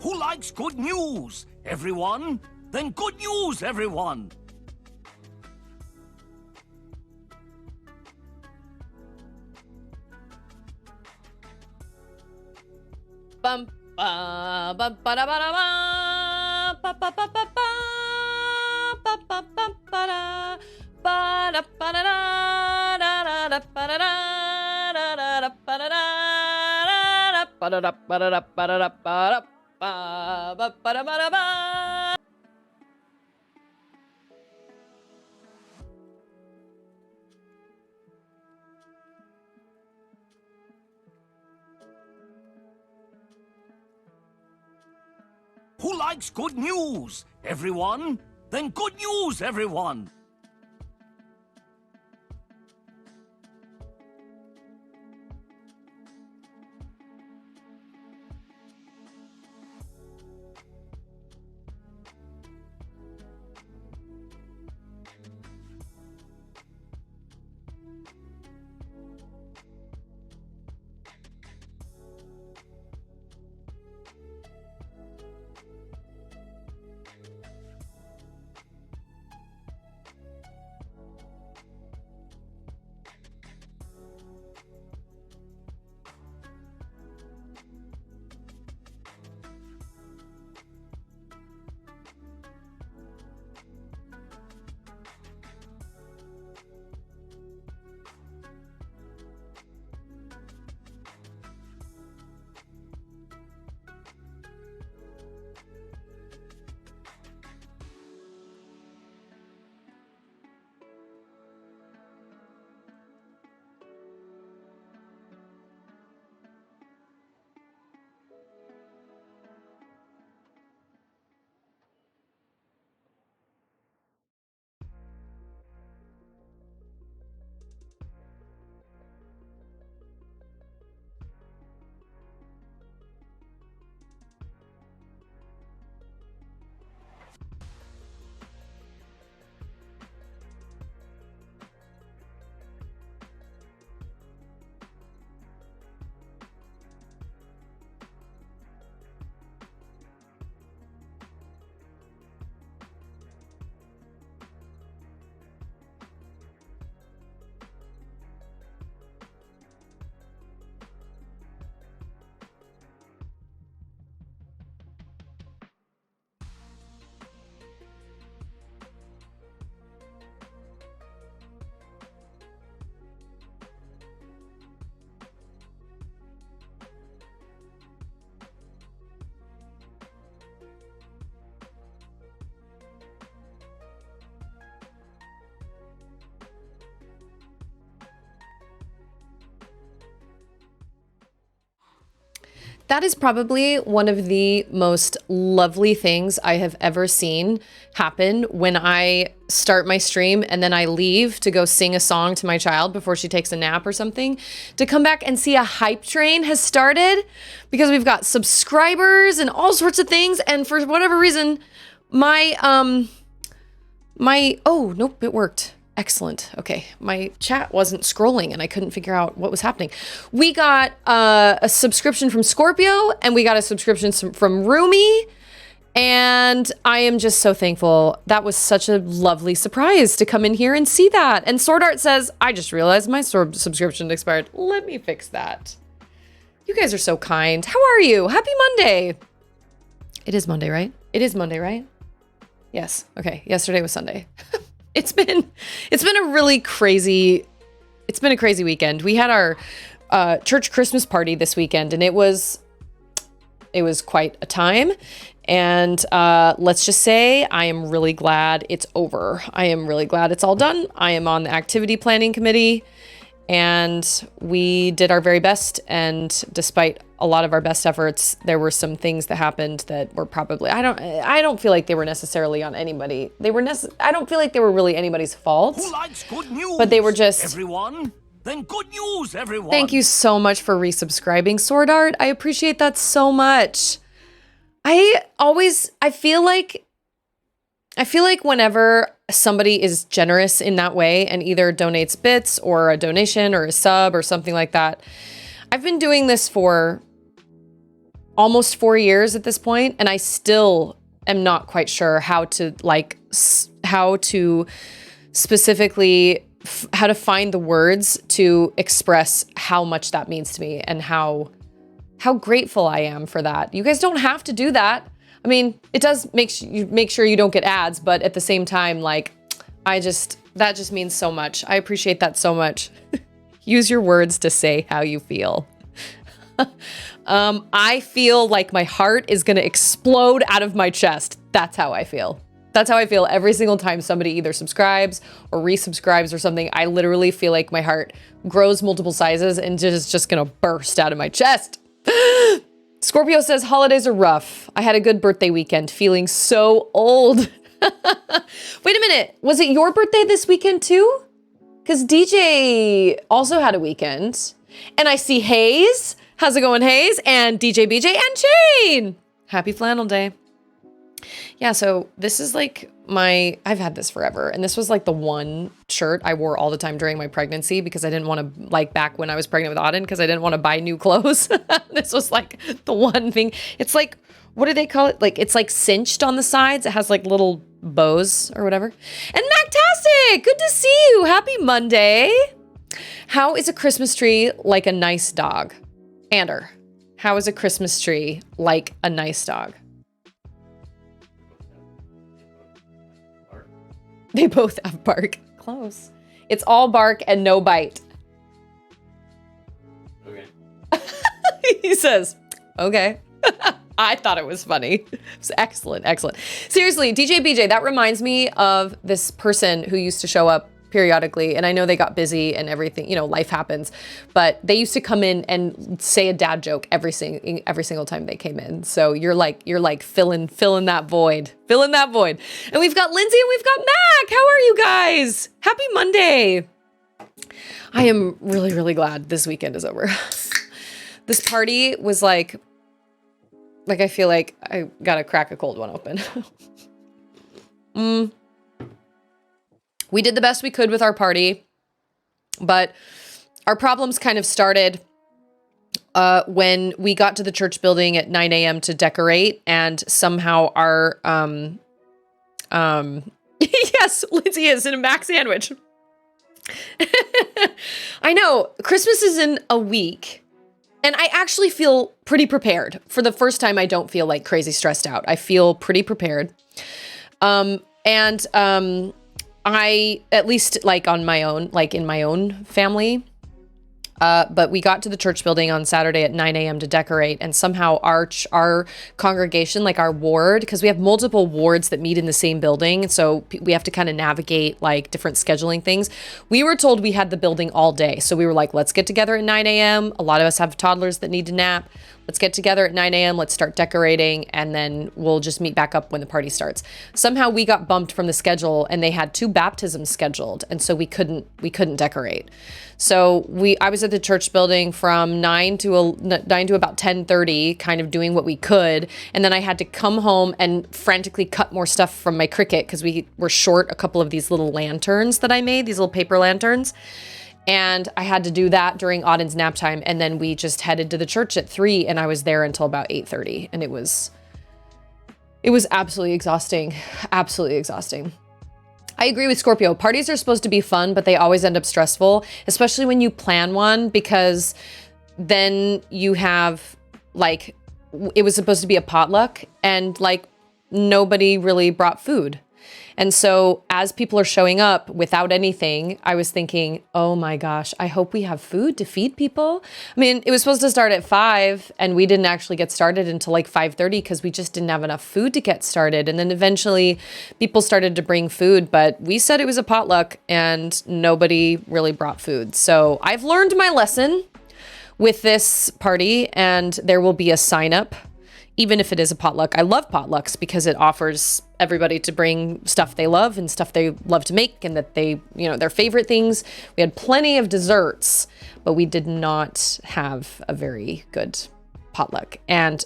Who likes good news? Everyone? Then good news, everyone! Bum ba ba ba da ba da ba ba ba ba ba ba ba ba ba da ba da ba da da da ba da da da ba da da ba da da ba da da ba da da ba da ba ba da ba da ba. Who likes good news? Everyone? Then good news, everyone! That is probably one of the most lovely things I have ever seen happen when I start my stream and then I leave to go sing a song to my child before she takes a nap or something, to come back and see a hype train has started because we've got subscribers and all sorts of things. And for whatever reason, my, oh, nope, it worked. Excellent. Okay. My chat wasn't scrolling and I couldn't figure out what was happening. We got a subscription from Scorpio and we got a subscription from Rumi. And I am just so thankful. That was such a lovely surprise to come in here and see that. And Sword Art says, I just realized my subscription expired. Let me fix that. You guys are so kind. How are you? Happy Monday. It is Monday, right? It is Monday, right? Yes. Okay. Yesterday was Sunday. It's been a really crazy, it's been a crazy weekend. We had our church Christmas party this weekend and it was quite a time. And let's just say I am really glad it's over. I am really glad it's all done. I am on the activity planning committee and we did our very best. And despite a lot of our best efforts, there were some things that happened that were probably, I don't feel like they were necessarily on anybody. I don't feel like they were really anybody's fault. Who likes good news? But they were just... Everyone? Then good news, everyone! Thank you so much for resubscribing, Sword Art. I appreciate that so much. I feel like whenever somebody is generous in that way and either donates bits or a donation or a sub or something like that, I've been doing this for almost 4 years at this point, and I still am not quite sure how to specifically how to find the words to express how much that means to me and how grateful I am for that. You guys don't have to do that. I mean, it does make sure you don't get ads, but at the same time, like, that just means so much. I appreciate that so much. Use your words to say how you feel. I feel like my heart is gonna explode out of my chest. That's how I feel. That's how I feel every single time somebody either subscribes or resubscribes or something. I literally feel like my heart grows multiple sizes and just gonna burst out of my chest. Scorpio says, holidays are rough. I had a good birthday weekend, feeling so old. Wait a minute. Was it your birthday this weekend too? Because DJ also had a weekend. And I see Hayes. How's it going, Hayes? And DJ BJ and Shane. Happy Flannel Day. Yeah, so this is like I've had this forever. And this was like the one shirt I wore all the time during my pregnancy because I didn't want to, like back when I was pregnant with Auden, because I didn't want to buy new clothes. This was like the one thing. It's like, what do they call it? Like, it's like cinched on the sides. It has like little bows or whatever. And Mactastic, good to see you. Happy Monday. How is a Christmas tree like a nice dog? Ander, how is a Christmas tree like a nice dog? They both have bark. Close. It's all bark and no bite. Okay. He says, okay. I thought it was funny. It's excellent, excellent. Seriously, DJ BJ, that reminds me of this person who used to show up periodically, and I know they got busy and everything, you know, life happens, but they used to come in and say a dad joke every single time they came in. So you're like filling that void. And we've got Lindsay and we've got Mac. How are you guys? Happy Monday. I am really, really glad this weekend is over. This party was like I feel like I gotta crack a cold one open. We did the best we could with our party, but our problems kind of started when we got to the church building at 9 a.m. to decorate, and somehow our yes, Lindsay is in a Mac sandwich. I know, Christmas is in a week, and I actually feel pretty prepared. For the first time, I don't feel like crazy stressed out. I feel pretty prepared. I, at least like on my own, like in my own family, but we got to the church building on Saturday at 9 a.m. to decorate, and somehow our congregation, like our ward, because we have multiple wards that meet in the same building, so we have to kind of navigate like different scheduling things. We were told we had the building all day, so we were like, let's get together at 9 a.m. A lot of us have toddlers that need to nap. Let's get together at 9 a.m. Let's start decorating, and then we'll just meet back up when the party starts. Somehow we got bumped from the schedule, and they had 2 baptisms scheduled, and so we couldn't decorate. So I was at the church building from 9 to about 10:30, kind of doing what we could, and then I had to come home and frantically cut more stuff from my Cricut because we were short a couple of these little lanterns that I made, these little paper lanterns. And I had to do that during Auden's nap time. And then we just headed to the church at 3, and I was there until about 8:30. And it was absolutely exhausting. Absolutely exhausting. I agree with Scorpio. Parties are supposed to be fun, but they always end up stressful, especially when you plan one, because then you have like, it was supposed to be a potluck, and like nobody really brought food. And so as people are showing up without anything, I was thinking, oh my gosh, I hope we have food to feed people. I mean, it was supposed to start at 5, and we didn't actually get started until like 5:30 because we just didn't have enough food to get started. And then eventually people started to bring food, but we said it was a potluck and nobody really brought food. So I've learned my lesson with this party, and there will be a sign up. Even if it is a potluck. I love potlucks because it offers everybody to bring stuff they love and stuff they love to make, and that they, you know, their favorite things. We had plenty of desserts, but we did not have a very good potluck. And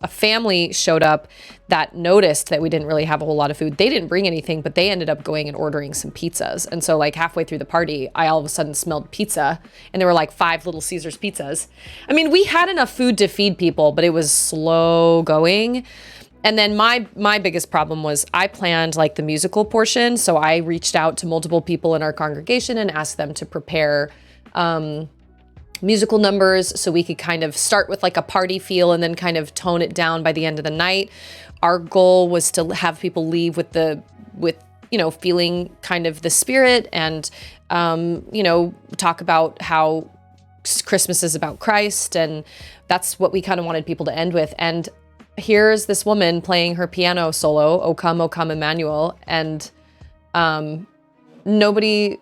a family showed up that noticed that we didn't really have a whole lot of food. They didn't bring anything, but they ended up going and ordering some pizzas. And so like halfway through the party, I all of a sudden smelled pizza, and there were like 5 Little Caesars pizzas. I mean, we had enough food to feed people, but it was slow going. And then my biggest problem was I planned like the musical portion. So I reached out to multiple people in our congregation and asked them to prepare musical numbers so we could kind of start with like a party feel and then kind of tone it down by the end of the night. Our goal was to have people leave with feeling kind of the spirit and talk about how Christmas is about Christ, and that's what we kind of wanted people to end with. And here's this woman playing her piano solo, O Come, Emmanuel, and nobody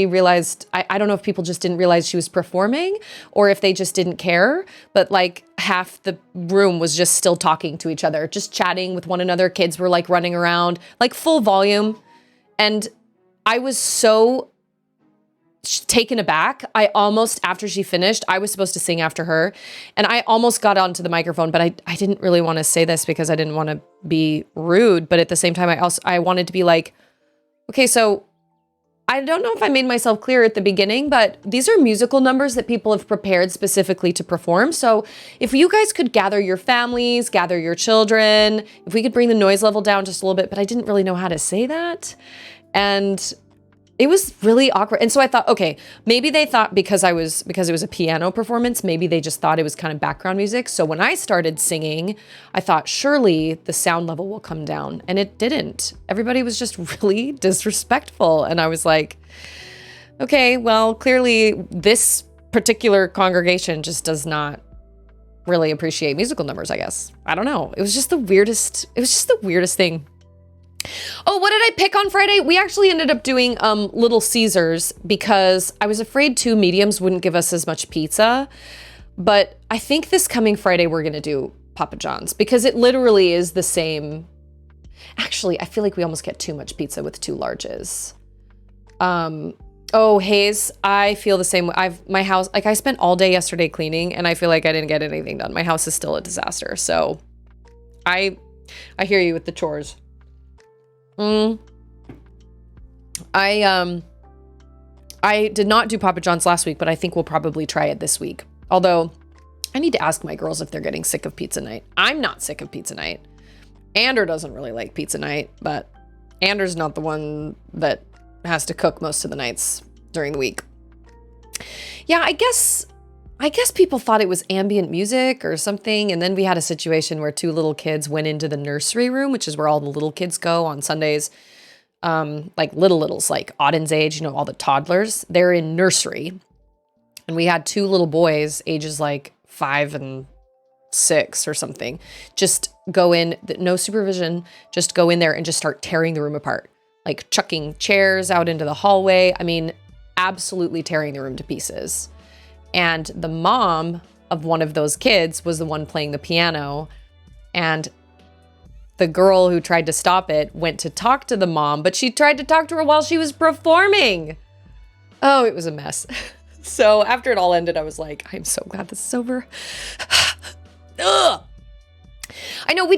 realized, I don't know if people just didn't realize she was performing or if they just didn't care, but like half the room was just still talking to each other, just chatting with one another. Kids were like running around, like full volume. And I was so taken aback. I almost, after she finished, I was supposed to sing after her, and I almost got onto the microphone, but I didn't really want to say this because I didn't want to be rude. But at the same time, I wanted to be like, okay, so I don't know if I made myself clear at the beginning, but these are musical numbers that people have prepared specifically to perform. So if you guys could gather your families, gather your children, if we could bring the noise level down just a little bit, but I didn't really know how to say that. And it was really awkward. And so I thought, okay, maybe they thought because it was a piano performance, maybe they just thought it was kind of background music. So when I started singing, I thought surely the sound level will come down, and it didn't. Everybody was just really disrespectful. And I was like, okay, well, clearly this particular congregation just does not really appreciate musical numbers, I guess. I don't know. It was just the weirdest thing. Oh, what did I pick on Friday? We actually ended up doing Little Caesars because I was afraid 2 mediums wouldn't give us as much pizza. But I think this coming Friday we're going to do Papa John's because it literally is the same. Actually, I feel like we almost get too much pizza with 2 larges. Oh, Hayes, I feel the same way. My house, like I spent all day yesterday cleaning and I feel like I didn't get anything done. My house is still a disaster. So I hear you with the chores. I did not do Papa John's last week, but I think we'll probably try it this week. Although I need to ask my girls if they're getting sick of pizza night. I'm not sick of pizza night. Ander doesn't really like pizza night, but Ander's not the one that has to cook most of the nights during the week. Yeah, I guess people thought it was ambient music or something. And then we had a situation where 2 little kids went into the nursery room, which is where all the little kids go on Sundays. Like littles, like Auden's age, all the toddlers, they're in nursery. And we had 2 little boys, ages like 5 and 6 or something, just go in, no supervision, just go in there and just start tearing the room apart, like chucking chairs out into the hallway. I mean, absolutely tearing the room to pieces. And the mom of one of those kids was the one playing the piano. And the girl who tried to stop it went to talk to the mom, but she tried to talk to her while she was performing. Oh, it was a mess. So after it all ended, I was like, I'm so glad this is over. Ugh. I know we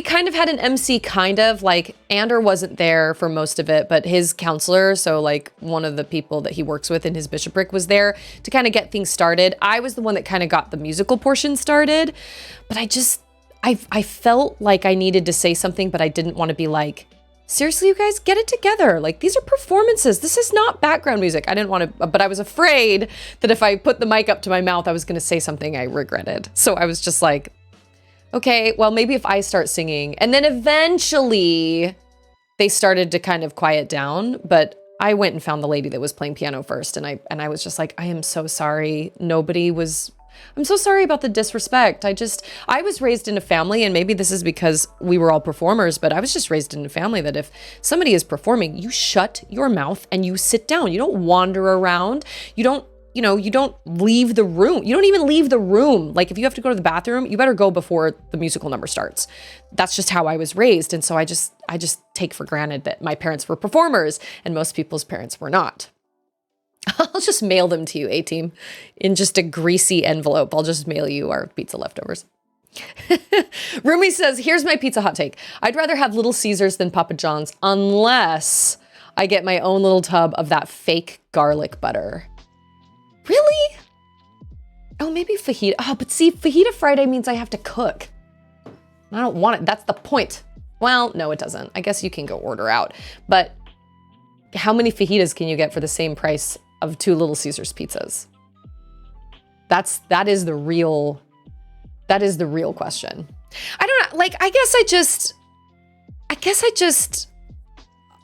kind of had an MC kind of, like Ander wasn't there for most of it, but his counselor, so like one of the people that he works with in his bishopric, was there to kind of get things started. I was the one that kind of got the musical portion started, but I felt like I needed to say something, but I didn't want to be like, seriously, you guys, get it together. Like, these are performances. This is not background music. I didn't want to, but I was afraid that if I put the mic up to my mouth, I was going to say something I regretted. So I was just like, okay, well, maybe if I start singing. And then eventually they started to kind of quiet down, but I went and found the lady that was playing piano first. And I was just like, I am so sorry. I'm so sorry about the disrespect. I was raised in a family, and maybe this is because we were all performers, but I was just raised in a family that if somebody is performing, you shut your mouth and you sit down. You don't wander around. You don't leave the room. You don't even leave the room. Like if you have to go to the bathroom, you better go before the musical number starts. That's just how I was raised. And so I just take for granted that my parents were performers and most people's parents were not. I'll just mail them to you, A-Team, in just a greasy envelope. I'll just mail you our pizza leftovers. Rumi says, here's my pizza hot take. I'd rather have Little Caesars than Papa John's unless I get my own little tub of that fake garlic butter. Really? Oh, maybe fajita. Oh, but see, Fajita Friday means I have to cook. I don't want it. That's the point. Well, no, it doesn't. I guess you can go order out. But how many fajitas can you get for the same price of 2 Little Caesars pizzas? That is the real question. I don't know. Like, I guess I just,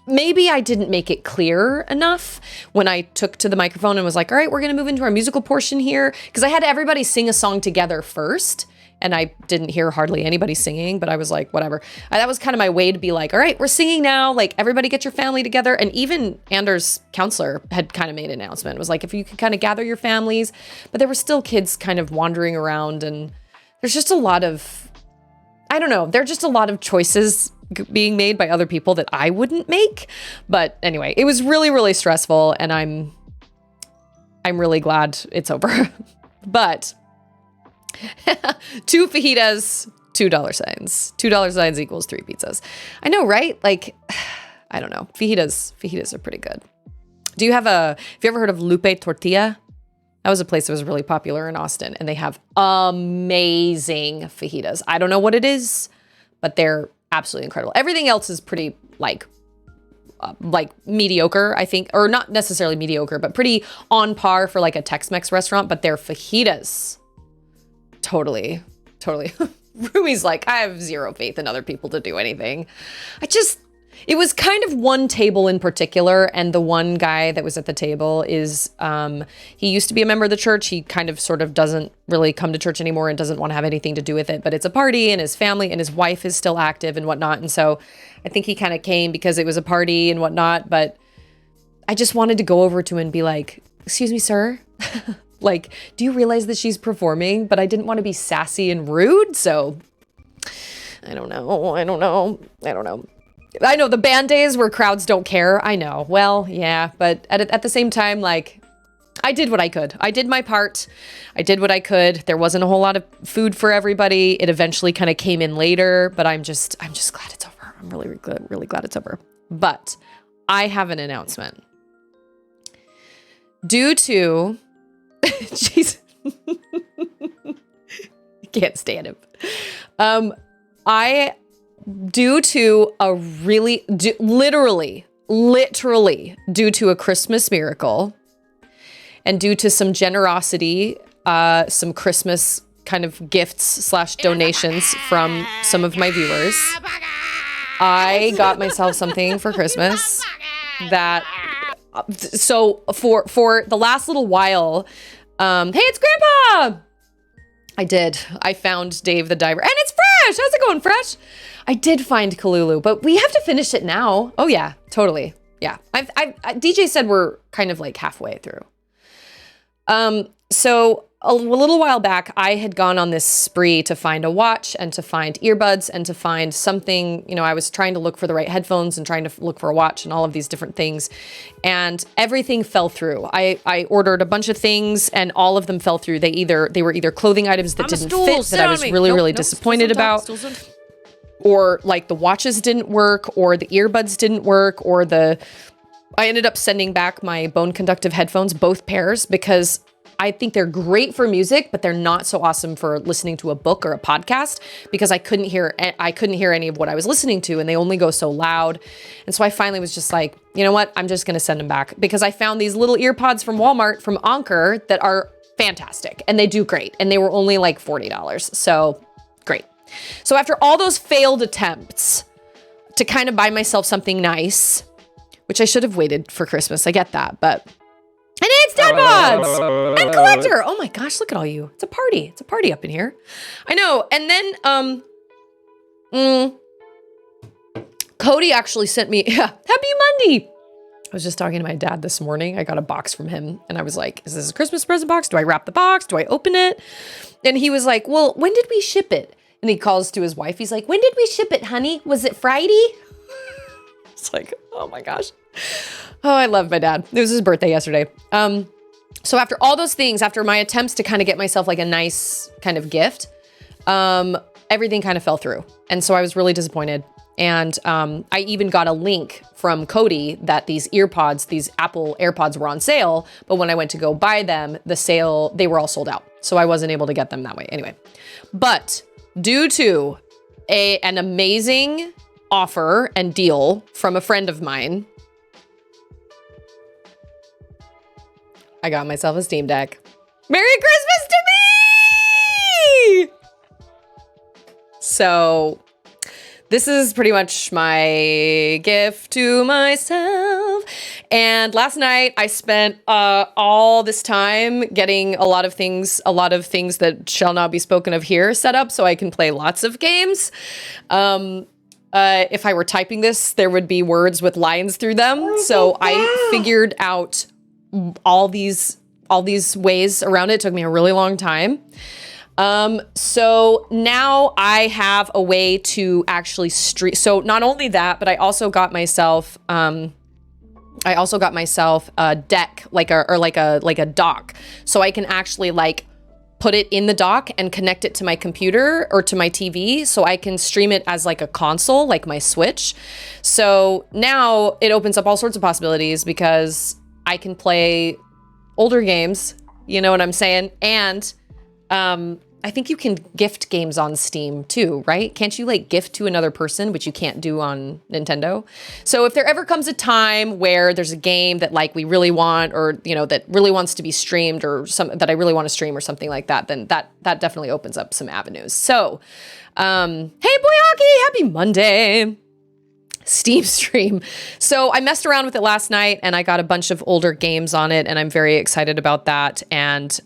maybe I didn't make it clear enough when I took to the microphone and was like, all right, we're going to move into our musical portion here. Because I had everybody sing a song together first. And I didn't hear hardly anybody singing, but I was like, whatever. That was kind of my way to be like, all right, we're singing now. Like, everybody get your family together. And even Anders' counselor had kind of made an announcement. It was like, if you could kind of gather your families. But there were still kids kind of wandering around. And there's just a lot of, I don't know. There are just a lot of choices being made by other people that I wouldn't make. But anyway, it was really, really stressful. And I'm really glad it's over. But 2 fajitas, $2 signs. $2 signs equals 3 pizzas. I know, right? Like, I don't know. Fajitas are pretty good. Have you ever heard of Lupe Tortilla? That was a place that was really popular in Austin, and they have amazing fajitas. I don't know what it is, but they're absolutely incredible. Everything else is pretty like mediocre, I think, or not necessarily mediocre, but pretty on par for like a Tex-Mex restaurant, but their fajitas, totally. Rumi's like, I have zero faith in other people to do anything. It was kind of one table in particular, and the one guy that was at the table is, he used to be a member of the church. He kind of sort of doesn't really come to church anymore and doesn't want to have anything to do with it, but it's a party, and his family and his wife is still active and whatnot. And so I think he kind of came because it was a party and whatnot, but I just wanted to go over to him and be like, excuse me, sir. Like, do you realize that she's performing? But I didn't want to be sassy and rude, so I don't know. I know the band days where crowds don't care. I know. Well, yeah, but at the same time, like, I did what I could. I did my part. I did what I could. There wasn't a whole lot of food for everybody. It eventually kind of came in later, but I'm just glad it's over. I'm really glad it's over. But I have an announcement. Due to jeez. Can't stand him. Literally due to a Christmas miracle and due to some generosity, some Christmas kind of gifts / donations from some of my viewers, I got myself something for Christmas that, so for the last little while, hey, it's Grandpa! I found Dave the Diver, and it's fresh! How's it going, fresh? I did find Kalulu, but we have to finish it now. Oh yeah, totally. Yeah, DJ said we're kind of like halfway through. So a little while back, I had gone on this spree to find a watch and to find earbuds and to find something, I was trying to look for the right headphones and trying to look for a watch and all of these different things. And everything fell through. I ordered a bunch of things and all of them fell through. They were either clothing items that didn't fit that I was really disappointed about. Or like the watches didn't work, or the earbuds didn't work, or I ended up sending back my bone conductive headphones, both pairs, because I think they're great for music, but they're not so awesome for listening to a book or a podcast, because I couldn't hear any of what I was listening to, and they only go so loud. And so I finally was just like, you know what? I'm just going to send them back, because I found these little ear pods from Walmart from Anker that are fantastic and they do great. And they were only like $40. So great. So after all those failed attempts to kind of buy myself something nice, which I should have waited for Christmas, I get that, but and it's Dad Bods and Collector. Oh my gosh, look at all you. It's a party. It's a party up in here. I know. And then Cody actually sent me Happy Monday. I was just talking to my dad this morning. I got a box from him and I was like, is this a Christmas present box? Do I wrap the box? Do I open it? And he was like, well, when did we ship it? And he calls to his wife. He's like, when did we ship it, honey? Was it Friday? It's like, oh my gosh. Oh, I love my dad. It was his birthday yesterday. So after all those things, after my attempts to kind of get myself like a nice kind of gift, everything kind of fell through. And so I was really disappointed. And I even got a link from Cody that these Apple AirPods were on sale. But when I went to go buy them, they were all sold out. So I wasn't able to get them that way. Anyway, but due to an amazing offer and deal from a friend of mine, I got myself a Steam Deck. Merry Christmas to me! So this is pretty much my gift to myself. And last night I spent all this time getting a lot of things that shall not be spoken of here set up so I can play lots of games. If I were typing this, there would be words with lines through them. So I figured out all these ways around it. It took me a really long time. So now I have a way to actually stream. So not only that, but I also got myself a deck, like a dock, so I can actually like put it in the dock and connect it to my computer or to my TV, so I can stream it as like a console, like my Switch. So now it opens up all sorts of possibilities because I can play older games, you know what I'm saying? And I think you can gift games on Steam too, right? Can't you like gift to another person, which you can't do on Nintendo? So if there ever comes a time where there's a game that like we really want, or you know, that really wants to be streamed, or that I really want to stream or something like that, then that definitely opens up some avenues. So, hey Boy Hockey, happy Monday. Steam stream. So I messed around with it last night and I got a bunch of older games on it, and I'm very excited about that. And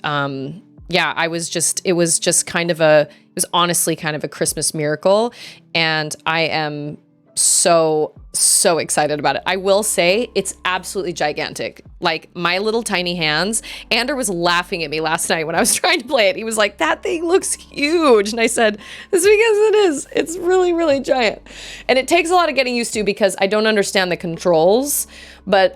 yeah, it was honestly kind of a Christmas miracle, and I am so excited about it. I will say it's absolutely gigantic. Like my little tiny hands. Ander was laughing at me last night when I was trying to play it. He was like, that thing looks huge. And I said, it's because it is. It's really, really giant. And it takes a lot of getting used to because I don't understand the controls, but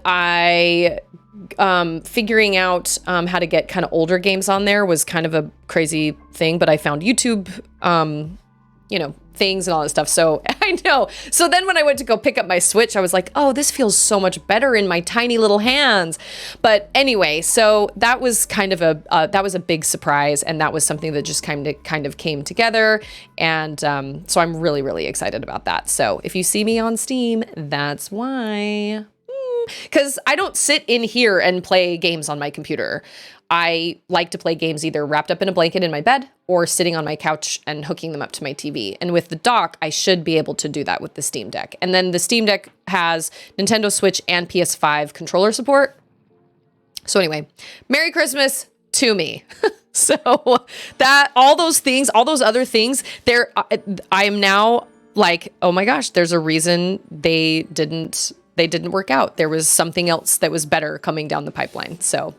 figuring out how to get kind of older games on there was kind of a crazy thing, but I found YouTube, things and all that stuff. So I know. So then when I went to go pick up my Switch, I was like, oh, this feels so much better in my tiny little hands. But anyway, so that was kind of a big surprise. And that was something that just kind of came together. And so I'm really, really excited about that. So if you see me on Steam, that's why. Because I don't sit in here and play games on my computer. I like to play games either wrapped up in a blanket in my bed or sitting on my couch and hooking them up to my TV. And with the dock, I should be able to do that with the Steam Deck. And then the Steam Deck has Nintendo Switch and PS5 controller support. So anyway, Merry Christmas to me. So that, all those other things, I am now like, oh my gosh, there's a reason they didn't work out. There was something else that was better coming down the pipeline. So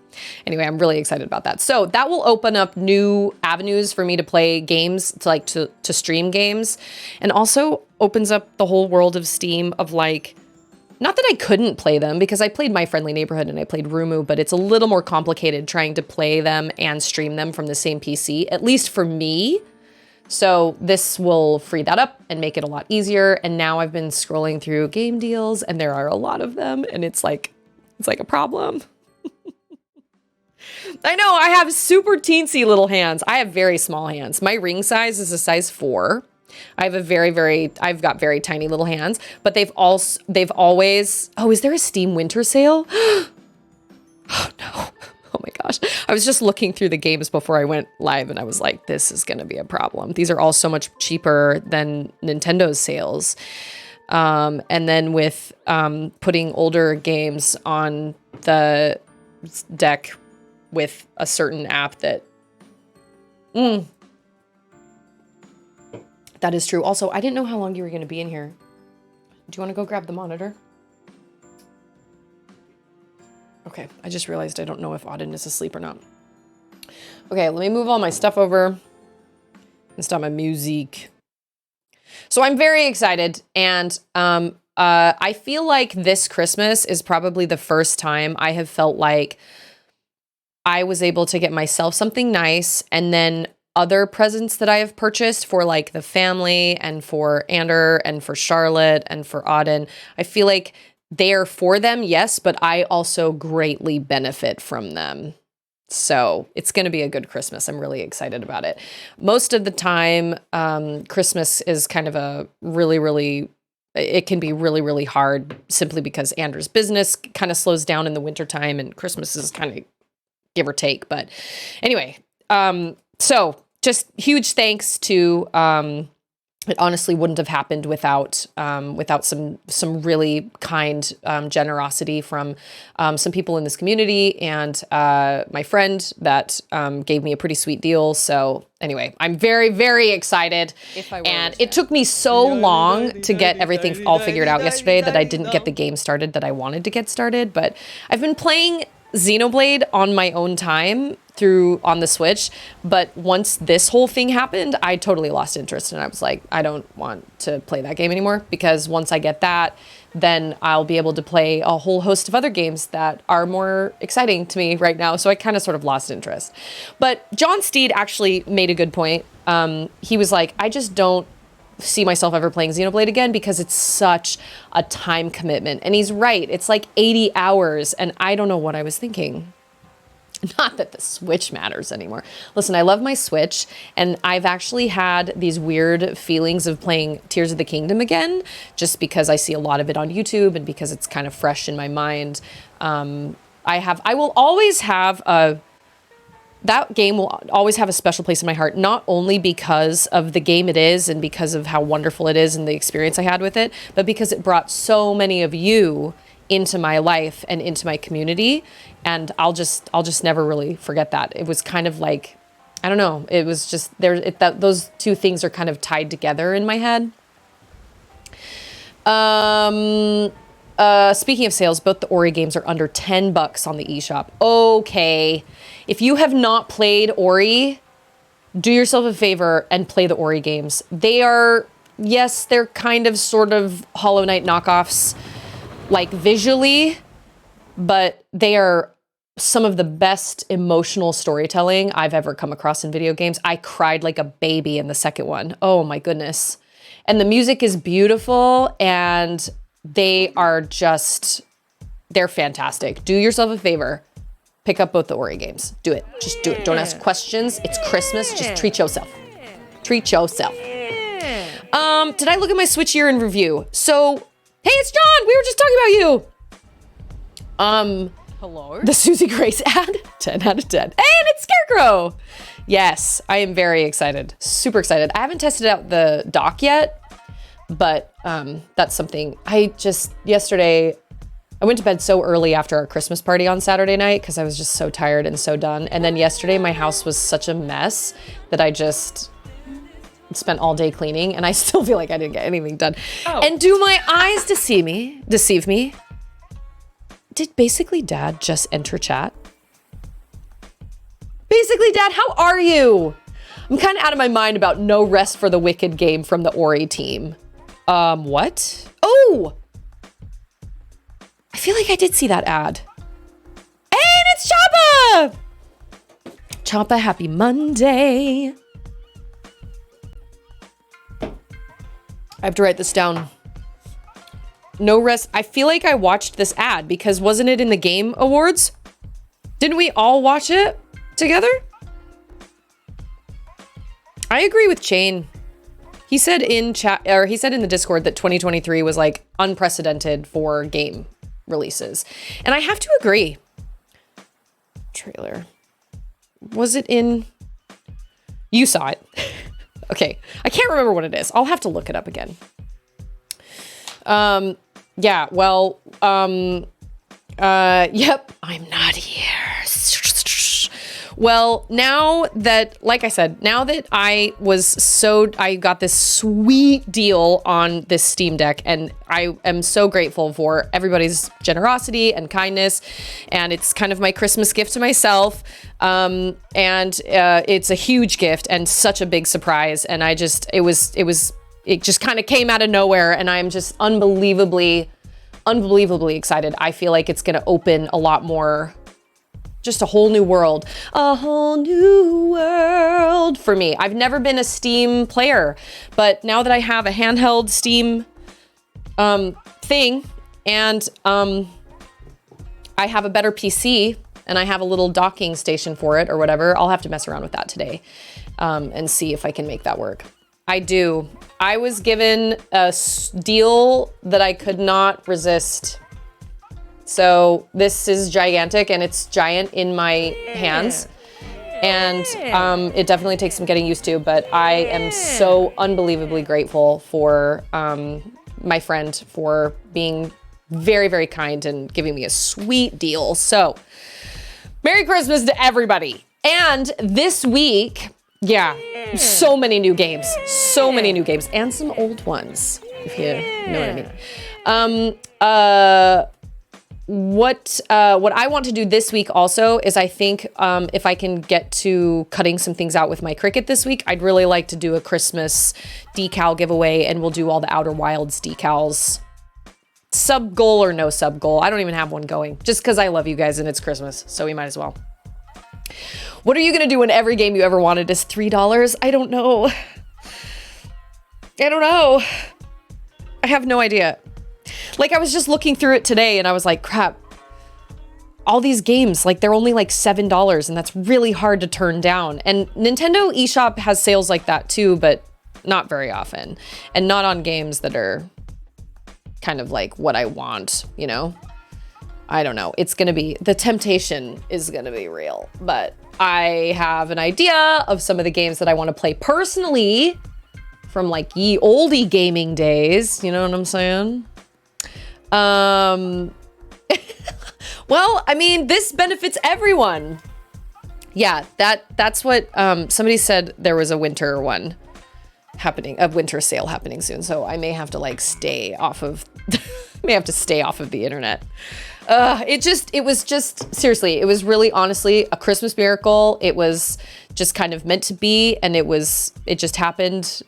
anyway, I'm really excited about that. So that will open up new avenues for me to play games, to stream games, and also opens up the whole world of Steam of like, not that I couldn't play them, because I played My Friendly Neighborhood and I played Rumu, but it's a little more complicated trying to play them and stream them from the same PC, at least for me. So this will free that up and make it a lot easier. And now I've been scrolling through game deals and there are a lot of them, and it's like a problem. I know, I have super teensy little hands. I have very small hands. My ring size is a size 4. I've got very tiny little hands, but they've always, oh, is there a Steam winter sale? Oh no. Oh my gosh. I was just looking through the games before I went live and I was like, this is going to be a problem. These are all so much cheaper than Nintendo's sales. And then with putting older games on the deck with a certain app that is true. Also, I didn't know how long you were going to be in here. Do you want to go grab the monitor? Okay, I just realized I don't know if Auden is asleep or not. Okay, let me move all my stuff over and stop my music. So I'm very excited, and I feel like this Christmas is probably the first time I have felt like I was able to get myself something nice and then other presents that I have purchased for like the family and for Ander and for Charlotte and for Auden. I feel like they are for them, yes, but I also greatly benefit from them. So it's going to be a good Christmas. I'm really excited about it. Most of the time, Christmas is kind of it can be really, really hard simply because Ander's business kind of slows down in the wintertime and Christmas is kind of give or take. But anyway, so just huge thanks to, it honestly wouldn't have happened without some really kind generosity from some people in this community and my friend that gave me a pretty sweet deal. So anyway, I'm very, very excited. And it took me so long to get everything all figured out yesterday that I didn't get the game started that I wanted to get started. But I've been playing Xenoblade on my own time on the Switch, but once this whole thing happened, I totally lost interest and I was like, I don't want to play that game anymore, because once I get that, then I'll be able to play a whole host of other games that are more exciting to me right now. So I kind of sort of lost interest. But John Steed actually made a good point. He was like, I just don't see myself ever playing Xenoblade again because it's such a time commitment. And he's right. It's like 80 hours and I don't know what I was thinking. Not that the Switch matters anymore. Listen, I love my Switch, and I've actually had these weird feelings of playing Tears of the Kingdom again, just because I see a lot of it on YouTube and because it's kind of fresh in my mind. I will always have that game will always have a special place in my heart, not only because of the game it is and because of how wonderful it is and the experience I had with it, but because it brought so many of you into my life and into my community. And I'll just never really forget that. It was kind of like, I don't know. It was just those two things are kind of tied together in my head. Speaking of sales, both the Ori games are under $10 on the eShop. Okay. If you have not played Ori, do yourself a favor and play the Ori games. They're kind of sort of Hollow Knight knockoffs, like visually, but they are some of the best emotional storytelling I've ever come across in video games. I cried like a baby in the second one. Oh my goodness. And the music is beautiful and they're fantastic. Do yourself a favor. Pick up both the Ori games. Do it. Just do it. Don't ask questions. It's Christmas. Just treat yourself. Treat yourself. Did I look at my Switch year in review? So, hey, it's John. We were just talking about you. Hello? The Susie Grace ad, 10 out of 10. And it's Scarecrow. Yes, I am very excited. Super excited. I haven't tested out the dock yet, but that's something. Yesterday, I went to bed so early after our Christmas party on Saturday night because I was just so tired and so done. And then yesterday, my house was such a mess that I just spent all day cleaning, and I still feel like I didn't get anything done. Oh. And do my eyes deceive me? Did Basically Dad just enter chat? Basically Dad, how are you? I'm kind of out of my mind about No Rest for the Wicked game from the Ori team. What? Oh! I feel like I did see that ad. And it's Choppa! Choppa, happy Monday. I have to write this down. No Rest. I feel like I watched this ad because wasn't it in the Game Awards? Didn't we all watch it together? I agree with Chain. He said in the Discord that 2023 was like unprecedented for game releases. And I have to agree. Trailer. Was it in? You saw it. Okay. I can't remember what it is. I'll have to look it up again. Yeah, well, yep, I'm not here. Well, now that, like I said, now that I got this sweet deal on this Steam Deck, and I am so grateful for everybody's generosity and kindness, and it's kind of my Christmas gift to myself, and it's a huge gift and such a big surprise, and it just kind of came out of nowhere, and I'm just unbelievably excited. I feel like it's going to open a lot more just a whole new world. A whole new world for me. I've never been a Steam player, but now that I have a handheld Steam thing, and I have a better PC, and I have a little docking station for it or whatever, I'll have to mess around with that today and see if I can make that work. I do. I was given a deal that I could not resist. So this is gigantic, and it's giant in my hands. And it definitely takes some getting used to, but I am so unbelievably grateful for my friend for being very, very kind and giving me a sweet deal. So Merry Christmas to everybody. And this week, so many new games, and some old ones, if you know what I mean. What I want to do this week also is I think if I can get to cutting some things out with my Cricut this week, I'd really like to do a Christmas decal giveaway, and we'll do all the Outer Wilds decals. Sub goal or no sub goal. I don't even have one going, just because I love you guys and it's Christmas, so we might as well. What are you gonna do when every game you ever wanted is $3? I don't know. I have no idea. Like, I was just looking through it today and I was like, crap, all these games, like, they're only like $7, and that's really hard to turn down. And Nintendo eShop has sales like that too, but not very often, and not on games that are kind of like what I want, you know? I don't know. It's gonna be, the temptation is gonna be real, but I have an idea of some of the games that I want to play personally from like ye oldie gaming days. You know what I'm saying? Well, I mean, this benefits everyone. Yeah, that's what somebody said. There was a winter one happening, a winter sale happening soon, so I may have to like stay off of the internet. It was just, seriously, it was really honestly a Christmas miracle. It was just kind of meant to be, and it just happened.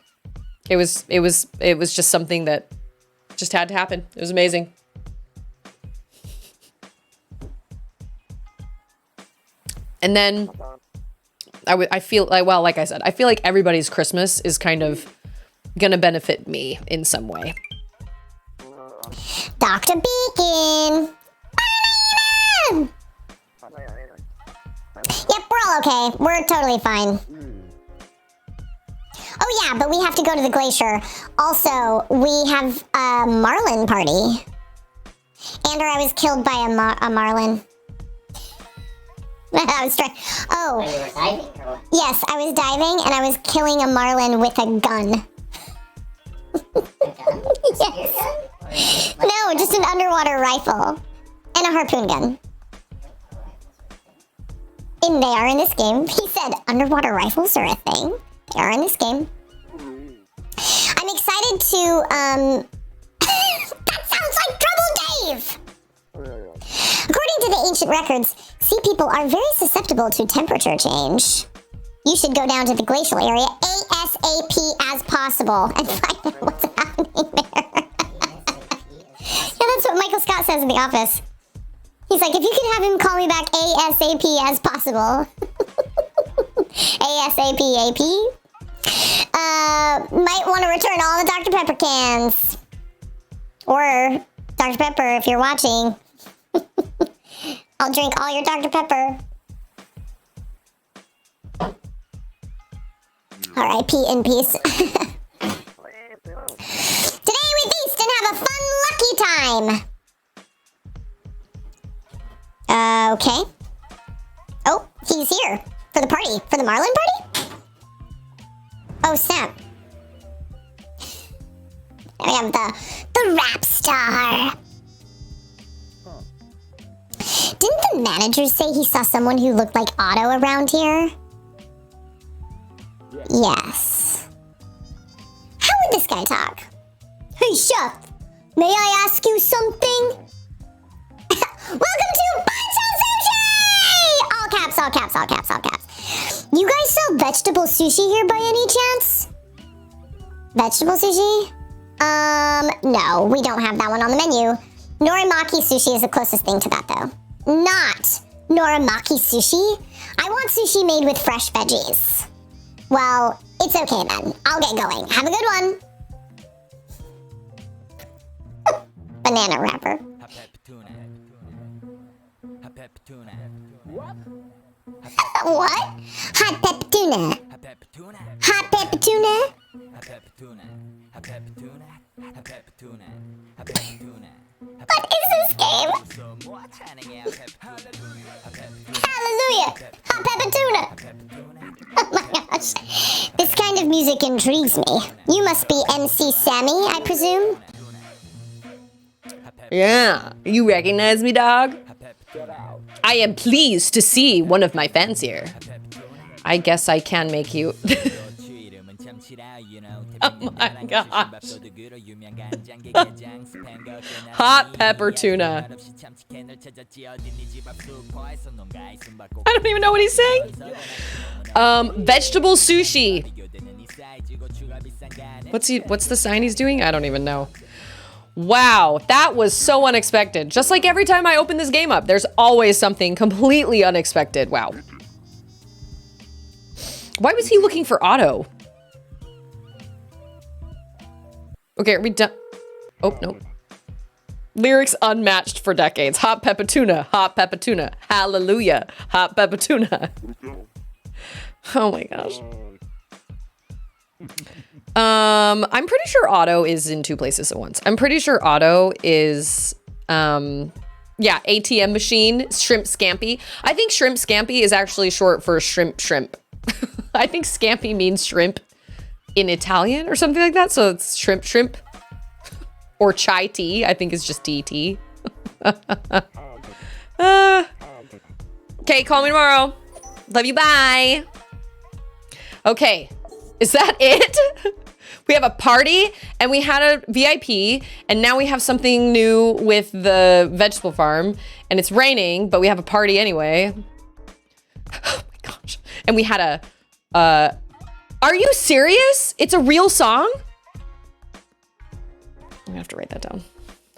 It was just something that just had to happen. It was amazing. And then I feel like, well, like I said, I feel like everybody's Christmas is kind of gonna benefit me in some way. Dr. Beacon! Yep, we're all okay. We're totally fine. Oh yeah, but we have to go to the glacier. Also, we have a marlin party. Andrew, I was killed by a marlin. I was trying. Oh. You were diving or what? Yes, I was diving and I was killing a marlin with a gun. A gun? Yes. No, just an underwater rifle and a harpoon gun. And they are in this game. He said underwater rifles are a thing. They are in this game. I'm excited to, that sounds like Trouble Dave! According to the ancient records, sea people are very susceptible to temperature change. You should go down to the glacial area ASAP as possible and find out what's happening there. Yeah, that's what Michael Scott says in The Office. He's like, if you could have him call me back ASAP as possible. ASAP AP. Might want to return all the Dr. Pepper cans. Or Dr. Pepper if you're watching. I'll drink all your Dr. Pepper. R.I.P. in peace. Today we feast and have a fun lucky time. Okay. Oh, he's here. For the party. For the Marlin party? Oh, snap. We have the rap star. Didn't the manager say he saw someone who looked like Otto around here? Yes. How would this guy talk? Hey, chef. May I ask you something? Welcome to Bancho Sushi! All caps, all caps, all caps, all caps. You guys sell vegetable sushi here by any chance? Vegetable sushi? No, we don't have that one on the menu. Norimaki sushi is the closest thing to that, though. Not Norimaki sushi? I want sushi made with fresh veggies. Well, it's okay then. I'll get going. Have a good one. Banana wrapper. What? Hot pepper tuna. Hot pepper tuna? What is this game? Hallelujah! Hot pepper tuna! Oh my gosh. This kind of music intrigues me. You must be MC Sammy, I presume? Yeah, you recognize me, dog? I am pleased to see one of my fans here. I guess I can make you... Oh my gosh. Hot pepper tuna. I don't even know what he's saying. Vegetable sushi. What's the sign he's doing? I don't even know. Wow, that was so unexpected. Just like every time I open this game up, there's always something completely unexpected. Wow. Why was he looking for Otto? Okay, are we done? Oh, no. Lyrics unmatched for decades. Hot pepper tuna, hot pepper tuna. Hallelujah, hot pepper tuna. Oh my gosh. I'm pretty sure Otto is in two places at once. I'm pretty sure Otto is, yeah, ATM machine, shrimp scampi. I think shrimp scampi is actually short for shrimp. I think scampi means shrimp in Italian or something like that. So it's shrimp. Or chai tea, I think is just DT. Okay, call me tomorrow. Love you, bye. Okay, is that it? We have a party and we had a VIP and now we have something new with the vegetable farm and it's raining, but we have a party anyway. Oh my gosh. And we had a, are you serious? It's a real song? I'm gonna have to write that down.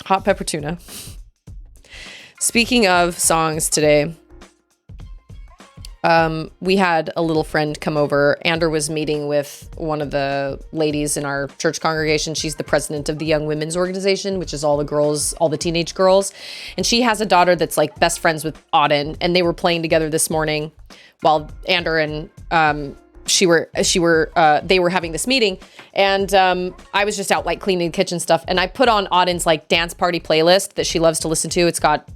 Hot pepper tuna. Speaking of songs today, we had a little friend come over. Andrew was meeting with one of the ladies in our church congregation. She's the president of the Young Women's Organization, which is all the girls, all the teenage girls. And she has a daughter that's like best friends with Auden. And they were playing together this morning while Andrew and they were having this meeting. And I was just out like cleaning the kitchen stuff. And I put on Auden's like dance party playlist that she loves to listen to. It's got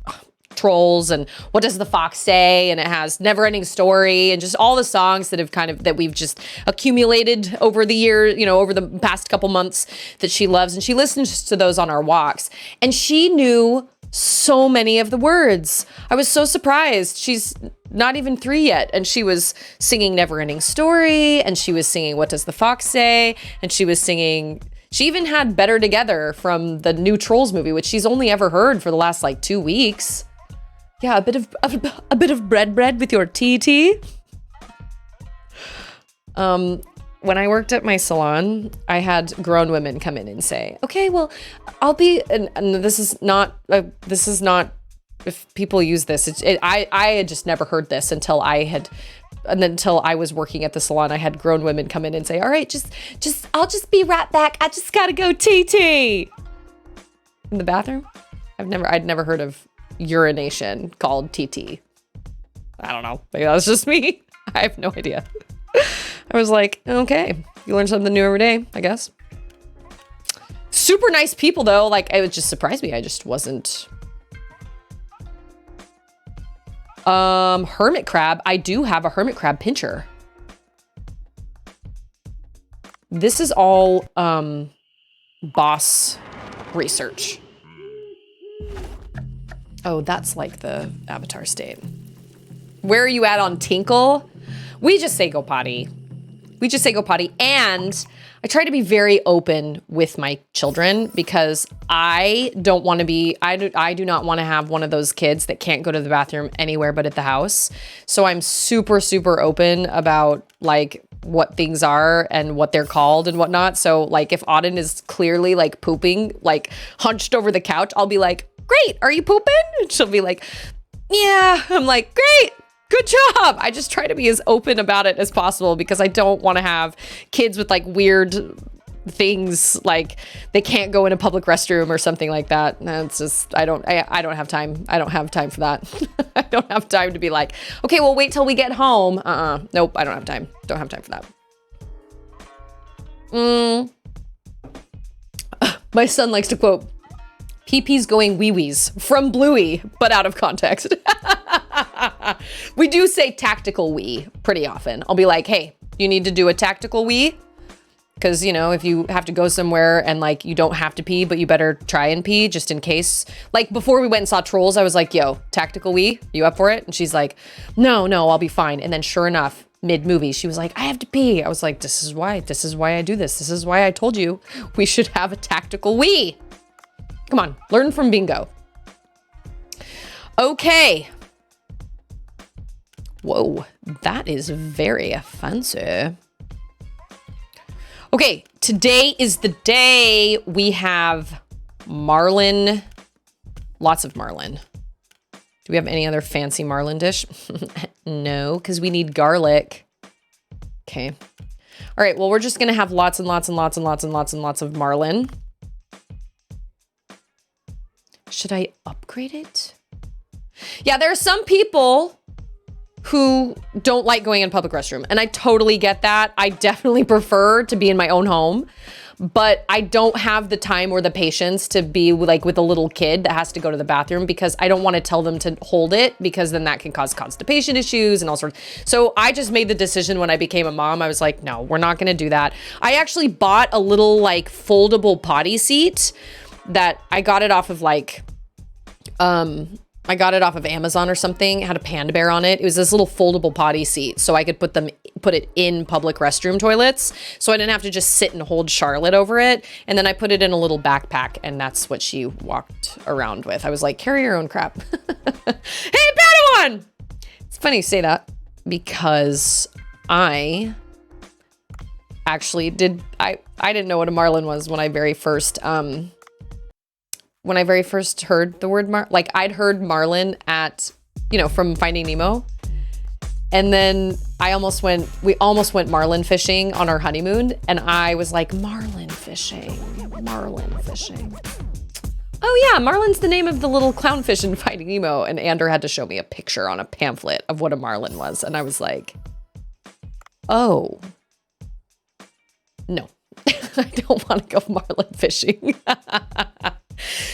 Trolls and What Does the Fox Say? And it has Never Ending Story and just all the songs that have that we've just accumulated over the year, over the past couple months that she loves. And she listens to those on our walks. And she knew so many of the words. I was so surprised. She's not even 3 yet. And she was singing Never Ending Story. And she was singing What Does the Fox Say? And she was singing... She even had Better Together from the new Trolls movie, which she's only ever heard for the last like 2 weeks. Yeah, a bit of bread with your tea. When I worked at my salon, I had grown women come in and say, "Okay, well, I'll be," and this is not if people use this. I had just never heard this until I was working at the salon. I had grown women come in and say, "All right, I'll just be right back. I just gotta go TT." In the bathroom? I'd never heard of urination called TT. I don't know. Maybe that was just me. I have no idea. I was like, okay, you learn something new every day, I guess. Super nice people though. Like it would just surprise me. I just wasn't. Hermit crab. I do have a hermit crab pincher. This is all boss research. Oh, that's like the avatar state. Where are you at on Tinkle? We just say go potty. And I try to be very open with my children because I don't want to be, I do not want to have one of those kids that can't go to the bathroom anywhere but at the house. So I'm super, super open about like what things are and what they're called and whatnot. So like if Auden is clearly like pooping, like hunched over the couch, I'll be like, "Great, are you pooping?" And she'll be like, yeah, I'm like, great, good job. I just try to be as open about it as possible because I don't want to have kids with like weird things, like they can't go in a public restroom or something like that. It's just, I don't have time. I don't have time for that. I don't have time to be like, okay, well, wait till we get home. Nope, I don't have time. Don't have time for that. My son likes to quote, "PP-'s going wee-wees" from Bluey, but out of context. We do say tactical wee pretty often. I'll be like, hey, you need to do a tactical wee. Because, you know, if you have to go somewhere and like you don't have to pee, but you better try and pee just in case. Like before we went and saw Trolls, I was like, yo, tactical wee, you up for it? And she's like, no, I'll be fine. And then sure enough, mid-movie, she was like, I have to pee. I was like, this is why I do this. This is why I told you we should have a tactical wee. Come on, learn from Bingo. Okay. Whoa, that is very fancy. Okay, today is the day we have marlin, lots of marlin. Do we have any other fancy marlin dish? No, because we need garlic. Okay. All right, well, we're just gonna have lots and lots and lots and lots and lots and lots of marlin. Should I upgrade it? Yeah, there are some people who don't like going in public restroom. And I totally get that. I definitely prefer to be in my own home, but I don't have the time or the patience to be like with a little kid that has to go to the bathroom because I don't want to tell them to hold it because then that can cause constipation issues and all sorts. So I just made the decision when I became a mom. I was like, no, we're not going to do that. I actually bought a little like foldable potty seat that I got it off of like, I got it off of Amazon or something. It had a panda bear on it. It was this little foldable potty seat, so I could put it in public restroom toilets. So I didn't have to just sit and hold Charlotte over it. And then I put it in a little backpack, and that's what she walked around with. I was like, carry your own crap. Hey, Padawan! It's funny you say that because I actually did. I didn't know what a marlin was when I very first heard the word like I'd heard marlin at, you know, from Finding Nemo. And then we almost went marlin fishing on our honeymoon. And I was like, marlin fishing. Oh yeah, marlin's the name of the little clownfish in Finding Nemo. And Ander had to show me a picture on a pamphlet of what a marlin was. And I was like, oh, no, I don't want to go marlin fishing.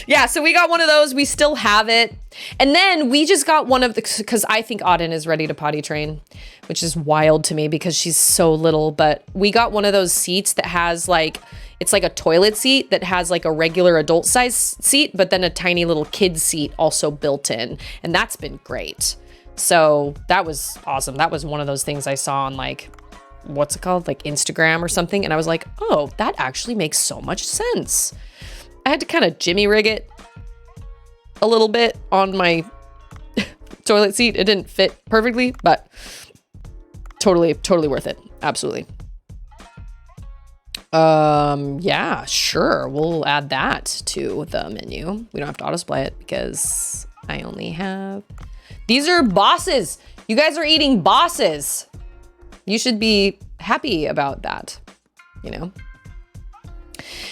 Yeah, so we got one of those. We still have it. And then we just got one of the, because I think Auden is ready to potty train, which is wild to me because she's so little. But we got one of those seats that has like, it's like a toilet seat that has like a regular adult size seat, but then a tiny little kid seat also built in. And that's been great. So that was awesome. That was one of those things I saw on like, what's it called? Like Instagram or something. And I was like, oh, that actually makes so much sense. I had to kind of jimmy rig it a little bit on my toilet seat. It didn't fit perfectly, but totally worth it. Absolutely. Yeah, sure. We'll add that to the menu. We don't have to autosplay it because I only have, these are bosses. You guys are eating bosses. You should be happy about that, you know?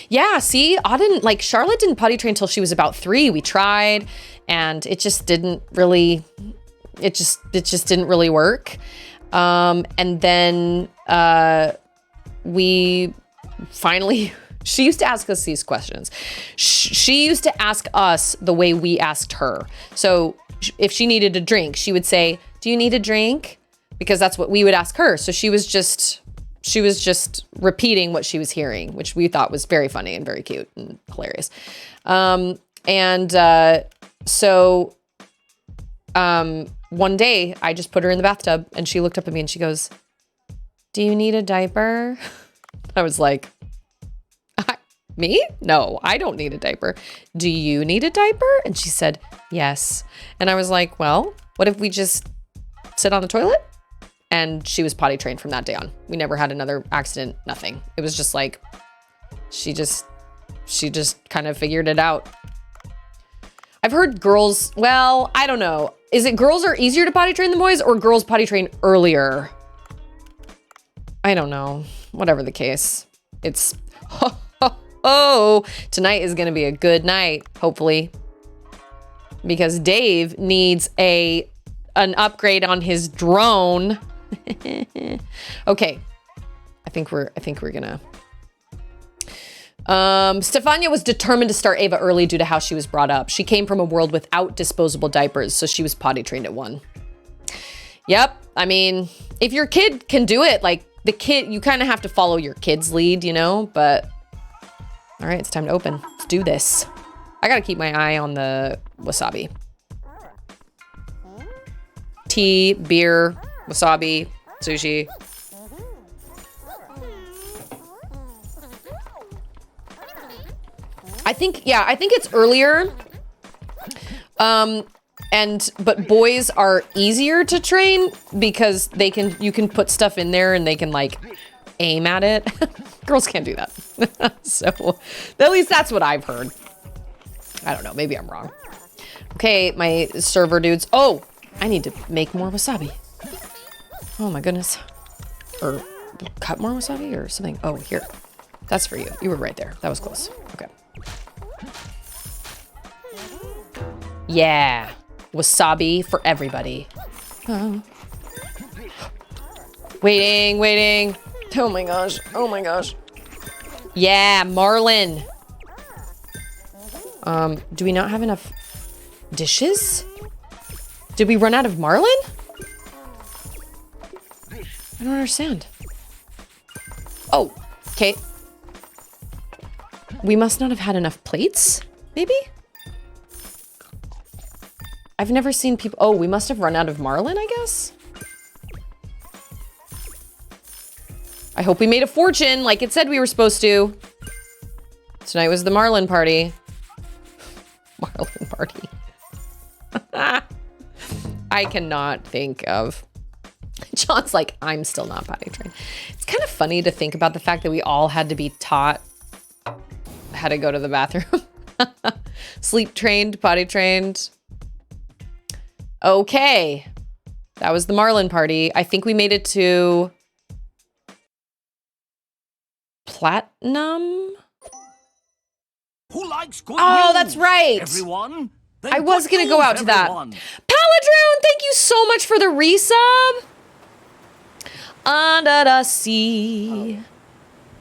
Yeah, see, Auden, like Charlotte didn't potty train until she was about 3. We tried and it just didn't really, it just didn't really work. And then we finally, she used to ask us these questions. She used to ask us the way we asked her. So if she needed a drink, she would say, do you need a drink? Because that's what we would ask her. So she was just repeating what she was hearing, which we thought was very funny and very cute and hilarious. So one day I just put her in the bathtub and she looked up at me and she goes, do you need a diaper? I was like, me? No, I don't need a diaper. Do you need a diaper? And she said, yes. And I was like, well, what if we just sit on the toilet? And she was potty trained from that day on. We never had another accident, nothing. It was just like, she just kind of figured it out. I've heard girls, well, I don't know. Is it girls are easier to potty train than boys, or girls potty train earlier? I don't know. Whatever the case. It's... Oh, tonight is going to be a good night, hopefully. Because Dave needs an upgrade on his drone. Okay. I think we're gonna... Stefania was determined to start Ava early due to how she was brought up. She came from a world without disposable diapers, so she was potty trained at 1. Yep. I mean, if your kid can do it, like the kid, you kind of have to follow your kid's lead, you know, but all right, it's time to open. Let's do this. I gotta keep my eye on the wasabi. Tea, beer, wasabi, sushi. I think it's earlier. But boys are easier to train because you can put stuff in there and they can like aim at it. Girls can't do that. So at least that's what I've heard. I don't know, maybe I'm wrong. Okay, my server dudes. Oh, I need to make more wasabi. Oh my goodness. Or cut more wasabi or something. Oh, here. That's for you. You were right there. That was close. Okay. Yeah. Wasabi for everybody. Oh. Waiting. Oh my gosh. Yeah, Marlin. Do we not have enough dishes? Did we run out of Marlin? I don't understand. Oh, okay. We must not have had enough plates, maybe? I've never seen people... Oh, we must have run out of Marlin, I guess? I hope we made a fortune like it said we were supposed to. Tonight was the Marlin party. Marlin party. I cannot think of... John's like, I'm still not potty trained. It's kind of funny to think about the fact that we all had to be taught how to go to the bathroom. Sleep trained, potty trained. Okay. That was the Marlin party. I think we made it to... Platinum? Who likes good Oh, news? that's right. Everyone? Then I was good going to go news, out to that. everyone. Paladroon, thank you so much for the resub. Under the sea.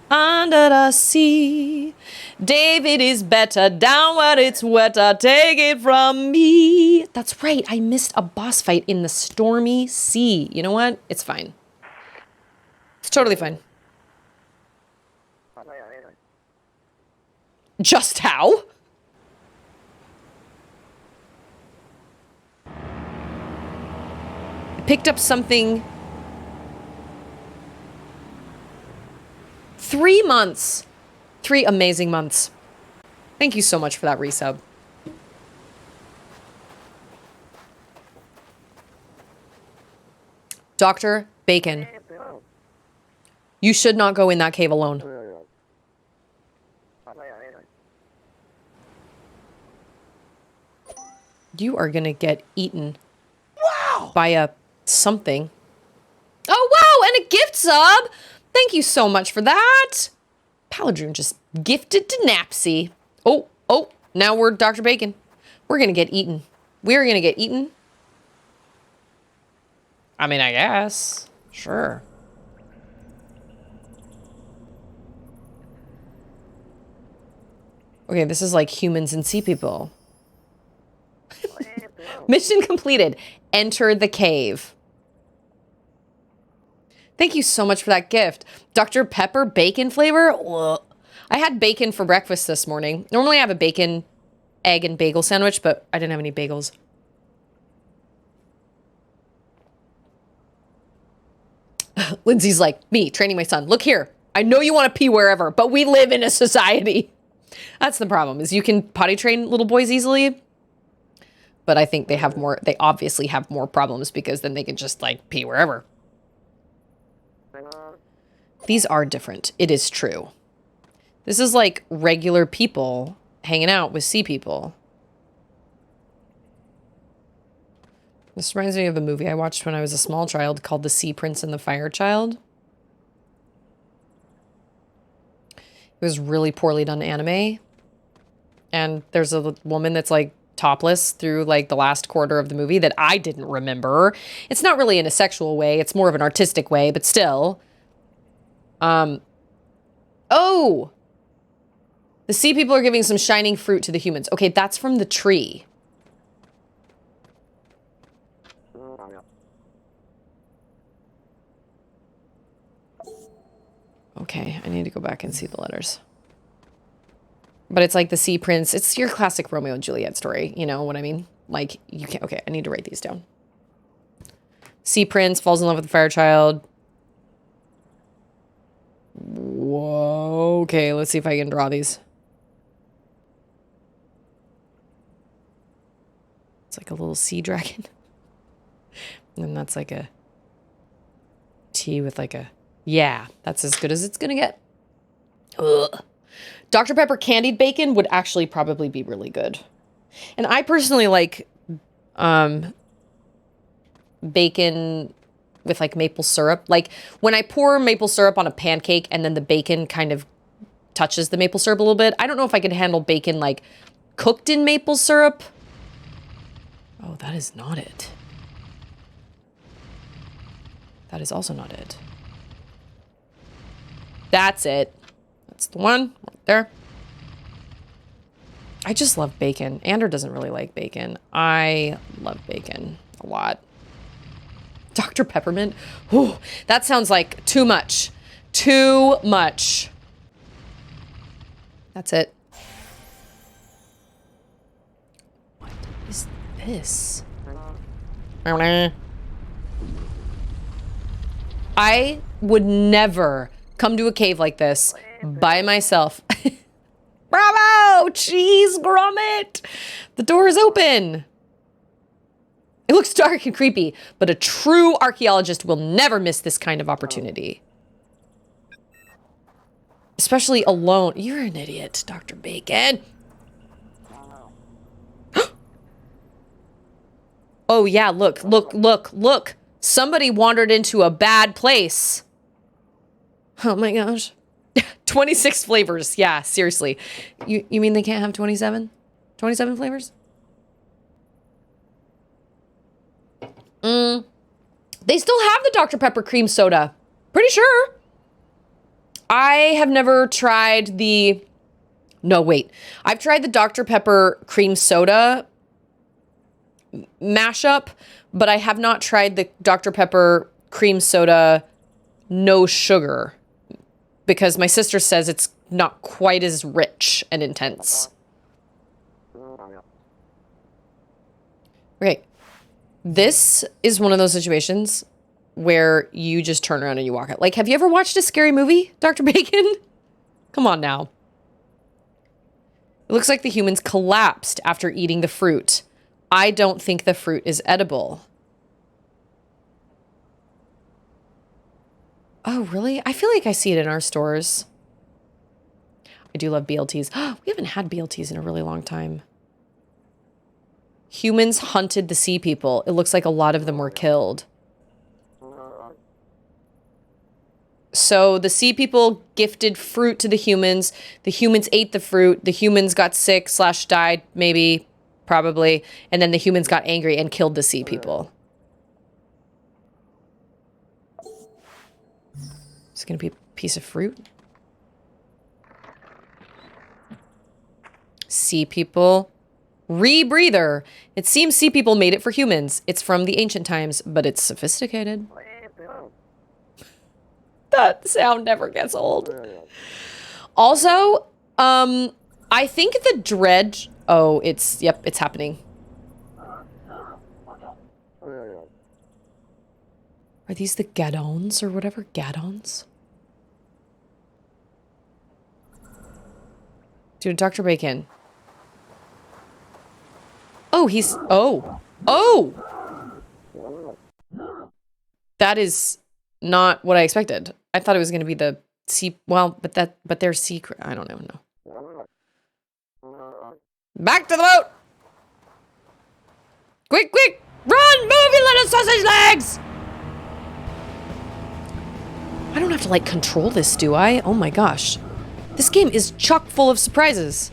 Under the sea. David is better. Down where it's wetter. Take it from me. That's right. I missed a boss fight in the stormy sea. You know what? It's fine. It's totally fine. Just how? I picked up something. 3 months. 3 amazing months. Thank you so much for that resub. Dr. Bacon. You should not go in that cave alone. You are gonna get eaten. Wow! By a something. Oh, wow! And a gift sub! Thank you so much for that! Paladroon just gifted to Napsy. Oh, now we're Dr. Bacon. We're gonna get eaten. We're gonna get eaten. I mean, I guess. Sure. Okay, this is like humans and sea people. Mission completed. Enter the cave. Thank you so much for that gift. Dr. Pepper bacon flavor? Ugh. I had bacon for breakfast this morning. Normally I have a bacon, egg, and bagel sandwich, but I didn't have any bagels. Lindsay's like, me, training my son. Look here. I know you want to pee wherever, but we live in a society. That's the problem, is you can potty train little boys easily. But I think they obviously have more problems because then they can just like pee wherever. These are different. It is true. This is like regular people hanging out with sea people. This reminds me of a movie I watched when I was a small child called The Sea Prince and the Fire Child. It was really poorly done anime. And there's a woman that's like topless through like the last quarter of the movie that I didn't remember. It's not really in a sexual way. It's more of an artistic way, but still. Oh! The sea people are giving some shining fruit to the humans. Okay, that's from the tree. Okay, I need to go back and see the letters. But it's like the Sea Prince. It's your classic Romeo and Juliet story. You know what I mean? Like, you can't... Okay, I need to write these down. Sea Prince falls in love with the fire child. Whoa. Okay, let's see if I can draw these. It's like a little sea dragon. And then that's like a T with like a... Yeah, that's as good as it's gonna get. Ugh. Dr. Pepper candied bacon would actually probably be really good. And I personally like bacon with like maple syrup. Like when I pour maple syrup on a pancake and then the bacon kind of touches the maple syrup a little bit. I don't know if I could handle bacon like cooked in maple syrup. Oh, that is not it. That is also not it. That's it. That's the one right there. I just love bacon. Ander doesn't really like bacon. I love bacon a lot. Dr. Peppermint. Whew, that sounds like too much. Too much. That's it. What is this? I would never come to a cave like this by myself. Bravo! Cheese grommet! The door is open. It looks dark and creepy, but a true archaeologist will never miss this kind of opportunity. Especially alone. You're an idiot, Dr. Bacon. Oh yeah, look, look, look, look. Somebody wandered into a bad place. Oh my gosh. 26 flavors. Yeah, seriously. You mean they can't have 27? 27 flavors? They still have the Dr. Pepper cream soda. Pretty sure. I have never tried the... No, wait. I've tried the Dr. Pepper cream soda mashup, but I have not tried the Dr. Pepper cream soda no sugar because my sister says it's not quite as rich and intense. Okay. This is one of those situations where you just turn around and you walk out. Like, have you ever watched a scary movie, Dr. Bacon? Come on now. It looks like the humans collapsed after eating the fruit. I don't think the fruit is edible. Oh, really? I feel like I see it in our stores. I do love BLTs. We haven't had BLTs in a really long time. Humans hunted the sea people. It looks like a lot of them were killed. So the sea people gifted fruit to the humans. The humans ate the fruit. The humans got sick / died, maybe, probably. And then the humans got angry and killed the sea people. It's going to be a piece of fruit. Sea people. Rebreather. It seems sea people made it for humans. It's from the ancient times, but it's sophisticated. That sound never gets old. Also, I think the dredge... Oh, it's... Yep, it's happening. Are these the Gadons or whatever? Gadons? Dude, Dr. Bacon. Oh, he's... Oh. Oh! That is not what I expected. I thought it was going to be the sea... Well, but they're secret... I don't know. No. Back to the boat! Quick, quick! Run, move, you little sausage legs! I don't have to, like, control this, do I? Oh my gosh. This game is chock full of surprises.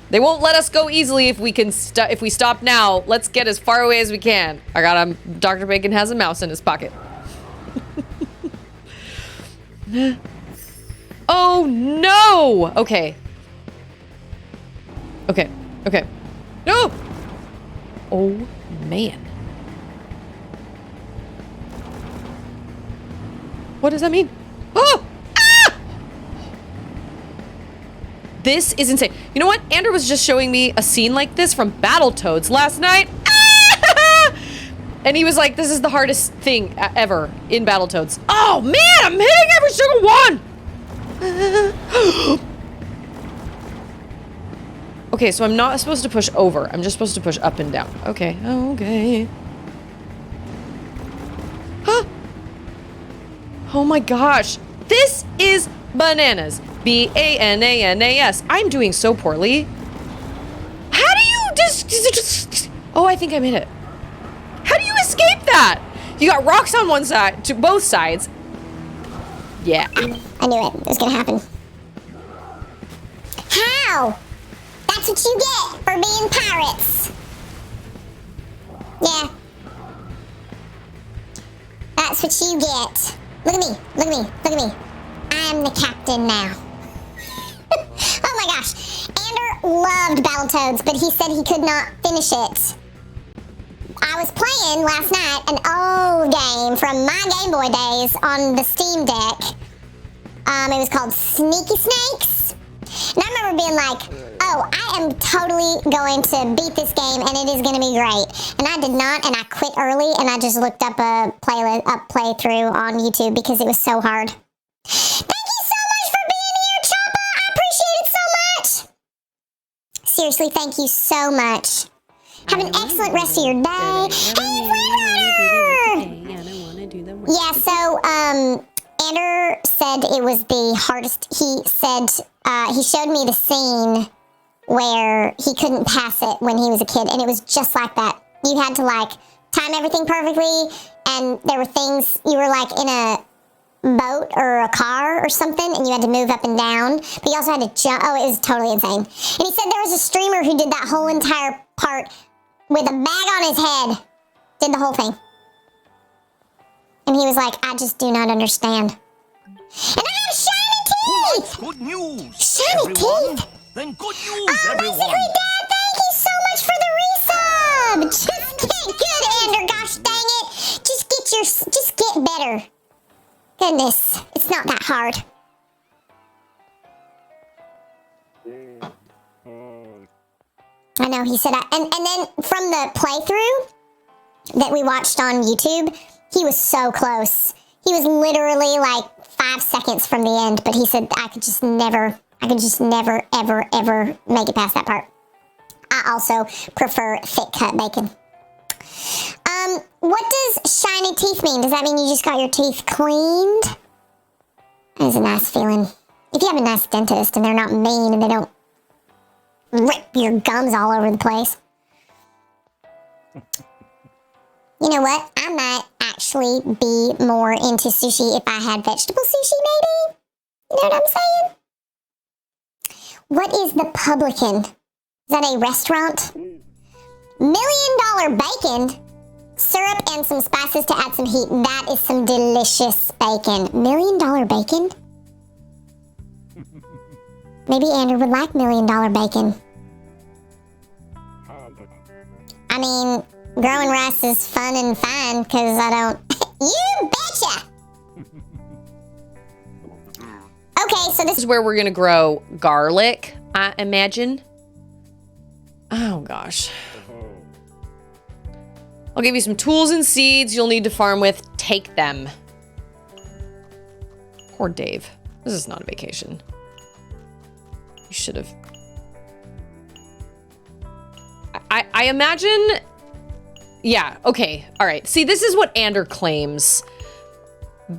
They won't let us go easily if we can if we stop now. Let's get as far away as we can. I got him. Dr. Bacon has a mouse in his pocket. Oh no! Okay. Okay. Okay. No! Oh man. What does that mean? Oh! Ah! This is insane. You know what? Andrew was just showing me a scene like this from Battletoads last night. Ah! And he was like, this is the hardest thing ever in Battletoads. Oh man, I'm hitting every single one! Okay, so I'm not supposed to push over. I'm just supposed to push up and down. Okay, okay. Huh? Oh my gosh. This is bananas. B-A-N-A-N-A-S. I'm doing so poorly. How do you just... Oh, I think I made it. How do you escape that? You got rocks on one side, to both sides. Yeah. I knew it. It was gonna happen. How? That's what you get for being pirates. Yeah. That's what you get. Look at me. Look at me. Look at me. I'm the captain now. Oh my gosh. Ander loved Battletoads, but he said he could not finish it. I was playing last night an old game from my Game Boy days on the Steam Deck. It was called Sneaky Snakes. And I remember being like, oh, I am totally going to beat this game and it is going to be great. And I did not, and I quit early, and I just looked up a playthrough on YouTube because it was so hard. Thank you so much for being here, Choppa. I appreciate it so much. Seriously, thank you so much. Have an excellent rest of your day. Hey, Flavor! Yeah, so, Ander said it was the hardest. He said, he showed me the scene where he couldn't pass it when he was a kid, and it was just like that. You had to, like, time everything perfectly, and there were things, you were, like, in a boat or a car or something, and you had to move up and down, but you also had to jump. Oh, it was totally insane. And he said there was a streamer who did that whole entire part with a bag on his head. Did the whole thing. And he was like, I just do not understand. And I have shiny teeth! Good news, Shiny everyone. teeth! Then good news, Oh, my everyone. secret dad, thank you so much for the resub! Just get good, Ander, gosh dang it! Just get better. Goodness, it's not that hard. I know, he said, and then from the playthrough that we watched on YouTube, he was so close. He was literally like 5 seconds from the end, but he said I could just never, ever, ever make it past that part. I also prefer thick cut bacon. What does shiny teeth mean? Does that mean you just got your teeth cleaned? That is a nice feeling. If you have a nice dentist and they're not mean and they don't rip your gums all over the place. You know what? I might actually be more into sushi if I had vegetable sushi, maybe? You know what I'm saying? What is the Publican? Is that a restaurant? $1 million bacon, syrup, and some spices to add some heat. That is some delicious bacon. $1 million bacon? Maybe Andrew would like $1 million bacon. I mean, growing rice is fun and fine, because I don't... You betcha! Okay, so this is where we're gonna grow garlic, I imagine. Oh, gosh. I'll give you some tools and seeds you'll need to farm with. Take them. Poor Dave. This is not a vacation. You should have... I imagine... Yeah, okay, all right. See, this is what Ander claims.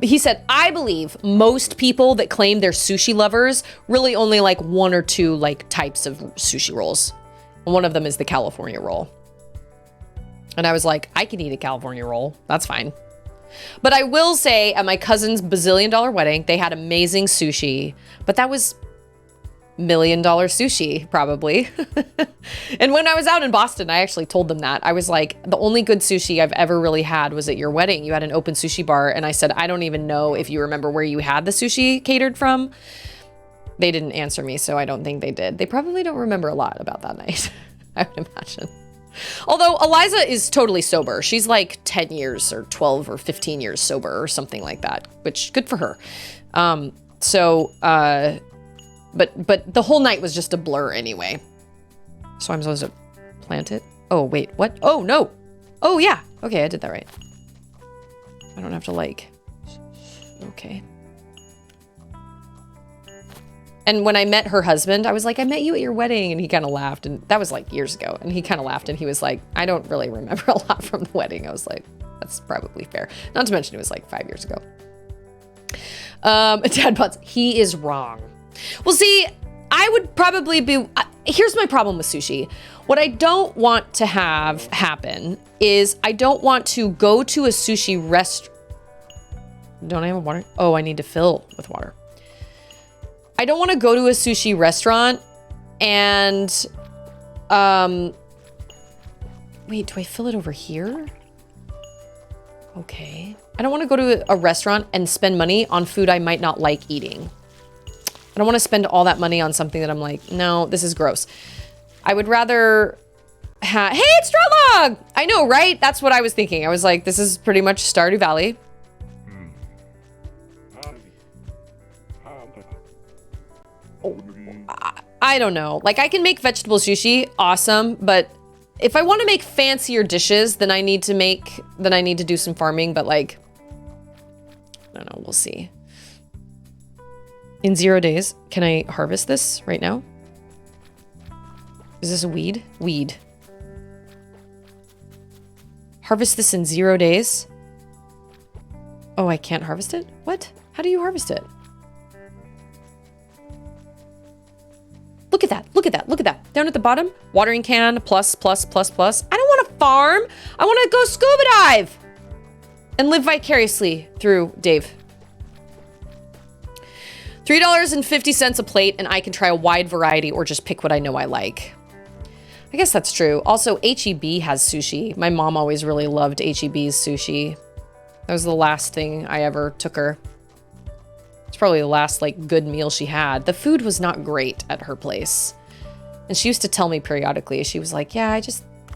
He said, I believe most people that claim they're sushi lovers really only like 1 or 2 like types of sushi rolls. And one of them is the California roll. And I was like, I can eat a California roll. That's fine. But I will say at my cousin's bazillion-dollar wedding, they had amazing sushi, but that was million-dollar sushi, probably. And when I was out in Boston, I actually told them that. I was like, the only good sushi I've ever really had was at your wedding. You had an open sushi bar. And I said, I don't even know if you remember where you had the sushi catered from. They didn't answer me, so I don't think they did. They probably don't remember a lot about that night, I would imagine. Although Eliza is totally sober. She's like 10 years or 12 or 15 years sober or something like that, which good for her. But the whole night was just a blur anyway. So I'm supposed to plant it. Oh, wait, what? Oh, no. Oh, yeah. Okay, I did that right. I don't have to like, okay. And when I met her husband, I was like, I met you at your wedding. And he kind of laughed. And that was like years ago. And he kind of laughed and he was like, I don't really remember a lot from the wedding. I was like, that's probably fair. Not to mention it was like 5 years ago. Dad Butts, he is wrong. Well, see, I would probably be, here's my problem with sushi. What I don't want to have happen is I don't want to go to a sushi restaurant. Don't I have water? Oh, I need to fill with water. I don't want to go to a sushi restaurant and, wait, do I fill it over here? Okay. I don't want to go to a restaurant and spend money on food I might not like eating. I don't want to spend all that money on something that I'm like, no, this is gross. I would rather hey, it's Strolog! I know, right? That's what I was thinking. I was like, this is pretty much Stardew Valley. I don't know. Like, I can make vegetable sushi, awesome, but if I want to make fancier dishes, then I need to do some farming, but like, I don't know, we'll see. In 0 days, can I harvest this right now? Is this a weed? Weed. Harvest this in 0 days? Oh, I can't harvest it? What? How do you harvest it? Look at that, look at that, look at that. Down at the bottom, watering can, plus, plus, plus, plus. I don't want to farm. I want to go scuba dive and live vicariously through Dave. $3.50 a plate, and I can try a wide variety or just pick what I know I like. I guess that's true. Also, H-E-B has sushi. My mom always really loved H-E-B's sushi. That was the last thing I ever took her. It's probably the last like good meal she had. The food was not great at her place. And she used to tell me periodically, she was like, yeah,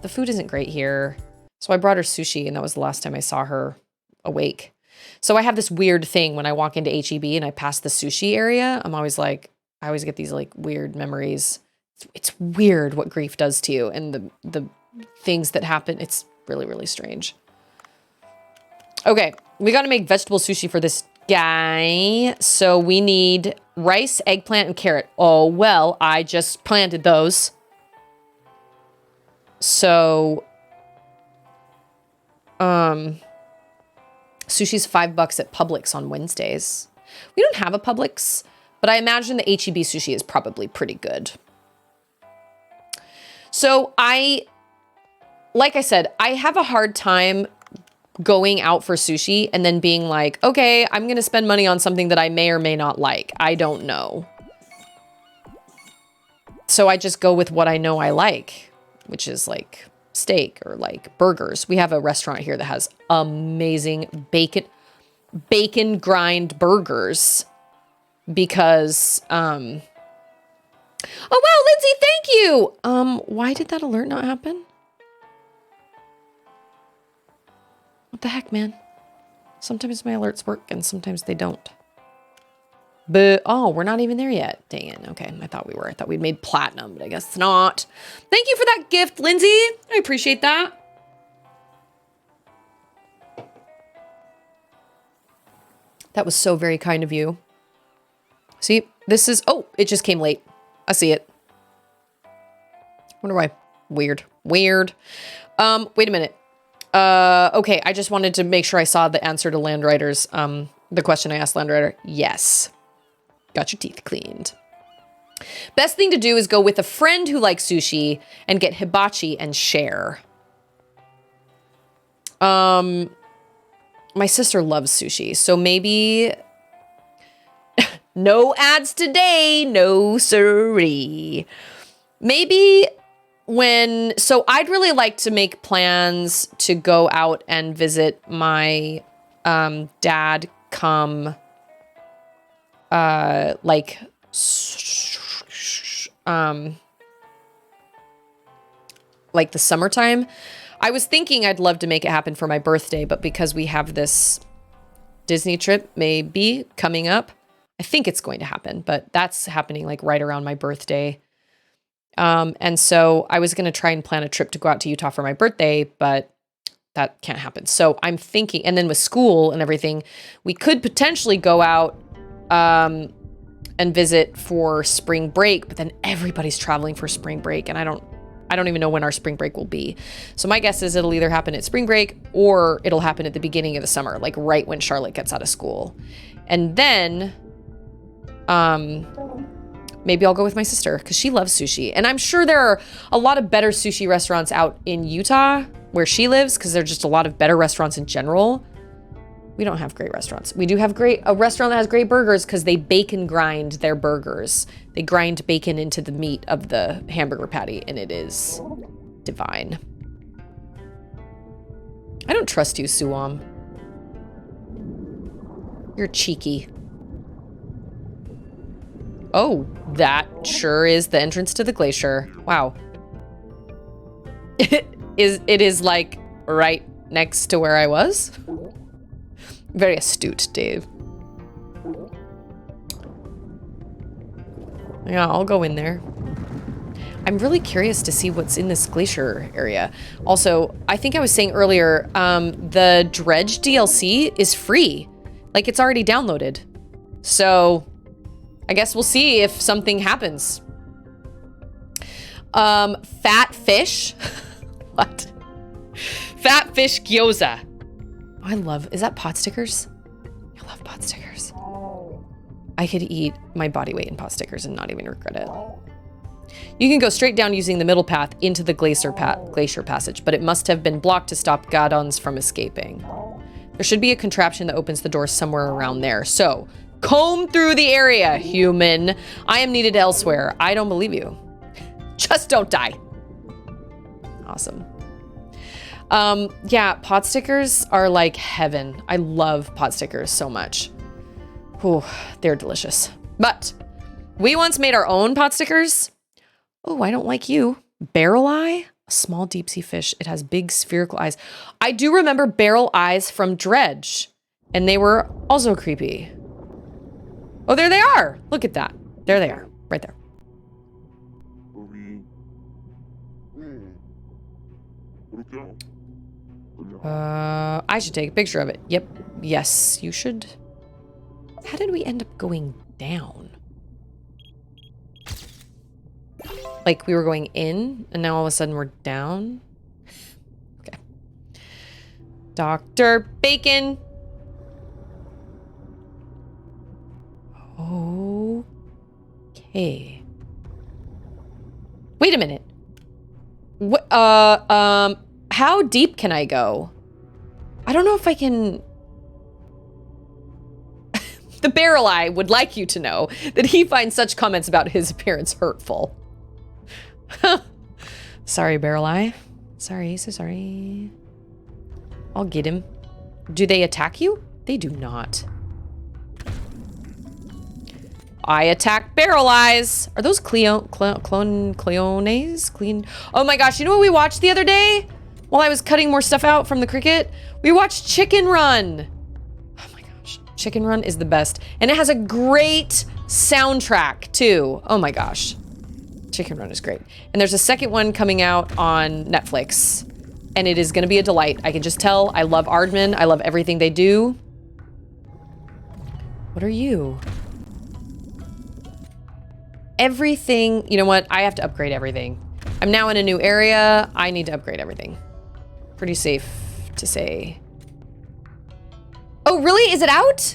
the food isn't great here. So I brought her sushi and that was the last time I saw her awake. So I have this weird thing when I walk into H-E-B and I pass the sushi area. I'm always like, I always get these like weird memories. It's weird what grief does to you and the things that happen. It's really, really strange. Okay, we got to make vegetable sushi for this guy. So we need rice, eggplant, and carrot. Oh, well, I just planted those. So, sushi's $5 at Publix on Wednesdays. We don't have a Publix, but I imagine the H-E-B sushi is probably pretty good. So like I said, I have a hard time going out for sushi and then being like, okay, I'm going to spend money on something that I may or may not like. I don't know. So I just go with what I know I like, which is like steak or like burgers. We have a restaurant here that has amazing bacon grind burgers because, oh wow, Lindsay, thank you. Why did that alert not happen? What the heck, man? Sometimes my alerts work and sometimes they don't. But, oh, we're not even there yet. Dang it. Okay, I thought we were. I thought we'd made platinum, but I guess it's not. Thank you for that gift, Lindsay. I appreciate that. That was so very kind of you. See, this is, oh, it just came late. I see it. Wonder why. Weird. Wait a minute. Okay, I just wanted to make sure I saw the answer to Landwriter's, the question I asked Landwriter. Yes. Got your teeth cleaned. Best thing to do is go with a friend who likes sushi and get hibachi and share. My sister loves sushi, so maybe no ads today, no siree. Maybe so I'd really like to make plans to go out and visit my dad like the summertime. I was thinking I'd love to make it happen for my birthday, but because we have this Disney trip maybe coming up, I think it's going to happen, but that's happening like right around my birthday. And so I was going to try and plan a trip to go out to Utah for my birthday, but that can't happen. So I'm thinking, and then with school and everything, we could potentially go out, and visit for spring break, but then everybody's traveling for spring break. And I don't even know when our spring break will be. So my guess is it'll either happen at spring break or it'll happen at the beginning of the summer, like right when Charlotte gets out of school. And then, maybe I'll go with my sister because she loves sushi. And I'm sure there are a lot of better sushi restaurants out in Utah where she lives because there are just a lot of better restaurants in general. We don't have great restaurants. We do have a restaurant that has great burgers because they bacon grind their burgers. They grind bacon into the meat of the hamburger patty and it is divine. I don't trust you, Suwam. You're cheeky. Oh, that sure is the entrance to the glacier. Wow. It is like right next to where I was. Very astute, Dave. Yeah, I'll go in there. I'm really curious to see what's in this glacier area. Also, I think I was saying earlier, the Dredge DLC is free. Like, it's already downloaded. So, I guess we'll see if something happens. Fat fish? What? Fat fish gyoza. Is that pot stickers? I love pot stickers. I could eat my body weight in pot stickers and not even regret it. You can go straight down using the middle path into the glacier passage, but it must have been blocked to stop Gadons from escaping. There should be a contraption that opens the door somewhere around there. So, comb through the area, human. I am needed elsewhere. I don't believe you. Just don't die. Awesome. Yeah, pot stickers are like heaven. I love pot stickers so much. Ooh, they're delicious. But we once made our own pot stickers. Oh, I don't like you. Barrel eye? A small deep sea fish. It has big spherical eyes. I do remember barrel eyes from Dredge, and they were also creepy. Oh, there they are. Look at that. There they are, right there. I should take a picture of it. Yep. Yes, you should. How did we end up going down? Like we were going in and now all of a sudden we're down? Okay. Dr. Bacon. Okay. Wait a minute. What, how deep can I go? I don't know if I can... The barrel eye would like you to know that he finds such comments about his appearance hurtful. Sorry, barrel eye. Sorry, so sorry. I'll get him. Do they attack you? They do not. I attack barrel eyes. Are those cleones? Clean. Oh my gosh, you know what we watched the other day? While I was cutting more stuff out from the cricket? We watched Chicken Run. Oh my gosh. Chicken Run is the best. And it has a great soundtrack too. Oh my gosh. Chicken Run is great. And there's a second one coming out on Netflix. And it is going to be a delight. I can just tell. I love Aardman. I love everything they do. What are you? Everything. You know what? I have to upgrade everything. I'm now in a new area. I need to upgrade everything. Pretty safe to say. Oh, really? Is it out?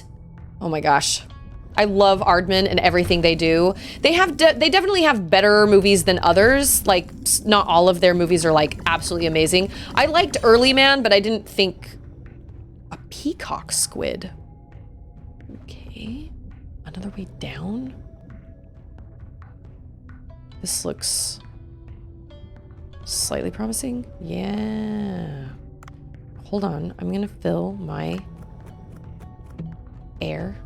Oh my gosh. I love Aardman and everything they do. They definitely have better movies than others. Like, not all of their movies are like absolutely amazing. I liked Early Man, but I didn't think a peacock squid. Okay, another way down. This looks slightly promising. Yeah. Hold on, I'm gonna fill my air.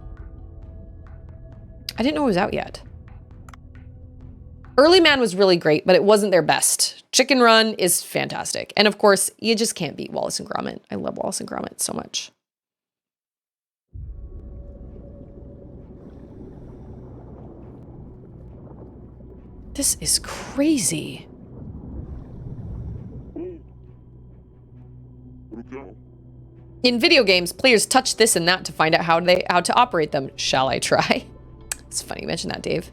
I didn't know it was out yet. Early Man was really great, but it wasn't their best. Chicken Run is fantastic. And of course, you just can't beat Wallace and Gromit. I love Wallace and Gromit so much. This is crazy. In video games, players touch this and that to find out how to operate them. Shall I try? It's funny you mentioned that, Dave.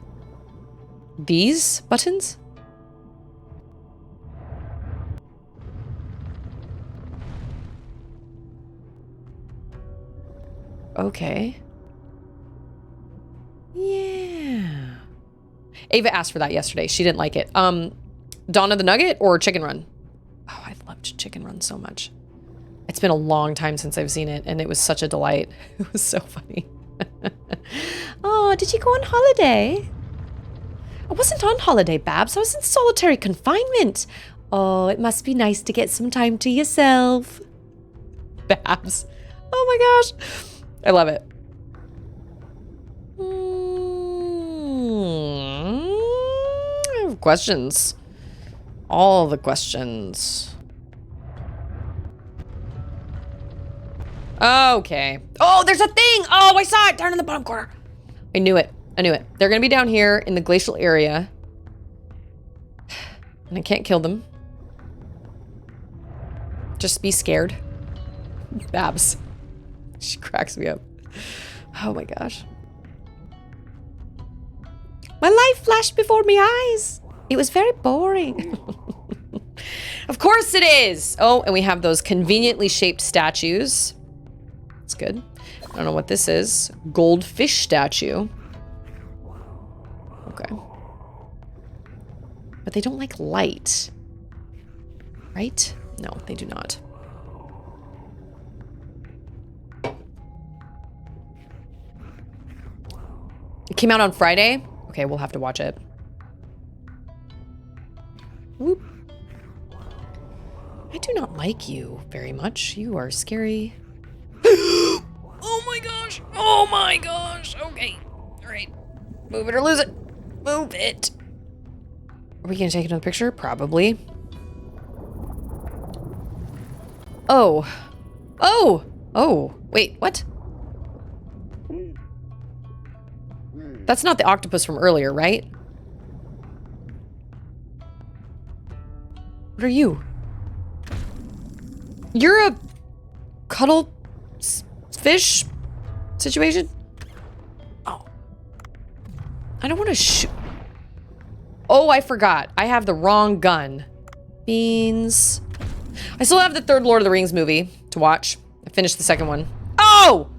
These buttons? Okay. Yeah. Ava asked for that yesterday. She didn't like it. Dawn of the Nugget or Chicken Run? Oh, I loved Chicken Run so much. It's been a long time since I've seen it, and it was such a delight. It was so funny. Oh, did you go on holiday? I wasn't on holiday, Babs. I was in solitary confinement. Oh, it must be nice to get some time to yourself. Babs. Oh my gosh. I love it. I have questions. All the questions. Okay. Oh, there's a thing! Oh, I saw it down in the bottom corner. I knew it. I knew it. They're gonna be down here in the glacial area. And I can't kill them. Just be scared. Babs. She cracks me up. Oh my gosh. My life flashed before my eyes. It was very boring. Of course it is. Oh, and we have those conveniently shaped statues. That's good. I don't know what this is. Goldfish statue. Okay. But they don't like light. Right? No, they do not. It came out on Friday? Okay, we'll have to watch it. Whoop. I do not like you very much. You are scary. Oh my gosh. Oh my gosh. Okay. All right. Move it or lose it. Move it. Are we going to take another picture? Probably. Oh. Oh. Oh. Wait, what? That's not the octopus from earlier, right? What are you? You're a cuddle fish situation? Oh. I don't want to shoot. Oh, I forgot. I have the wrong gun. Beans. I still have the third Lord of the Rings movie to watch. I finished the second one. Oh!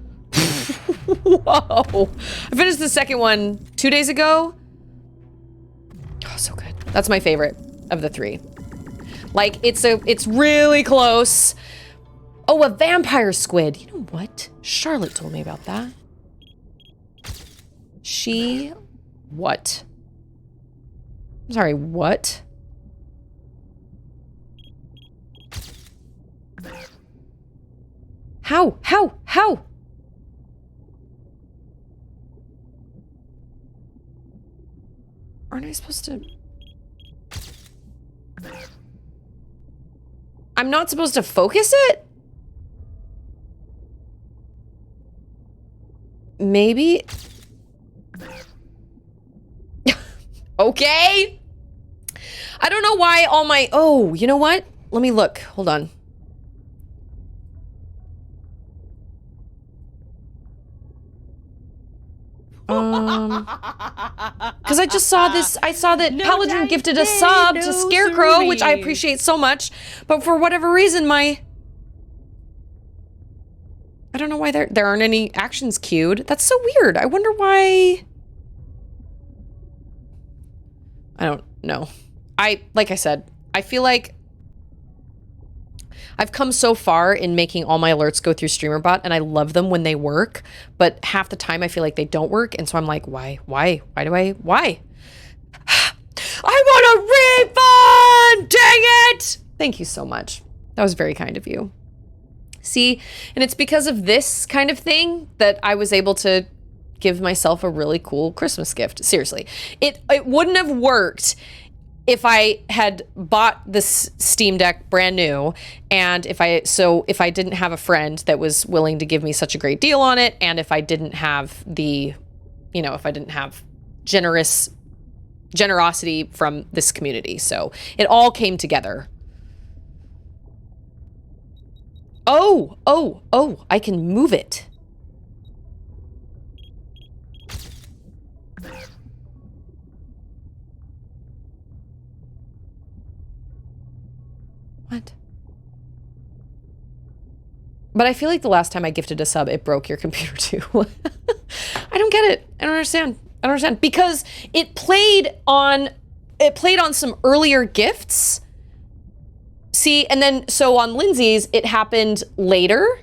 Whoa. I finished the second one 2 days ago. Oh, so good. That's my favorite of the three. Like, it's really close. Oh, a vampire squid. You know what? Charlotte told me about that. She... What? I'm sorry, what? How? Aren't I supposed to... I'm not supposed to focus it? Maybe? Okay. I don't know why all my... Oh, you know what? Let me look. Hold on. Because I just saw this, I saw that Paladin gifted a sub to Scarecrow, which I appreciate so much, but for whatever reason, I I don't know why there aren't any actions queued. That's so weird. I wonder why. I don't know. Like I said, I feel like I've come so far in making all my alerts go through StreamerBot, and I love them when they work, but half the time I feel like they don't work, and so I'm like, why? I want a refund! Dang it! Thank you so much. That was very kind of you. See, and it's because of this kind of thing that I was able to give myself a really cool Christmas gift. Seriously. It wouldn't have worked if I had bought this Steam Deck brand new, and if I didn't have a friend that was willing to give me such a great deal on it, and if I didn't have if I didn't have generosity from this community. So it all came together. Oh, I can move it. What? But I feel like the last time I gifted a sub, it broke your computer too. I don't get it. I don't understand. Because it played on some earlier gifts. See, and then so on Lindsay's, it happened later.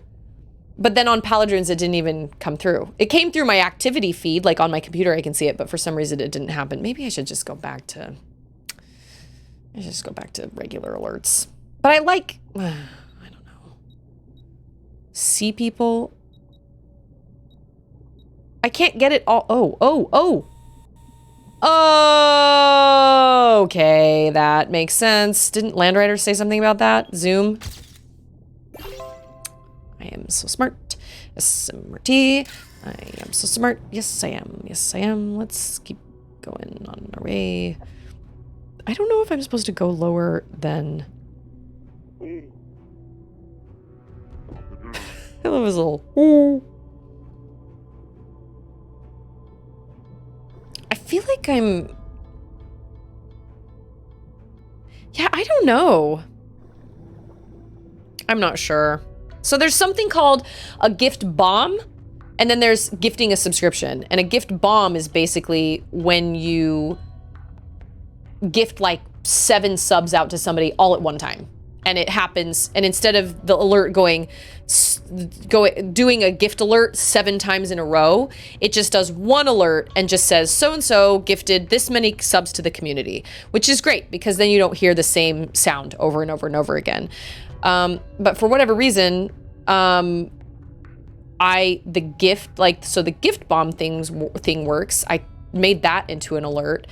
But then on Paladrin's, it didn't even come through. It came through my activity feed, like on my computer, I can see it, but for some reason it didn't happen. Maybe I should just go back to regular alerts. But I like, I don't know. See people. I can't get it all. Oh. Okay, that makes sense. Didn't Landrider say something about that? Zoom. I am so smart. SMRT. I am so smart. Yes, I am. Let's keep going on our way. I don't know if I'm supposed to go lower than... I love his little... I feel like I'm... Yeah, I don't know. I'm not sure. So there's something called a gift bomb, and then there's gifting a subscription. And a gift bomb is basically when you gift like 7 subs out to somebody all at one time. And it happens, and instead of the alert doing a gift alert 7 times in a row, it just does one alert and just says so-and-so gifted this many subs to the community, which is great because then you don't hear the same sound over and over and over again. But for whatever reason, the gift bomb thing works. I made that into an alert.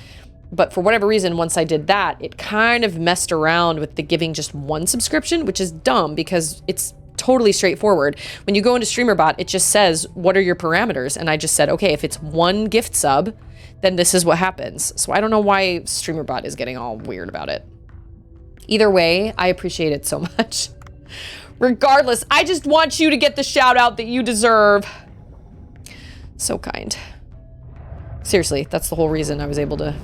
But for whatever reason, once I did that, it kind of messed around with the giving just one subscription, which is dumb because it's totally straightforward. When you go into StreamerBot, it just says, what are your parameters? And I just said, okay, if it's 1 gift sub, then this is what happens. So I don't know why StreamerBot is getting all weird about it. Either way, I appreciate it so much. Regardless, I just want you to get the shout out that you deserve. So kind. Seriously, that's the whole reason I was able to...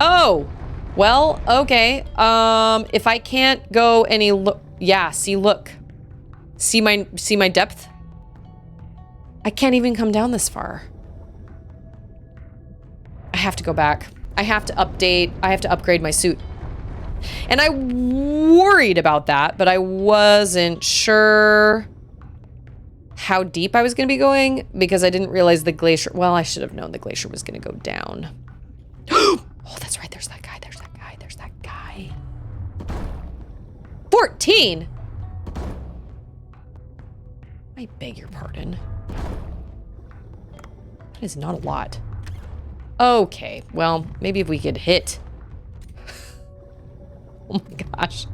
Oh, well, okay. If I can't go any yeah, see, look. See my depth? I can't even come down this far. I have to go back. I have to update. I have to upgrade my suit. And I worried about that, but I wasn't sure how deep I was going to be going because I didn't realize the glacier. Well, I should have known the glacier was going to go down. Oh, that's right. There's that guy. 14? I beg your pardon. That is not a lot. Okay, well, maybe if we could hit. Oh my gosh.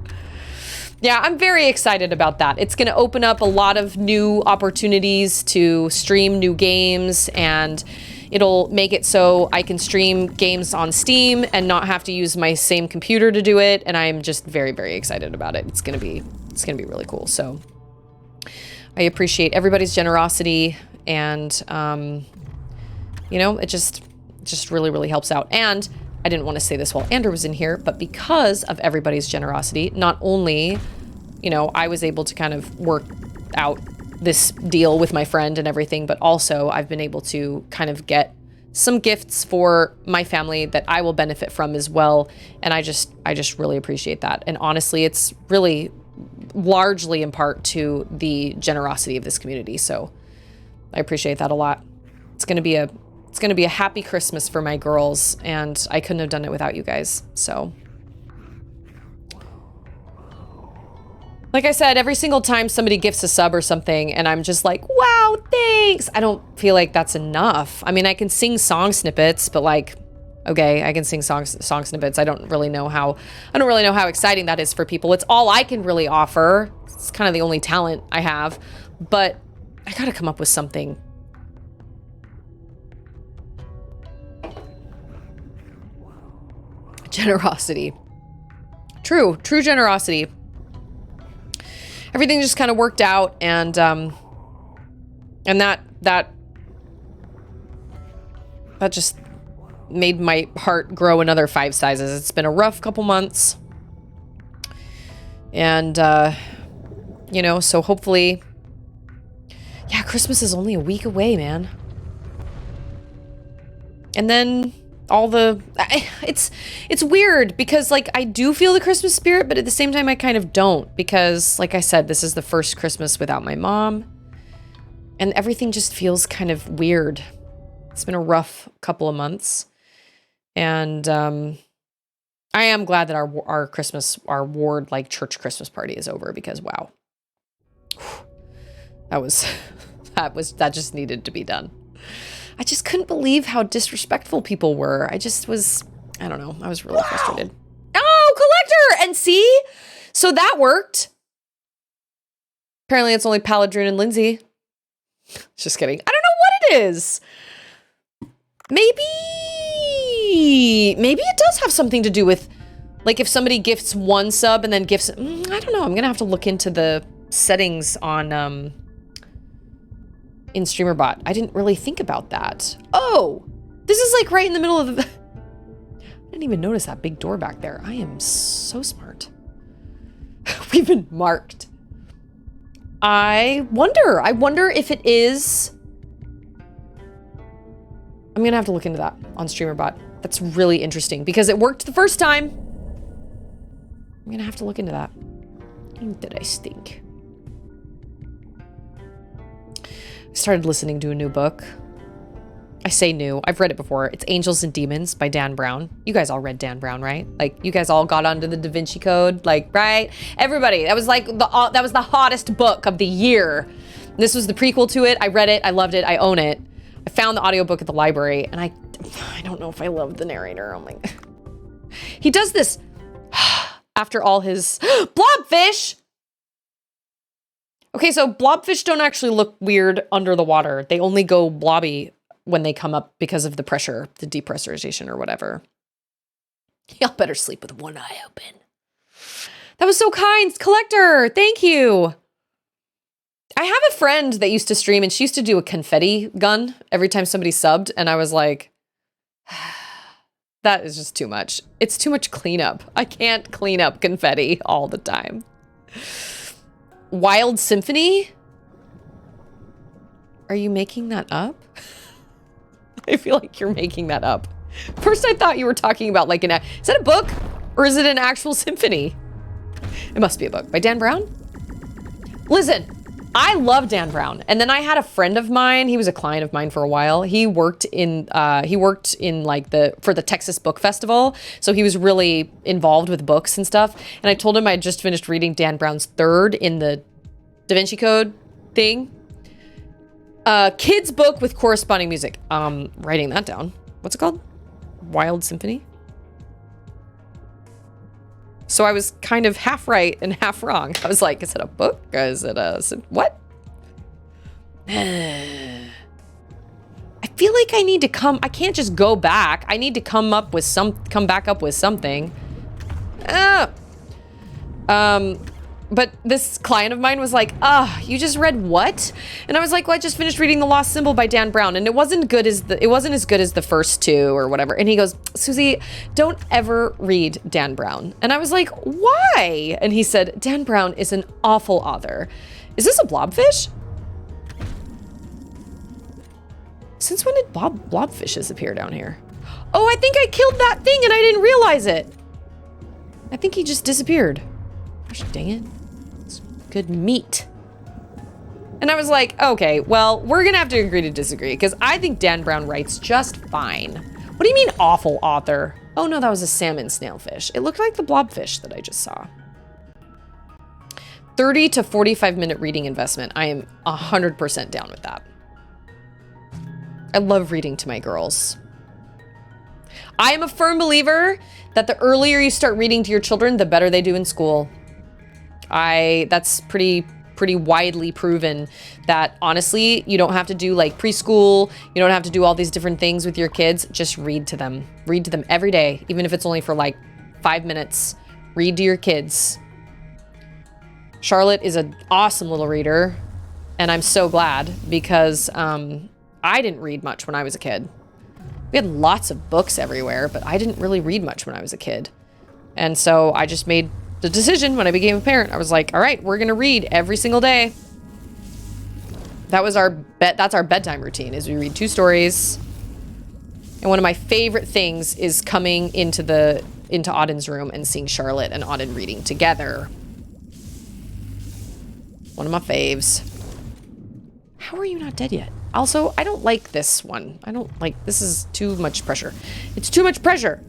Yeah, I'm very excited about that. It's going to open up a lot of new opportunities to stream new games, and it'll make it so I can stream games on Steam and not have to use my same computer to do it. And I'm just very, very excited about it. It's gonna be really cool. So I appreciate everybody's generosity, and you know, it just really, really helps out. And I didn't want to say this while Andrew was in here, but because of everybody's generosity, not only, you know, I was able to kind of work out this deal with my friend and everything, but also I've been able to kind of get some gifts for my family that I will benefit from as well. And I just really appreciate that. And honestly, it's really largely in part to the generosity of this community. So I appreciate that a lot. It's going to be a happy Christmas for my girls, and I couldn't have done it without you guys. So like I said, every single time somebody gifts a sub or something and I'm just like, wow, thanks, I don't feel like that's enough. I mean, I can sing song snippets, but like, okay, I can sing song snippets. I don't really know how exciting that is for people. It's all I can really offer. It's kind of the only talent I have, but I gotta come up with something. Generosity. True generosity. Everything just kind of worked out, and that just made my heart grow another 5 sizes. It's been a rough couple months, and you know, so hopefully, yeah, Christmas is only a week away, man. And then it's weird because like I do feel the Christmas spirit, but at the same time I kind of don't, because like I said, this is the first Christmas without my mom and everything just feels kind of weird. It's been a rough couple of months, and I am glad that our ward like church Christmas party is over, because wow, that just needed to be done. I just couldn't believe how disrespectful people were. I don't know. I was really frustrated. Oh, collector! And see? So that worked. Apparently it's only Paladrin and Lindsay. Just kidding. I don't know what it is. Maybe it does have something to do with, like, if somebody gifts one sub and then gifts, I don't know. I'm going to have to look into the settings on, in StreamerBot. I didn't really think about that. Oh, this is like right in the middle of the... I didn't even notice that big door back there. I am so smart. We've been marked. I wonder if it is... I'm gonna have to look into that on StreamerBot. That's really interesting because it worked the first time. I'm gonna have to look into that. What did I stink? Started listening to a new book. I say new, I've read it before. It's Angels and Demons by Dan Brown. You guys all read Dan Brown, right? Like, you guys all got onto the Da Vinci Code, like, right? Everybody, that was like that was the hottest book of the year. This was the prequel to it. I read it, I loved it, I own it. I found the audiobook at the library, and I don't know if I love the narrator. Oh my, he does this after all his blobfish. Okay, so blobfish don't actually look weird under the water. They only go blobby when they come up because of the pressure, the depressurization or whatever. Y'all better sleep with one eye open. That was so kind, Collector. Thank you. I have a friend that used to stream, and she used to do a confetti gun every time somebody subbed, and I was like, that is just too much. It's too much cleanup. I can't clean up confetti all the time. Wild Symphony? Are you making that up? I feel like you're making that up. First I thought you were talking about like is that a book? Or is it an actual symphony? It must be a book. By Dan Brown? Listen, I love Dan Brown. And then I had a friend of mine, he was a client of mine for a while. He worked in like for the Texas Book Festival. So he was really involved with books and stuff. And I told him I just finished reading Dan Brown's third in the Da Vinci Code thing. Kid's book with corresponding music. Writing that down. What's it called? Wild Symphony? So I was kind of half right and half wrong. I was like, is it a book? Is it what? I feel like I need to I can't just go back. I need to come back up with something. But this client of mine was like, you just read what? And I was like, well, I just finished reading The Lost Symbol by Dan Brown, and it wasn't as good as the first two or whatever. And he goes, Susie, don't ever read Dan Brown. And I was like, why? And he said, Dan Brown is an awful author. Is this a blobfish? Since when did blobfishes appear down here? Oh, I think I killed that thing and I didn't realize it. I think he just disappeared. Gosh dang it. It's good meat. And I was like, okay, well, we're gonna have to agree to disagree because I think Dan Brown writes just fine. What do you mean awful author? Oh no, that was a salmon snailfish. It looked like the blobfish that I just saw. 30 to 45 minute reading investment. I am 100% down with that. I love reading to my girls. I am a firm believer that the earlier you start reading to your children, the better they do in school. That's pretty widely proven that honestly, you don't have to do like preschool. You don't have to do all these different things with your kids. Just read to them. Read to them every day, even if it's only for like 5 minutes. Read to your kids. Charlotte is an awesome little reader, and I'm so glad because I didn't read much when I was a kid. We had lots of books everywhere, but I didn't really read much when I was a kid. And so I just made the decision when I became a parent. I was like, all right, we're gonna read every single day. That's our bedtime routine, is we read 2 stories. And one of my favorite things is coming into Auden's room and seeing Charlotte and Auden reading together. One of my faves. How are you not dead yet? Also, I don't like this one. This is too much pressure. It's too much pressure.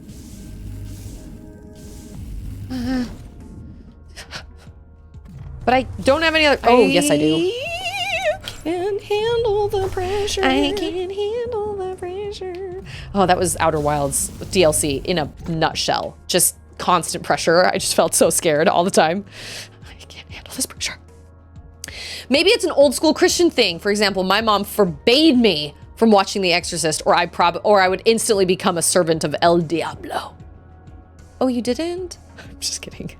But I don't have any other. Oh, yes, I do. Can handle the pressure. I can handle the pressure. Oh, that was Outer Wilds DLC in a nutshell. Just constant pressure. I just felt so scared all the time. I can't handle this pressure. Maybe it's an old school Christian thing. For example, my mom forbade me from watching The Exorcist, or I would instantly become a servant of El Diablo. Oh, you didn't? I'm just kidding.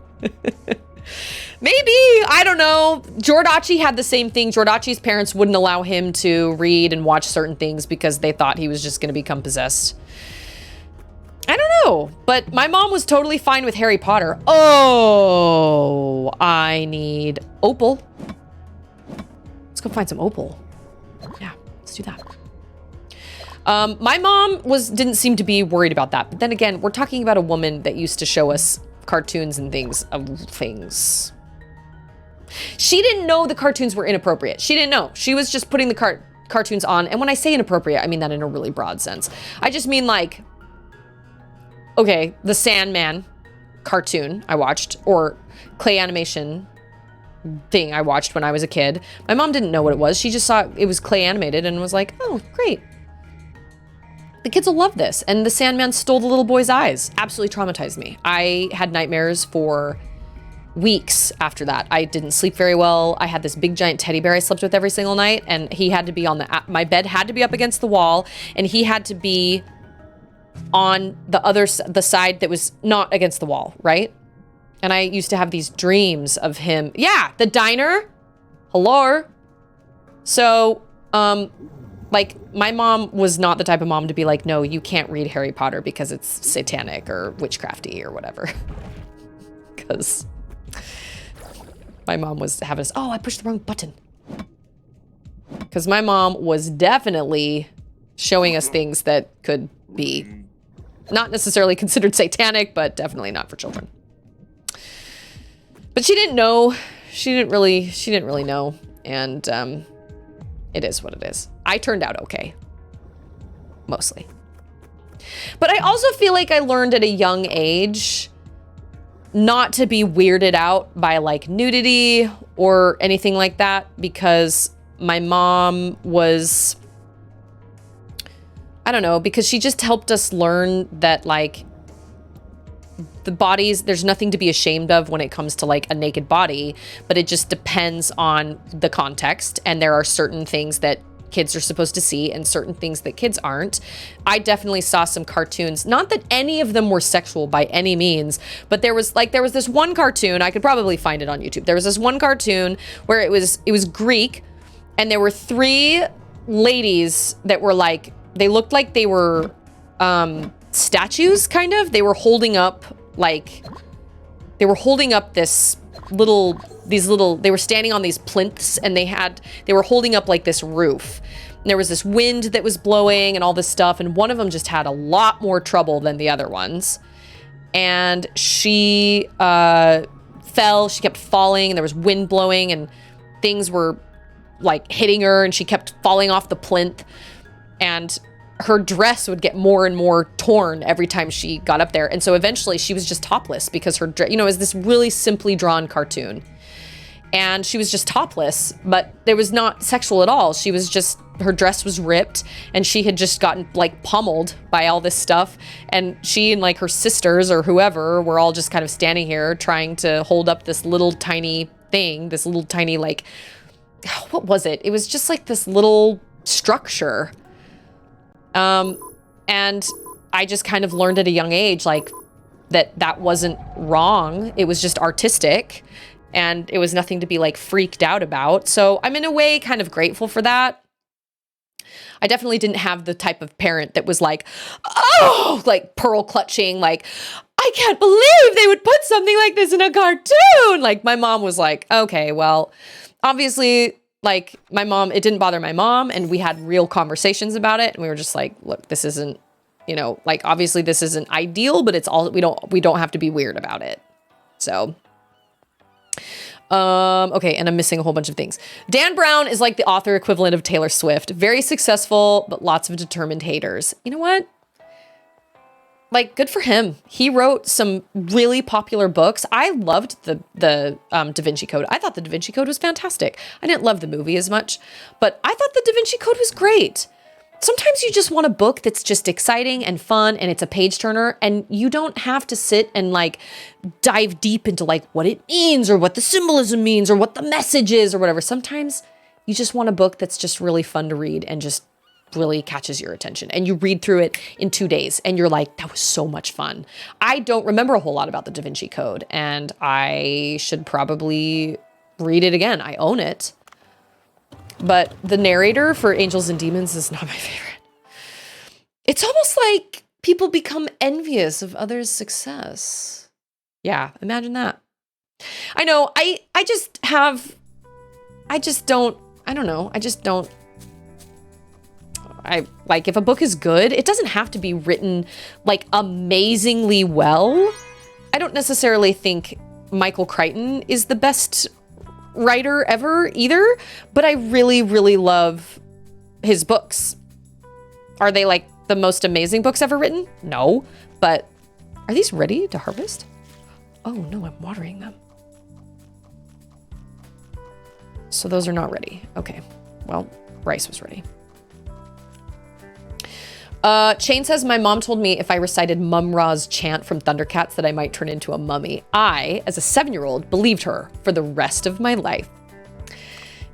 Maybe, I don't know. Jordachi had the same thing. Jordachi's parents wouldn't allow him to read and watch certain things because they thought he was just going to become possessed. I don't know, but my mom was totally fine with Harry Potter. Oh, I need opal. Let's go find some opal. Yeah, let's do that. My mom didn't seem to be worried about that. But then again, we're talking about a woman that used to show us cartoons and things of things. She didn't know the cartoons were inappropriate. She didn't know. She was just putting the cartoons on. And when I say inappropriate, I mean that in a really broad sense. I just mean like, okay, the Sandman cartoon I watched, or clay animation thing I watched when I was a kid. My mom didn't know what it was. She just saw it was clay animated and was like, oh, great. The kids will love this. And the Sandman stole the little boy's eyes. Absolutely traumatized me. I had nightmares for weeks after that. I didn't sleep very well. I had this big giant teddy bear I slept with every single night, and he had to be on my bed had to be up against the wall, and he had to be on the side that was not against the wall, right? And I used to have these dreams of him. Yeah, the diner. Hello. So, like, my mom was not the type of mom to be like, no, you can't read Harry Potter because it's satanic or witchcrafty or whatever. Because my mom was having us, oh, I pushed the wrong button. Because my mom was definitely showing us things that could be not necessarily considered satanic, but definitely not for children. But she didn't know. She didn't really know. And it is what it is. I turned out okay. Mostly. But I also feel like I learned at a young age not to be weirded out by like nudity or anything like that, because my mom was, I don't know, because she just helped us learn that like the bodies, there's nothing to be ashamed of when it comes to like a naked body, but it just depends on the context. And there are certain things that kids are supposed to see and certain things that kids aren't. I definitely saw some cartoons, not that any of them were sexual by any means, but there was this one cartoon, I could probably find it on YouTube. There was this one cartoon where it was Greek, and there were 3 ladies that were like, they looked like they were statues, kind of. They were holding up they were standing on these plinths, and they were holding up like this roof. there was this wind that was blowing and all this stuff. And one of them just had a lot more trouble than the other ones. And she fell. She kept falling, and there was wind blowing, and things were like hitting her, and she kept falling off the plinth. And her dress would get more and more torn every time she got up there. And so eventually she was just topless because her dress, it was this really simply drawn cartoon. And she was just topless, but there was not sexual at all. She was just, her dress was ripped, and she had just gotten like pummeled by all this stuff. And she and like her sisters or whoever were all just kind of standing here trying to hold up this little tiny thing, this little tiny, like, what was it? It was just like this little structure. And I just kind of learned at a young age, like, that wasn't wrong. It was just artistic, and it was nothing to be like freaked out about. So I'm in a way kind of grateful for that. I definitely didn't have the type of parent that was like, oh, like pearl clutching, like, I can't believe they would put something like this in a cartoon. Like, my mom was like, okay, well, obviously, like, my mom, it didn't bother my mom, and we had real conversations about it, and we were just like, look, this isn't, like, obviously this isn't ideal, but it's all, we don't have to be weird about it. So, okay, and I'm missing a whole bunch of things. Dan Brown is like the author equivalent of Taylor Swift. Very successful, but lots of determined haters. You know what? Like, good for him. He wrote some really popular books. I loved the Da Vinci Code. I thought the Da Vinci Code was fantastic. I didn't love the movie as much, but I thought the Da Vinci Code was great. Sometimes you just want a book that's just exciting and fun, and it's a page turner, and you don't have to sit and like dive deep into like what it means or what the symbolism means or what the message is or whatever. Sometimes you just want a book that's just really fun to read and just really catches your attention, and you read through it in 2 days and you're like, that was so much fun. I don't remember a whole lot about the Da Vinci Code, and I should probably read it again. I own it. But the narrator for Angels and Demons is not my favorite. It's almost like people become envious of others' success. Yeah, imagine that. I know, I like, if a book is good, it doesn't have to be written like amazingly well. I don't necessarily think Michael Crichton is the best writer ever either, but I really, really love his books. Are they like the most amazing books ever written? No, but are these ready to harvest? Oh no, I'm watering them. So those are not ready. Okay, well, rice was ready. Shane says, my mom told me if I recited Mum Ra's chant from Thundercats that I might turn into a mummy. I, as a 7-year-old, believed her for the rest of my life.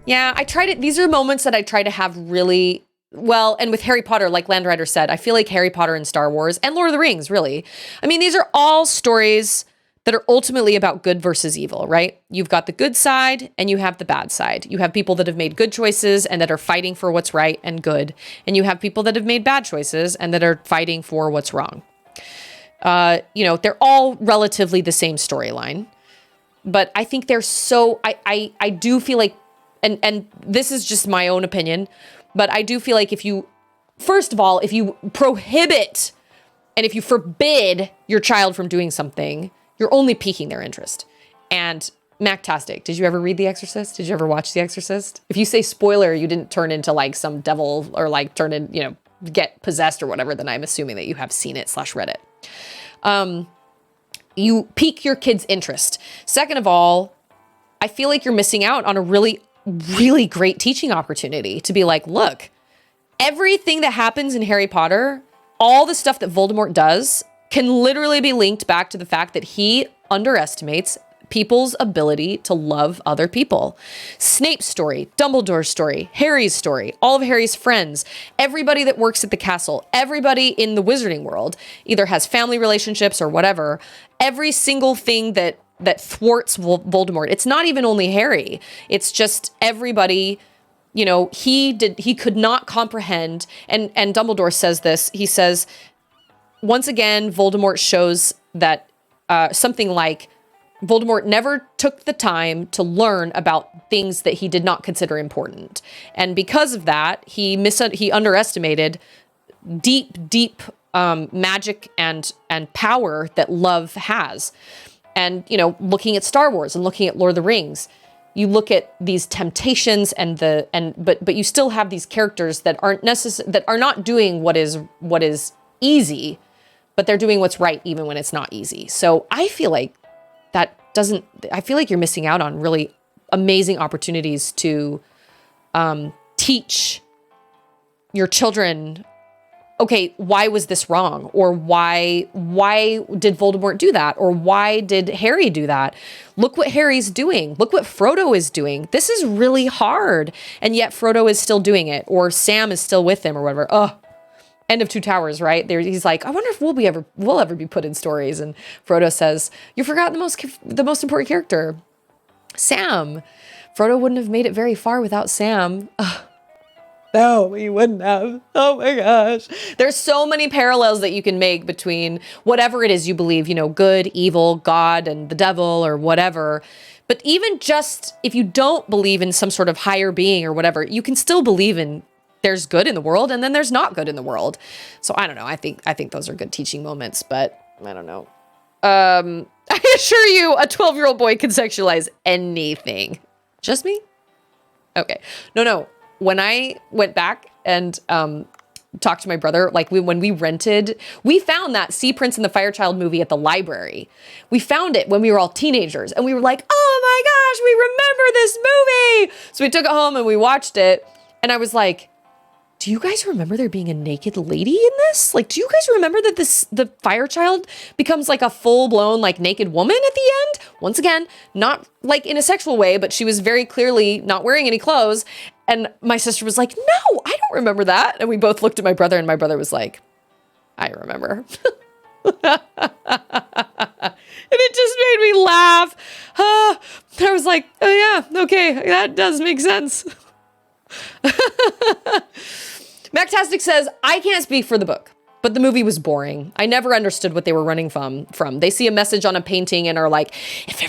Yeah, I tried it. These are moments that I try to have really well. And with Harry Potter, like Landrider said, I feel like Harry Potter and Star Wars and Lord of the Rings, really. I mean, these are all stories that are ultimately about good versus evil, right? You've got the good side and you have the bad side. You have people that have made good choices and that are fighting for what's right and good. And you have people that have made bad choices and that are fighting for what's wrong. They're all relatively the same storyline. But I think they're so, I do feel like, and this is just my own opinion, but I do feel like if you, first of all, if you prohibit and if you forbid your child from doing something, you're only piquing their interest. And Mactastic, did you ever read The Exorcist? Did you ever watch The Exorcist? If you say spoiler, you didn't turn into like some devil or like turn in, get possessed or whatever, then I'm assuming that you have seen it / read it. You pique your kid's interest. Second of all, I feel like you're missing out on a really, really great teaching opportunity to be like, look, everything that happens in Harry Potter, all the stuff that Voldemort does can literally be linked back to the fact that he underestimates people's ability to love other people. Snape's story, Dumbledore's story, Harry's story, all of Harry's friends, everybody that works at the castle, everybody in the wizarding world either has family relationships or whatever. Every single thing that thwarts Voldemort. It's not even only Harry. It's just everybody. He could not comprehend. And Dumbledore says this. He says, once again, Voldemort shows that something like Voldemort never took the time to learn about things that he did not consider important. And because of that, he underestimated deep magic and power that love has. And, you know, looking at Star Wars and looking at Lord of the Rings, you look at these temptations but you still have these characters that are not doing what is easy, but they're doing what's right even when it's not easy. So I feel like you're missing out on really amazing opportunities to teach your children, okay, why was this wrong? Or why did Voldemort do that? Or why did Harry do that? Look what Harry's doing. Look what Frodo is doing. This is really hard. And yet Frodo is still doing it, or Sam is still with him or whatever. Oh, end of Two Towers, right? There, he's like, I wonder if we'll ever be put in stories. And Frodo says, you forgot the most important character, Sam. Frodo wouldn't have made it very far without Sam. Ugh. No, he wouldn't have. Oh my gosh. There's so many parallels that you can make between whatever it is you believe, you know, good, evil, God, and the devil, or whatever. But even just if you don't believe in some sort of higher being or whatever, you can still believe in there's good in the world and then there's not good in the world. So I don't know. I think those are good teaching moments, but I don't know. I assure you, a 12-year-old boy can sexualize anything. Just me? Okay. No. When I went back and talked to my brother, like when we found that Sea Prince and the Fire Child movie at the library. We found it when we were all teenagers, and we were like, oh my gosh, we remember this movie. So we took it home and we watched it, and I was like, do you guys remember there being a naked lady in this? Like, do you guys remember that the Fire Child becomes like a full-blown like naked woman at the end? Once again, not like in a sexual way, but she was very clearly not wearing any clothes. And my sister was like, no, I don't remember that. And we both looked at my brother, and my brother was like, I remember. And it just made me laugh. I was like, oh yeah, okay, that does make sense. Mactastic says, I can't speak for the book, but the movie was boring. I never understood what they were running from. They see a message on a painting and are like, if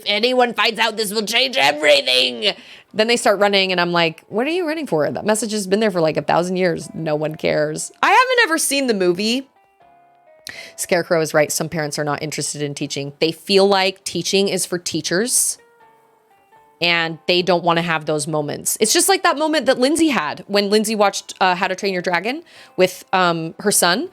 anyone finds out, this will change everything. Then they start running, and I'm like, what are you running for? That message has been there for like 1,000 years. No one cares. I haven't ever seen the movie. Scarecrow is right. Some parents are not interested in teaching. They feel like teaching is for teachers, and they don't want to have those moments. It's just like that moment that Lindsay had when Lindsay watched How to Train Your Dragon with her son.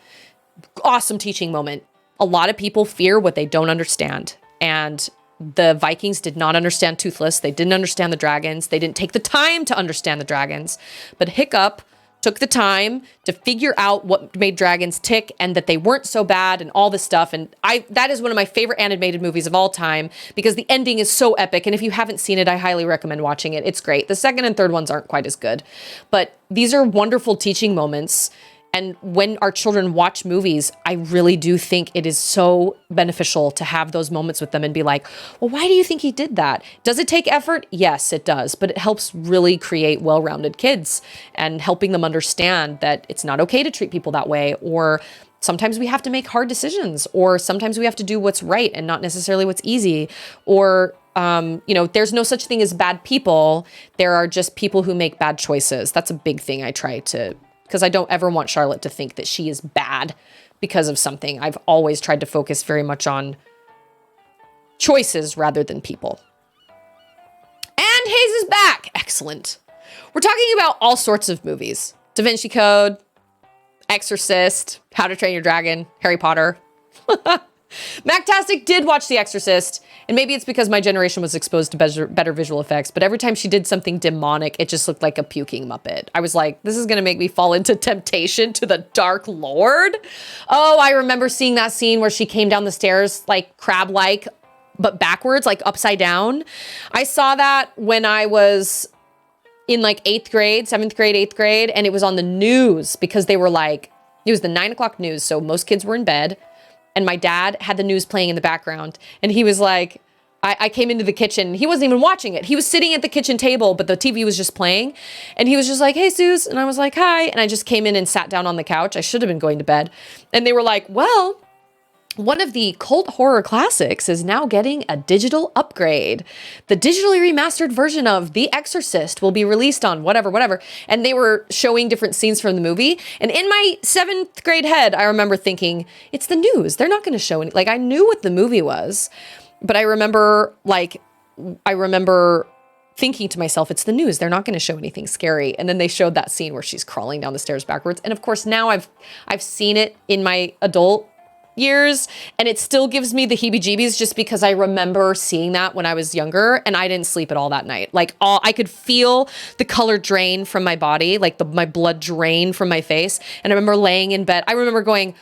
Awesome teaching moment. A lot of people fear what they don't understand. And the Vikings did not understand Toothless. They didn't understand the dragons. They didn't take the time to understand the dragons. But Hiccup took the time to figure out what made dragons tick and that they weren't so bad and all this stuff. And that is one of my favorite animated movies of all time because the ending is so epic. And if you haven't seen it, I highly recommend watching it. It's great. The second and third ones aren't quite as good, but these are wonderful teaching moments. And when our children watch movies, I really do think it is so beneficial to have those moments with them and be like, well, why do you think he did that? Does it take effort? Yes, it does. But it helps really create well-rounded kids and helping them understand that it's not okay to treat people that way. Or sometimes we have to make hard decisions, or sometimes we have to do what's right and not necessarily what's easy. Or, there's no such thing as bad people. There are just people who make bad choices. That's a big thing I try to, because I don't ever want Charlotte to think that she is bad because of something. I've always tried to focus very much on choices rather than people. And Hayes is back. Excellent. We're talking about all sorts of movies. Da Vinci Code, Exorcist, How to Train Your Dragon, Harry Potter. Mactastic did watch The Exorcist, and maybe it's because my generation was exposed to better visual effects, but every time she did something demonic, it just looked like a puking Muppet. I was like, this is going to make me fall into temptation to the Dark Lord. Oh, I remember seeing that scene where she came down the stairs like crab-like, but backwards, like upside down. I saw that when I was in like 7th grade, 8th grade, and it was on the news because they were like, it was the 9 o'clock news, so most kids were in bed. And my dad had the news playing in the background. And he was like, I came into the kitchen. He wasn't even watching it. He was sitting at the kitchen table, but the TV was just playing. And he was just like, hey, Suze. And I was like, hi. And I just came in and sat down on the couch. I should have been going to bed. And they were like, well, One of the cult horror classics is now getting a digital upgrade. The digitally remastered version of The Exorcist will be released on whatever. And they were showing different scenes from the movie. And in my 7th grade head, I remember thinking, it's the news. They're not going to show any, like, I knew what the movie was, but I remember thinking to myself, it's the news. They're not going to show anything scary. And then they showed that scene where she's crawling down the stairs backwards. And of course, now I've seen it in my adult years, and it still gives me the heebie-jeebies just because I remember seeing that when I was younger, and I didn't sleep at all that night. Like, I could feel the color drain from my body, like my blood drain from my face. And I remember laying in bed. I remember going,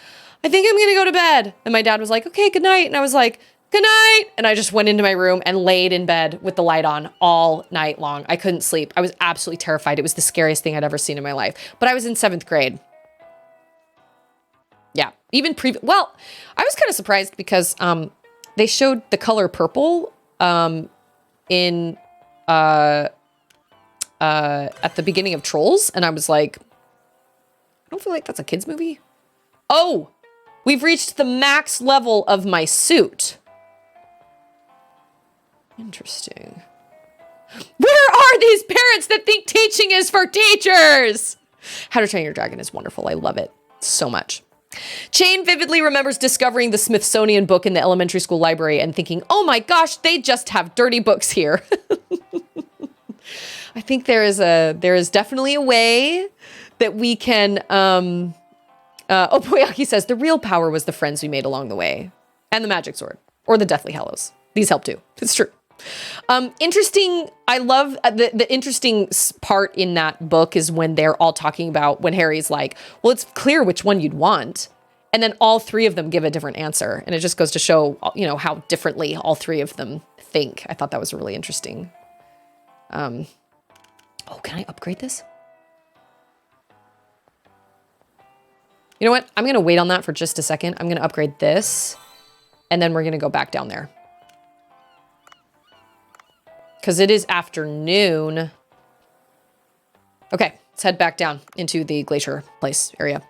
I think I'm going to go to bed. And my dad was like, okay, good night. And I was like, good night. And I just went into my room and laid in bed with the light on all night long. I couldn't sleep. I was absolutely terrified. It was the scariest thing I'd ever seen in my life. But I was in 7th grade. Yeah, even well, I was kind of surprised because they showed the color purple in at the beginning of Trolls, and I was like, I don't feel like that's a kids movie. Oh, we've reached the max level of my suit. Interesting. Where are these parents that think teaching is for teachers? How to Train Your Dragon is wonderful. I love it so much. Chain vividly remembers discovering the Smithsonian book in the elementary school library and thinking, oh my gosh, they just have dirty books here. I think there is definitely a way that we can, Opoyaki says, the real power was the friends we made along the way and the magic sword or the Deathly Hallows. These help too. It's true. Interesting. I love the interesting part in that book is when they're all talking about when Harry's like, well, it's clear which one you'd want. And then all 3 of them give a different answer. And it just goes to show, how differently all 3 of them think. I thought that was really interesting. Oh, can I upgrade this? You know what? I'm going to wait on that for just a second. I'm going to upgrade this and then we're going to go back down there. Because it is afternoon. Okay, let's head back down into the glacier place area.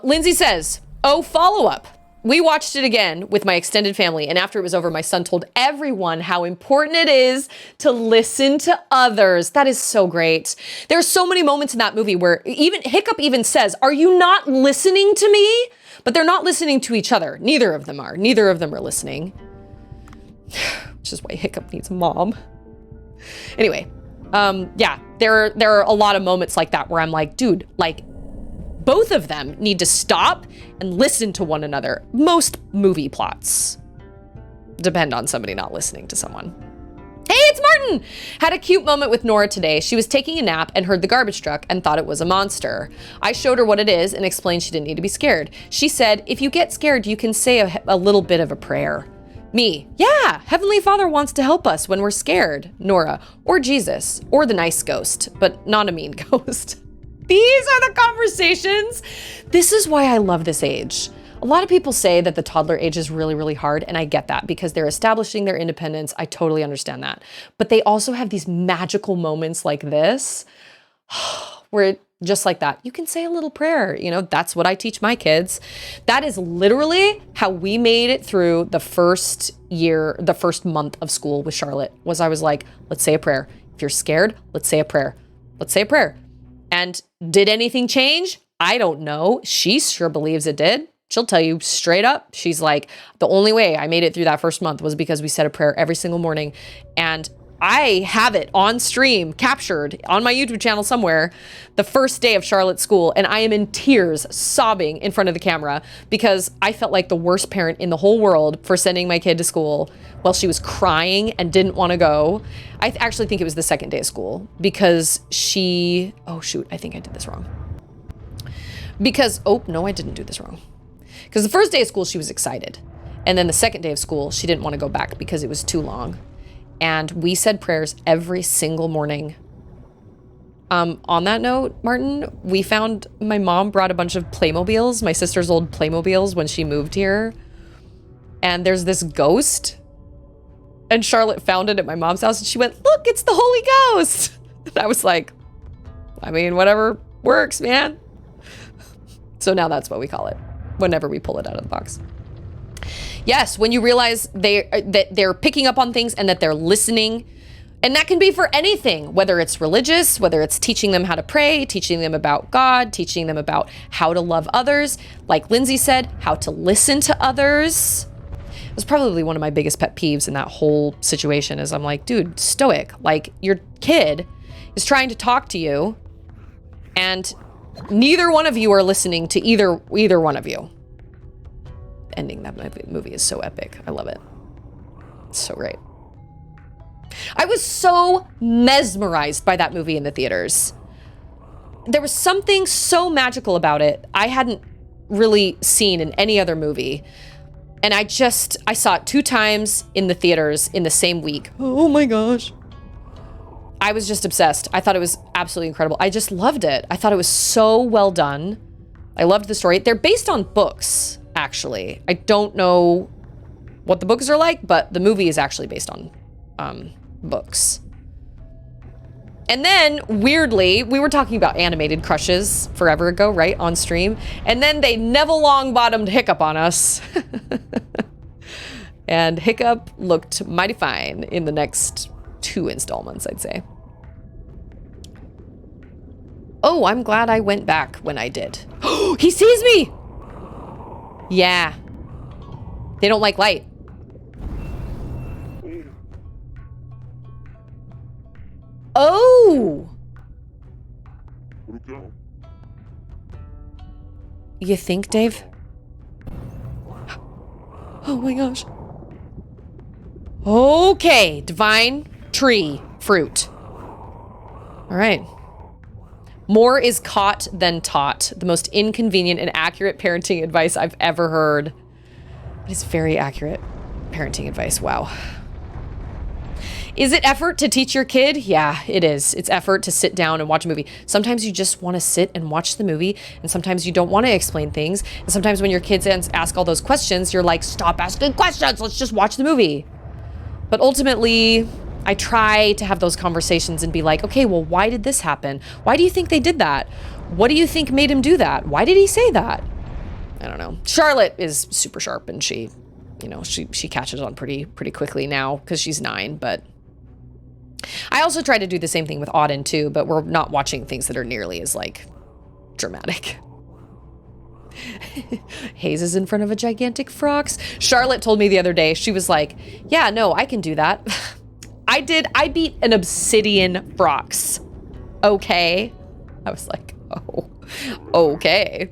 Lindsay says, oh, follow-up. We watched it again with my extended family, and after it was over, my son told everyone how important it is to listen to others. That is so great. There are so many moments in that movie where even Hiccup even says, are you not listening to me? But they're not listening to each other. Neither of them are. Neither of them are listening. Which is why Hiccup needs a mom. Anyway, yeah, there are a lot of moments like that where I'm like, dude, like, both of them need to stop and listen to one another. Most movie plots depend on somebody not listening to someone. Hey, it's Martin! Had a cute moment with Nora today. She was taking a nap and heard the garbage truck and thought it was a monster. I showed her what it is and explained she didn't need to be scared. She said, if you get scared, you can say a little bit of a prayer. Me, yeah, Heavenly Father wants to help us when we're scared. Nora, or Jesus, or the nice ghost, but not a mean ghost. These are the conversations. This is why I love this age. A lot of people say that the toddler age is really, really hard, and I get that because they're establishing their independence. I totally understand that. But they also have these magical moments like this, where just like that, you can say a little prayer. That's what I teach my kids. That is literally how we made it through the first month of school with Charlotte, was I was like, let's say a prayer. If you're scared, let's say a prayer. Let's say a prayer. And did anything change? I don't know. She sure believes it did. She'll tell you straight up. She's like, the only way I made it through that first month was because we said a prayer every single morning. And I have it on stream, captured on my YouTube channel somewhere, the first day of Charlotte's school, and I am in tears, sobbing in front of the camera because I felt like the worst parent in the whole world for sending my kid to school while she was crying and didn't want to go. I actually think it was the second day of school because oh shoot, I think I did this wrong. Oh no, I didn't do this wrong. Because the first day of school, she was excited. And then the second day of school, she didn't want to go back because it was too long. And we said prayers every single morning. On that note, Martin, we found my mom brought a bunch of Playmobiles, my sister's old Playmobiles when she moved here. And there's this ghost. And Charlotte found it at my mom's house and she went, look, it's the Holy Ghost. And I was like, I mean, whatever works, man. So now that's what we call it whenever we pull it out of the box. Yes, when you realize that they're picking up on things and that they're listening. And that can be for anything, whether it's religious, whether it's teaching them how to pray, teaching them about God, teaching them about how to love others. Like Lindsay said, how to listen to others. It was probably one of my biggest pet peeves in that whole situation is I'm like, dude, stoic. Like, your kid is trying to talk to you and neither one of you are listening to either one of you. Ending that movie is so epic. I love it. It's so great. I was so mesmerized by that movie in the theaters. There was something so magical about it I hadn't really seen in any other movie. And I saw it 2 times in the theaters in the same week. Oh my gosh. I was just obsessed. I thought it was absolutely incredible. I just loved it. I thought it was so well done. I loved the story. They're based on books, actually. I don't know what the books are like, but the movie is actually based on books. And then, weirdly, we were talking about animated crushes forever ago, right, on stream. And then they Neville Longbottomed Hiccup on us. And Hiccup looked mighty fine in the next 2 installments, I'd say. Oh, I'm glad I went back when I did. He sees me! Yeah. They don't like light. Oh! You think, Dave? Oh my gosh. Okay, divine tree fruit. All right. More is caught than taught. The most inconvenient and accurate parenting advice I've ever heard. It is very accurate parenting advice. Wow. Is it effort to teach your kid? Yeah, it is. It's effort to sit down and watch a movie. Sometimes you just want to sit and watch the movie, and sometimes you don't want to explain things. And sometimes when your kids ask all those questions, you're like, stop asking questions, let's just watch the movie. But ultimately, I try to have those conversations and be like, okay, well, why did this happen? Why do you think they did that? What do you think made him do that? Why did he say that? I don't know. Charlotte is super sharp, and she catches on pretty quickly now because she's 9, but I also try to do the same thing with Auden too, but we're not watching things that are nearly as like dramatic. Hayes is in front of a gigantic frox. Charlotte told me the other day, she was like, yeah, no, I can do that. I beat an obsidian frox. Okay. I was like, oh, okay.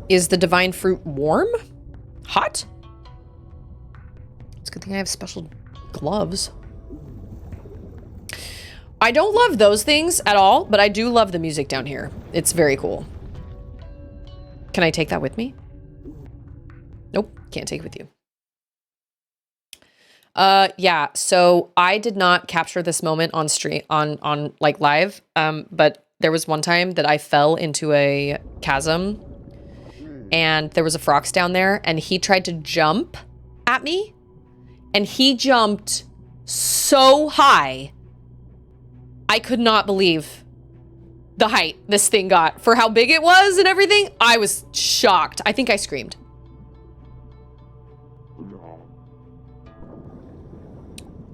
Is the divine fruit warm? Hot? It's a good thing I have special gloves. I don't love those things at all, but I do love the music down here. It's very cool. Can I take that with me? Nope, can't take it with you. Yeah, so I did not capture this moment on stream, on like live, but there was one time that I fell into a chasm and there was a frox down there and he tried to jump at me and he jumped so high. I could not believe the height this thing got for how big it was and everything. I was shocked. I think I screamed.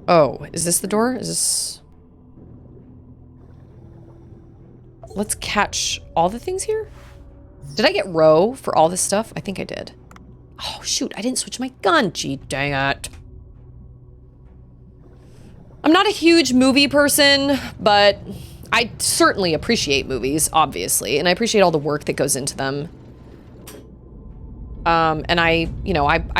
Oh, is this the door? Is this... Let's catch all the things here. Did I get row for all this stuff? I think I did. Oh, shoot. I didn't switch my gun. Gee, dang it. I'm not a huge movie person, but I certainly appreciate movies, obviously. And I appreciate all the work that goes into them. And I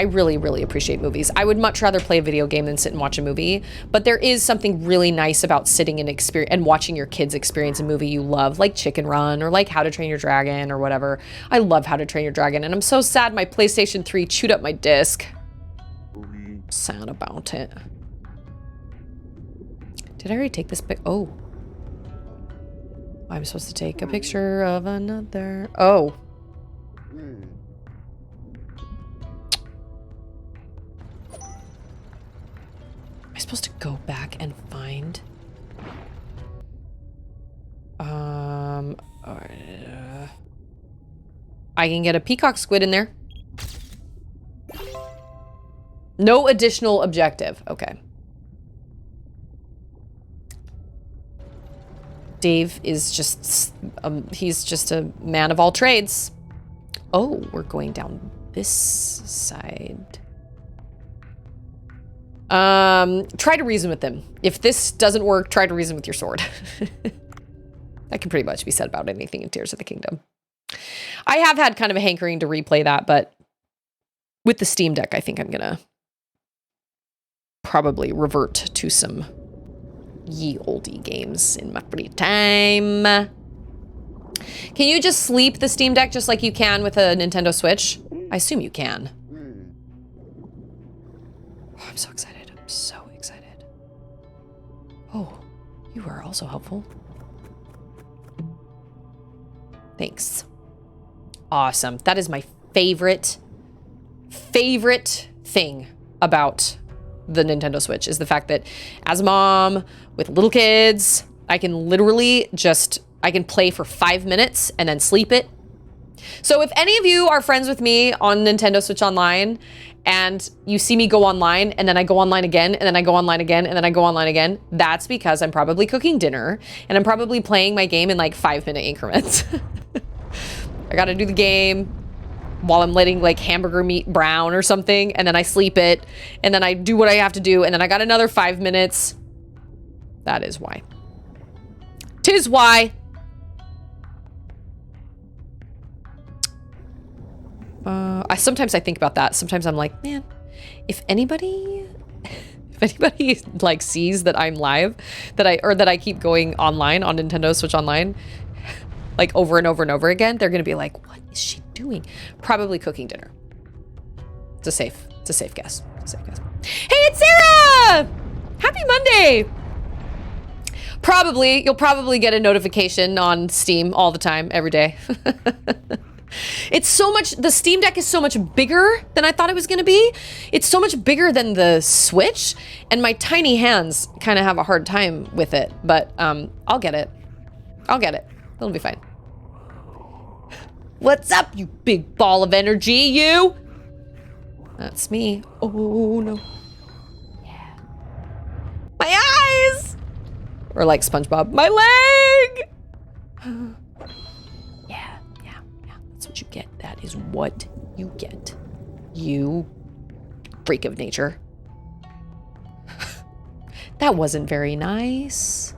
really, really appreciate movies. I would much rather play a video game than sit and watch a movie. But there is something really nice about sitting and watching your kids experience a movie you love, like Chicken Run or like How to Train Your Dragon or whatever. I love How to Train Your Dragon, and I'm so sad my PlayStation 3 chewed up my disc. Sad about it. Did I already take this pic? Oh. I'm supposed to take a picture of another. Oh. Am I supposed supposed to go back and find? I can get a peacock squid in there. No additional objective. Okay. Dave is just, he's just a man of all trades. Oh, we're going down this side. Try to reason with him. If this doesn't work, try to reason with your sword. That can pretty much be said about anything in Tears of the Kingdom. I have had kind of a hankering to replay that, but with the Steam Deck, I think I'm gonna probably revert to some ye oldie games in my free time. Can you just sleep the Steam Deck just like you can with a Nintendo Switch? I assume you can. Oh, I'm so excited. I'm so excited. Oh, you are also helpful. Thanks. Awesome. That is my favorite thing about the Nintendo Switch is the fact that as a mom with little kids, I can literally I can play for 5 minutes and then sleep it. So if any of you are friends with me on Nintendo Switch Online and you see me go online and then I go online again and then I go online again and then I go online again, that's because I'm probably cooking dinner and I'm probably playing my game in like 5-minute increments. I gotta do the game while I'm letting like hamburger meat brown or something, and then I sleep it, and then I do what I have to do, and then I got another 5 minutes. That is why. 'Tis why. Sometimes I think about that. Sometimes I'm like, man, if anybody like sees that I'm live, that I keep going online on Nintendo Switch Online, like over and over and over again, they're gonna be like, what is she doing? Probably cooking dinner. It's a safe guess. It's a safe guess. Hey, it's Sarah! Happy Monday! You'll probably get a notification on Steam all the time, every day. The Steam Deck is so much bigger than I thought it was gonna be. It's so much bigger than the Switch, and my tiny hands kind of have a hard time with it, but I'll get it. It'll be fine. What's up, you big ball of energy, you? That's me. Oh, no. Yeah. My eyes! Or like SpongeBob, my leg! Yeah. That's what you get. That is what you get. You freak of nature. That wasn't very nice.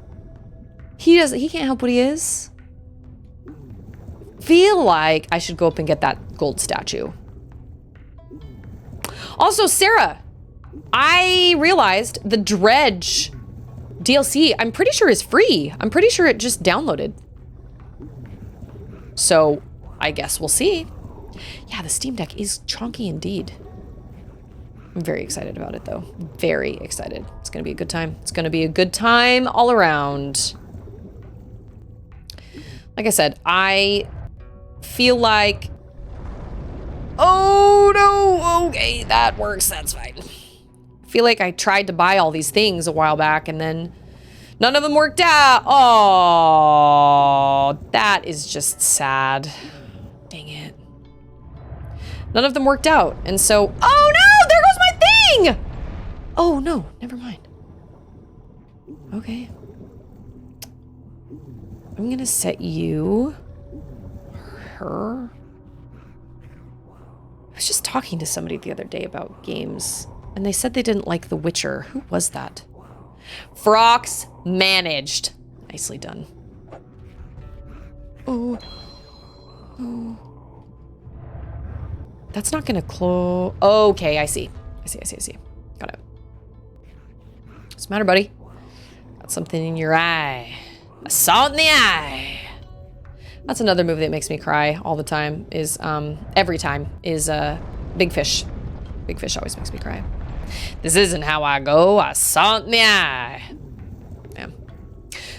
He can't help what he is. Feel like I should go up and get that gold statue. Also, Sarah, I realized the Dredge DLC, I'm pretty sure is free. I'm pretty sure it just downloaded. So I guess we'll see. Yeah, the Steam Deck is chonky indeed. I'm very excited about it though. Very excited. It's gonna be a good time. It's gonna be a good time all around. Like I said, I feel like... Oh, no! Okay, that works. That's fine. I feel like I tried to buy all these things a while back, and then none of them worked out. Oh, that is just sad. Dang it. None of them worked out, and so... Oh, no! There goes my thing! Oh, no. Never mind. Okay. I'm gonna set you... Her... I was just talking to somebody the other day about games, and they said they didn't like The Witcher. Who was that? Frox managed. Nicely done. Oh. Oh. That's not gonna close... Okay, I see. I see. Got it. What's the matter, buddy? Got something in your eye. A salt in the eye. That's another movie that makes me cry all the time is, every time, is, Big Fish. Big Fish always makes me cry. This isn't how I go, I salt in the eye. Yeah.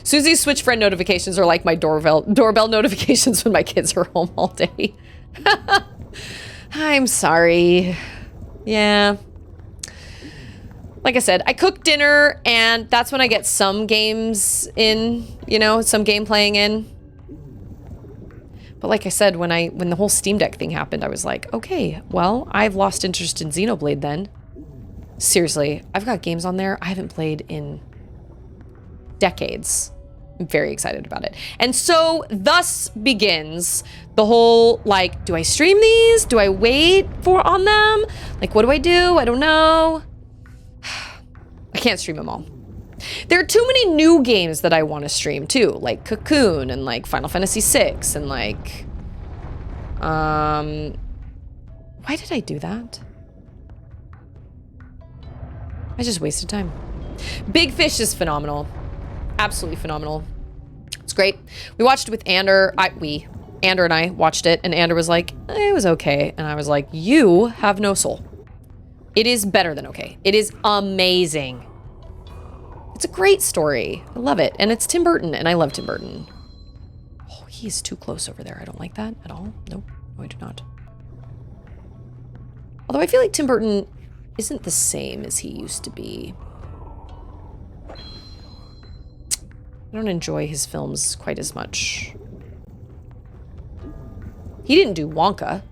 Susie's Switch friend notifications are like my doorbell notifications when my kids are home all day. I'm sorry. Yeah. like I said, I cook dinner, and that's when I get some games in, you know, some game playing in. But like I said, when the whole Steam Deck thing happened, I was like, okay, well, I've lost interest in Xenoblade then. Seriously, I've got games on there I haven't played in decades. I'm very excited about it. And so thus begins the whole, like, do I stream these? Do I wait on them? Like, what do? I don't know. I can't stream them all. There are too many new games that I want to stream too, like Cocoon and like Final Fantasy VI and like, why did I do that? I just wasted time. Big Fish is phenomenal. Absolutely phenomenal. It's great. We watched it with Ander. Ander and I watched it, and Ander was like, it was okay. And I was like, you have no soul. It is better than okay. It is amazing. It's a great story. I love it. And it's Tim Burton, and I love Tim Burton. Oh, he's too close over there. I don't like that at all. Nope. No, I do not. Although I feel like Tim Burton isn't the same as he used to be. I don't enjoy his films quite as much. He didn't do Wonka.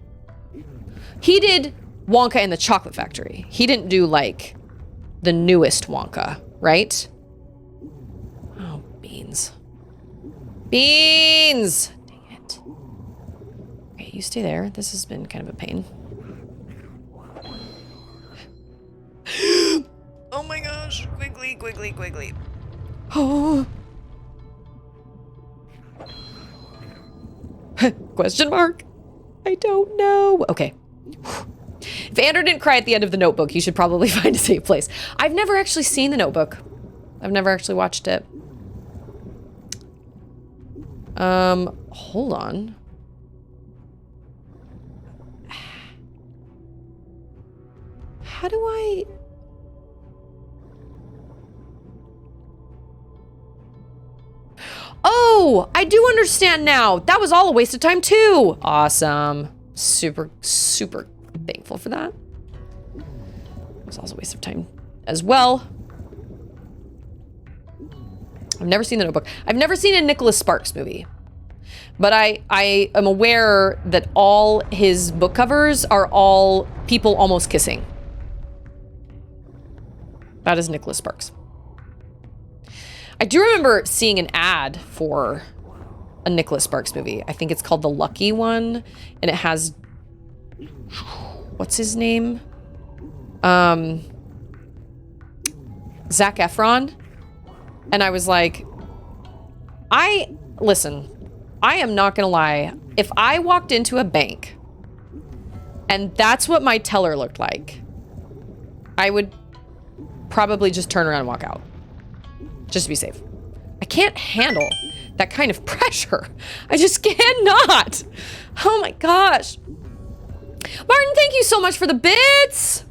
He did Wonka and the Chocolate Factory. He didn't do, like, the newest Wonka, right? Oh, beans. Beans! Dang it. Okay, you stay there. This has been kind of a pain. Oh my gosh. Quickly, quickly, quickly. Oh. Question mark? I don't know. Okay. If Andrew didn't cry at the end of The Notebook, he should probably find a safe place. I've never actually seen The Notebook. I've never actually watched it. Hold on. How do I... Oh, I do understand now. That was all a waste of time too. Awesome. Super, super thankful for that. It was also a waste of time as well. I've never seen The Notebook. I've never seen a Nicholas Sparks movie. But I am aware that all his book covers are all people almost kissing. That is Nicholas Sparks. I do remember seeing an ad for a Nicholas Sparks movie. I think it's called The Lucky One, and it has, what's his name? Zac Efron. And I was like, listen, I am not gonna lie. If I walked into a bank and that's what my teller looked like, I would probably just turn around and walk out. Just to be safe. I can't handle that kind of pressure. I just cannot. Oh my gosh. Martin, thank you so much for the bits.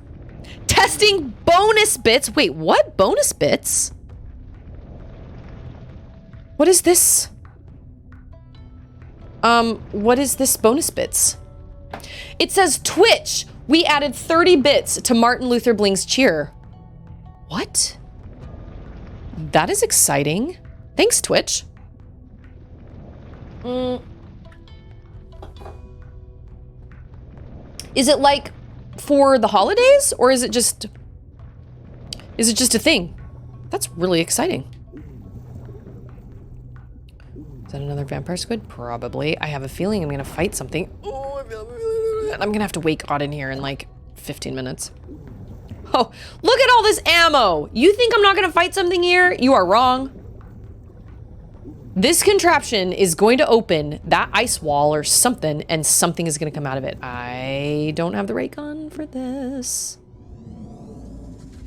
Testing bonus bits. Wait, what? Bonus bits? What is this? What is this bonus bits? It says Twitch. We added 30 bits to Martin Luther Bling's cheer. What? That is exciting. Thanks, Twitch. Is it like for the holidays, or is it just a thing? That's really exciting. Is that another vampire squid? Probably. I have a feeling I'm gonna fight something. And I'm gonna have to wake Auden here in like 15 minutes. Oh, look at all this ammo! You think I'm not gonna fight something here? You are wrong. This contraption is going to open that ice wall or something, and something is gonna come out of it. I don't have the ray gun for this.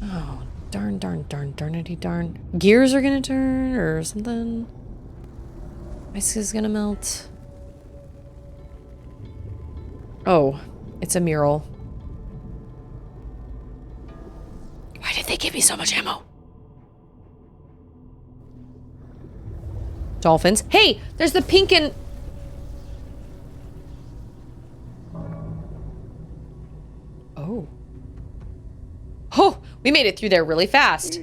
Oh, darn, darn, darn, darnity darn. Gears are gonna turn or something. Ice is gonna melt. Oh, it's a mural. Why did they give me so much ammo? Dolphins. Hey, there's the pink and... Oh. Oh, We made it through there really fast.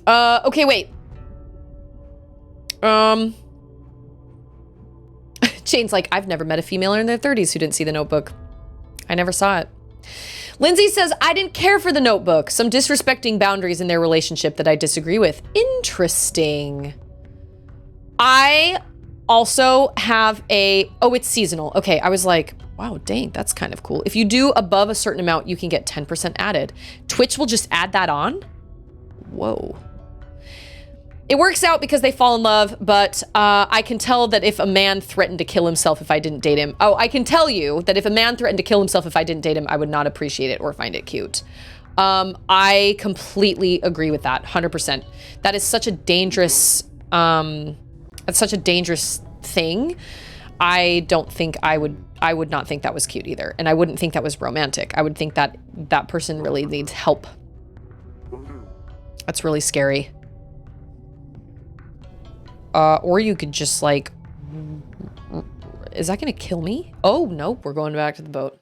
Okay, wait. Shane's like, I've never met a female in their 30s who didn't see The Notebook. I never saw it. Lindsay says, I didn't care for The Notebook. Some disrespecting boundaries in their relationship that I disagree with. Interesting. I also have oh, it's seasonal. Okay, I was like, wow, dang, that's kind of cool. If you do above a certain amount, you can get 10% added. Twitch will just add that on? Whoa. It works out because they fall in love, but I can tell that if a man threatened to kill himself if I didn't date him. Oh, I can tell you that if a man threatened to kill himself if I didn't date him, I would not appreciate it or find it cute. I completely agree with that, 100%. That is such a dangerous, that's such a dangerous thing. I don't think I would not think that was cute either. And I wouldn't think that was romantic. I would think that that person really needs help. That's really scary. Or you could just like, is that gonna kill me? Oh, nope, we're going back to the boat.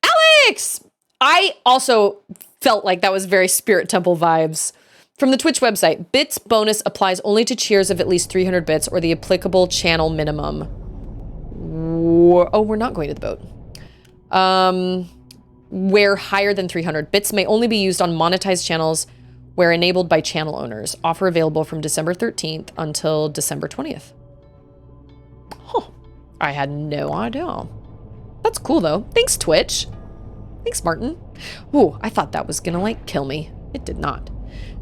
Alex! I also felt like that was very Spirit Temple vibes. From the Twitch website, bits bonus applies only to cheers of at least 300 bits or the applicable channel minimum. Oh, we're not going to the boat. Where higher than 300 bits may only be used on monetized channels where enabled by channel owners. Offer available from December 13th until December 20th. Huh. I had no idea. That's cool though. Thanks, Twitch. Thanks, Martin. Ooh, I thought that was gonna like kill me. It did not.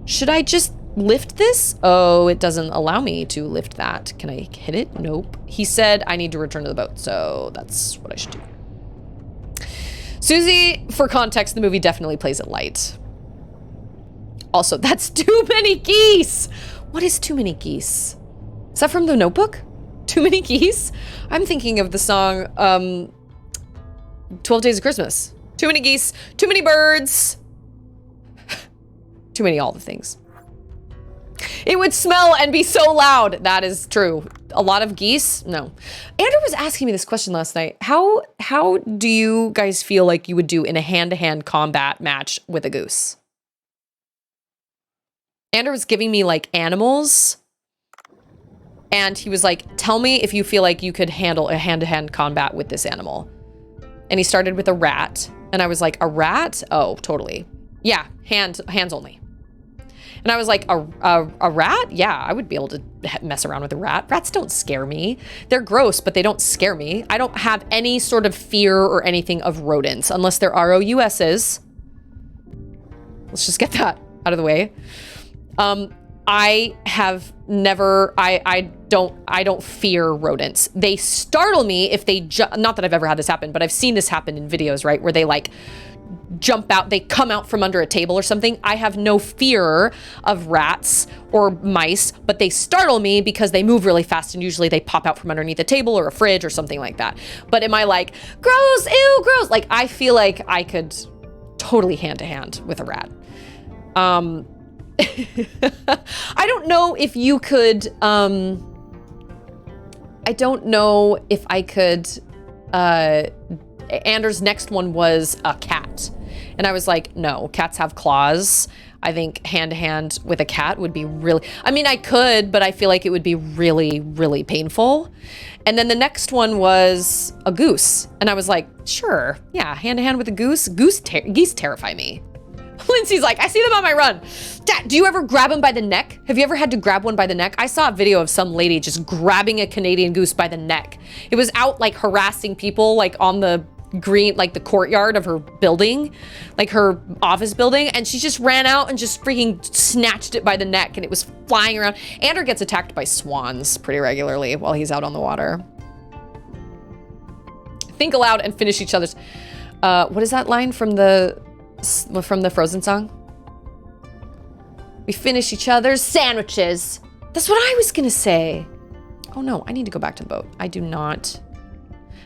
Should I just lift this? Oh, it doesn't allow me to lift that. Can I hit it? Nope. He said I need to return to the boat, so that's what I should do. Susie, for context, the movie definitely plays it light. Also, that's too many geese. What is too many geese? Is that from The Notebook? Too many geese? I'm thinking of the song 12 Days of Christmas. Too many geese, too many birds. Too many all the things. It would smell and be so loud. That is true. A lot of geese? No. Andrew was asking me this question last night. How do you guys feel like you would do in a hand-to-hand combat match with a goose? Andrew was giving me like animals and he was like, tell me if you feel like you could handle a hand-to-hand combat with this animal. And he started with a rat and I was like, a rat? Oh, totally. Yeah, hands only. And I was like, a rat? Yeah, I would be able to mess around with a rat. Rats don't scare me. They're gross, but they don't scare me. I don't have any sort of fear or anything of rodents unless they're ROUSs. Let's just get that out of the way. I have never, I don't fear rodents. They startle me if they, not that I've ever had this happen, but I've seen this happen in videos, right? Where they like jump out, they come out from under a table or something. I have no fear of rats or mice, but they startle me because they move really fast and usually they pop out from underneath a table or a fridge or something like that. But am I like, gross, ew, gross? Like, I feel like I could totally hand to hand with a rat. I don't know if you could, I don't know if I could, Anders' next one was a cat. And I was like, no, cats have claws. I think hand to hand with a cat would be really, I mean, I could, but I feel like it would be really, really painful. And then the next one was a goose. And I was like, sure, yeah, hand to hand with a goose. Geese terrify me. Lindsay's like, I see them on my run. Dad, do you ever grab them by the neck? Have you ever had to grab one by the neck? I saw a video of some lady just grabbing a Canadian goose by the neck. It was out like harassing people like on the green, like the courtyard of her building, like her office building. And she just ran out and just freaking snatched it by the neck and it was flying around. Andrew gets attacked by swans pretty regularly while he's out on the water. Think aloud and finish each other's. What is that line from the Frozen song? We finish each other's sandwiches. That's what I was gonna say. Oh no, I need to go back to the boat. I do not.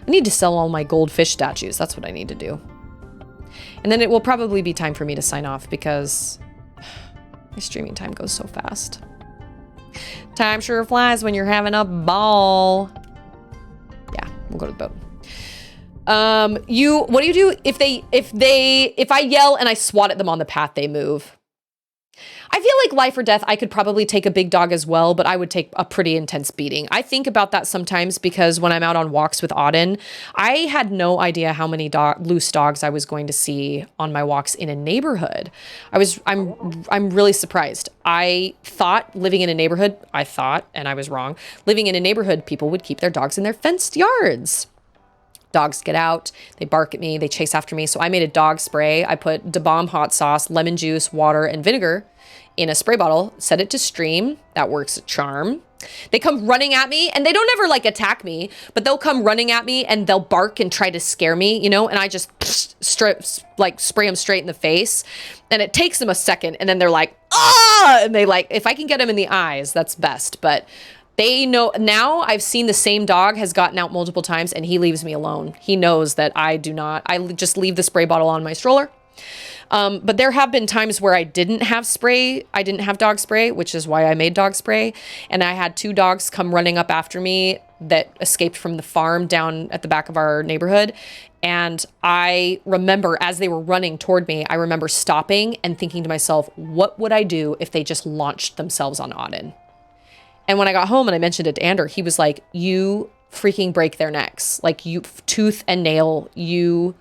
I need to sell all my goldfish statues. That's what I need to do. And then it will probably be time for me to sign off because my streaming time goes so fast. Time sure flies when you're having a ball. Yeah, we'll go to the boat. What do you do if I yell and I swat at them on the path, they move? I feel like life or death, I could probably take a big dog as well, but I would take a pretty intense beating. I think about that sometimes because when I'm out on walks with Auden, I had no idea how many loose dogs I was going to see on my walks in a neighborhood. I'm really surprised. I thought living in a neighborhood, and I was wrong, living in a neighborhood, people would keep their dogs in their fenced yards. Dogs get out, they bark at me, they chase after me. So I made a dog spray. I put Da Bomb hot sauce, lemon juice, water, and vinegar in a spray bottle, set it to stream. That works a charm. They come running at me and they don't ever like attack me, but they'll come running at me and they'll bark and try to scare me, you know, and I just spray them straight in the face. And it takes them a second and then they're like, ah, and they like, if I can get them in the eyes, that's best. But they know now. I've seen the same dog has gotten out multiple times and he leaves me alone. He knows that I do not. I just leave the spray bottle on my stroller. But there have been times where I didn't have spray. I didn't have dog spray, which is why I made dog spray. And I had 2 dogs come running up after me that escaped from the farm down at the back of our neighborhood. And I remember as they were running toward me, I remember stopping and thinking to myself, what would I do if they just launched themselves on Auden? And when I got home and I mentioned it to Ander, he was like, you freaking break their necks. Like you tooth and nail, you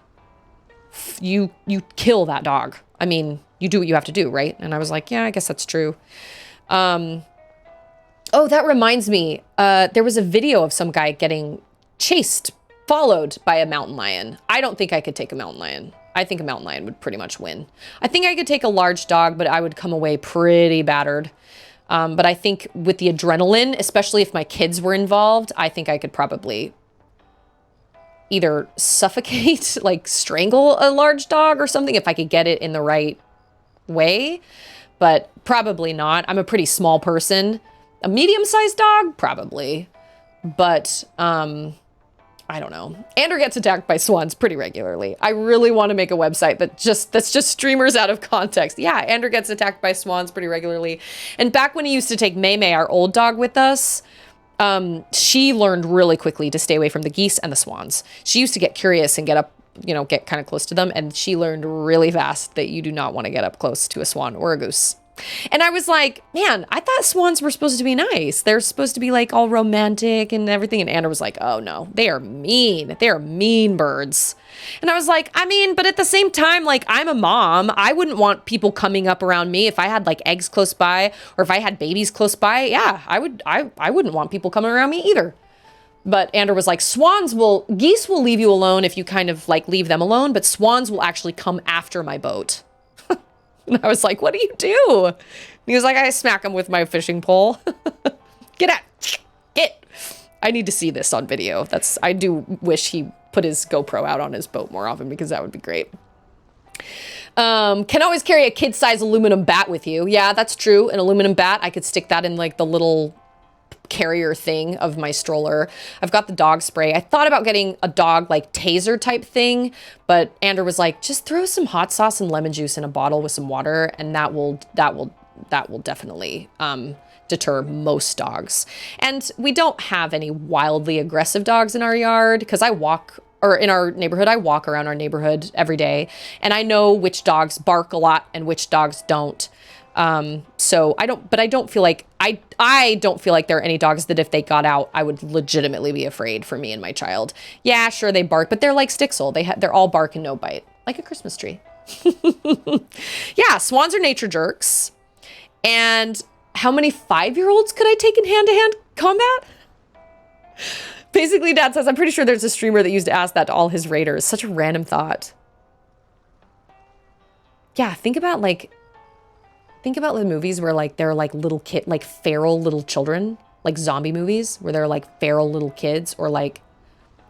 kill that dog. I mean, you do what you have to do, right? And I was like, yeah, I guess that's true. Oh, that reminds me. There was a video of some guy getting followed by a mountain lion. I don't think I could take a mountain lion. I think a mountain lion would pretty much win. I think I could take a large dog, but I would come away pretty battered. But I think with the adrenaline, especially if my kids were involved, I think I could probably either suffocate, like strangle a large dog or something if I could get it in the right way, but probably not. I'm a pretty small person. A medium-sized dog, probably. But, I don't know. Ander gets attacked by swans pretty regularly. I really want to make a website that's just streamers out of context. Yeah, Ander gets attacked by swans pretty regularly. And back when he used to take May May, our old dog, with us, she learned really quickly to stay away from the geese and the swans. She used to get curious and get up, get kind of close to them. And she learned really fast that you do not want to get up close to a swan or a goose. And I was like, man, I thought swans were supposed to be nice. They're supposed to be like all romantic and everything. And Anna was like, oh no, they are mean. They are mean birds. And I was like, I mean, but at the same time, like I'm a mom. I wouldn't want people coming up around me if I had like eggs close by or if I had babies close by. Yeah, I wouldn't want people coming around me either. But Ander was like, geese will leave you alone if you kind of like leave them alone, but swans will actually come after my boat. And I was like, what do you do? And he was like, I smack him with my fishing pole. Get out. Get. I need to see this on video. I do wish he put his GoPro out on his boat more often because that would be great. Can always carry a kid-size aluminum bat with you. Yeah, that's true. An aluminum bat. I could stick that in like the little carrier thing of my stroller. I've got the dog spray. I thought about getting a dog like taser type thing, but Ander was like, just throw some hot sauce and lemon juice in a bottle with some water, and that will definitely deter most dogs. And we don't have any wildly aggressive dogs in our yard because in our neighborhood, I walk around our neighborhood every day, and I know which dogs bark a lot and which dogs don't. So I don't feel like there are any dogs that if they got out, I would legitimately be afraid for me and my child. Yeah, sure, they bark, but they're like Stixel. They're all bark and no bite, like a Christmas tree. Yeah, swans are nature jerks. And how many 5-year-olds could I take in hand-to-hand combat? Basically, Dad says, I'm pretty sure there's a streamer that used to ask that to all his raiders. Such a random thought. Yeah, think about the movies where like they're like like feral little children, like zombie movies where they're like feral little kids, or like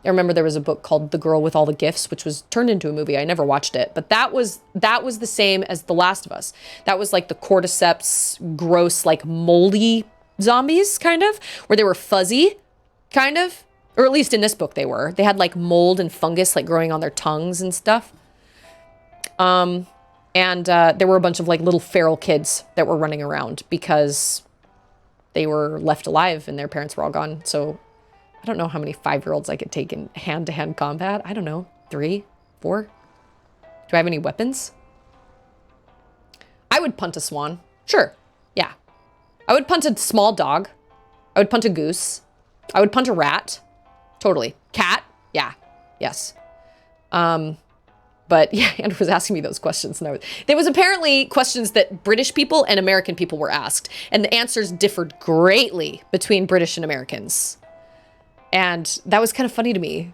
I remember there was a book called The Girl with All the Gifts, which was turned into a movie. I never watched it, but that was the same as The Last of Us. That was like the cordyceps, gross, like moldy zombies kind of, where they were fuzzy kind of, or at least in this book they were. They had like mold and fungus like growing on their tongues and stuff. And there were a bunch of like little feral kids that were running around because they were left alive and their parents were all gone. So I don't know how many 5-year-olds I could take in hand-to-hand combat. I don't know, 3, 4. Do I have any weapons? I would punt a swan. Sure. Yeah. I would punt a small dog. I would punt a goose. I would punt a rat. Totally. Cat? Yeah. Yes. But yeah, Andrew was asking me those questions. And there was apparently questions that British people and American people were asked. And the answers differed greatly between British and Americans. And that was kind of funny to me.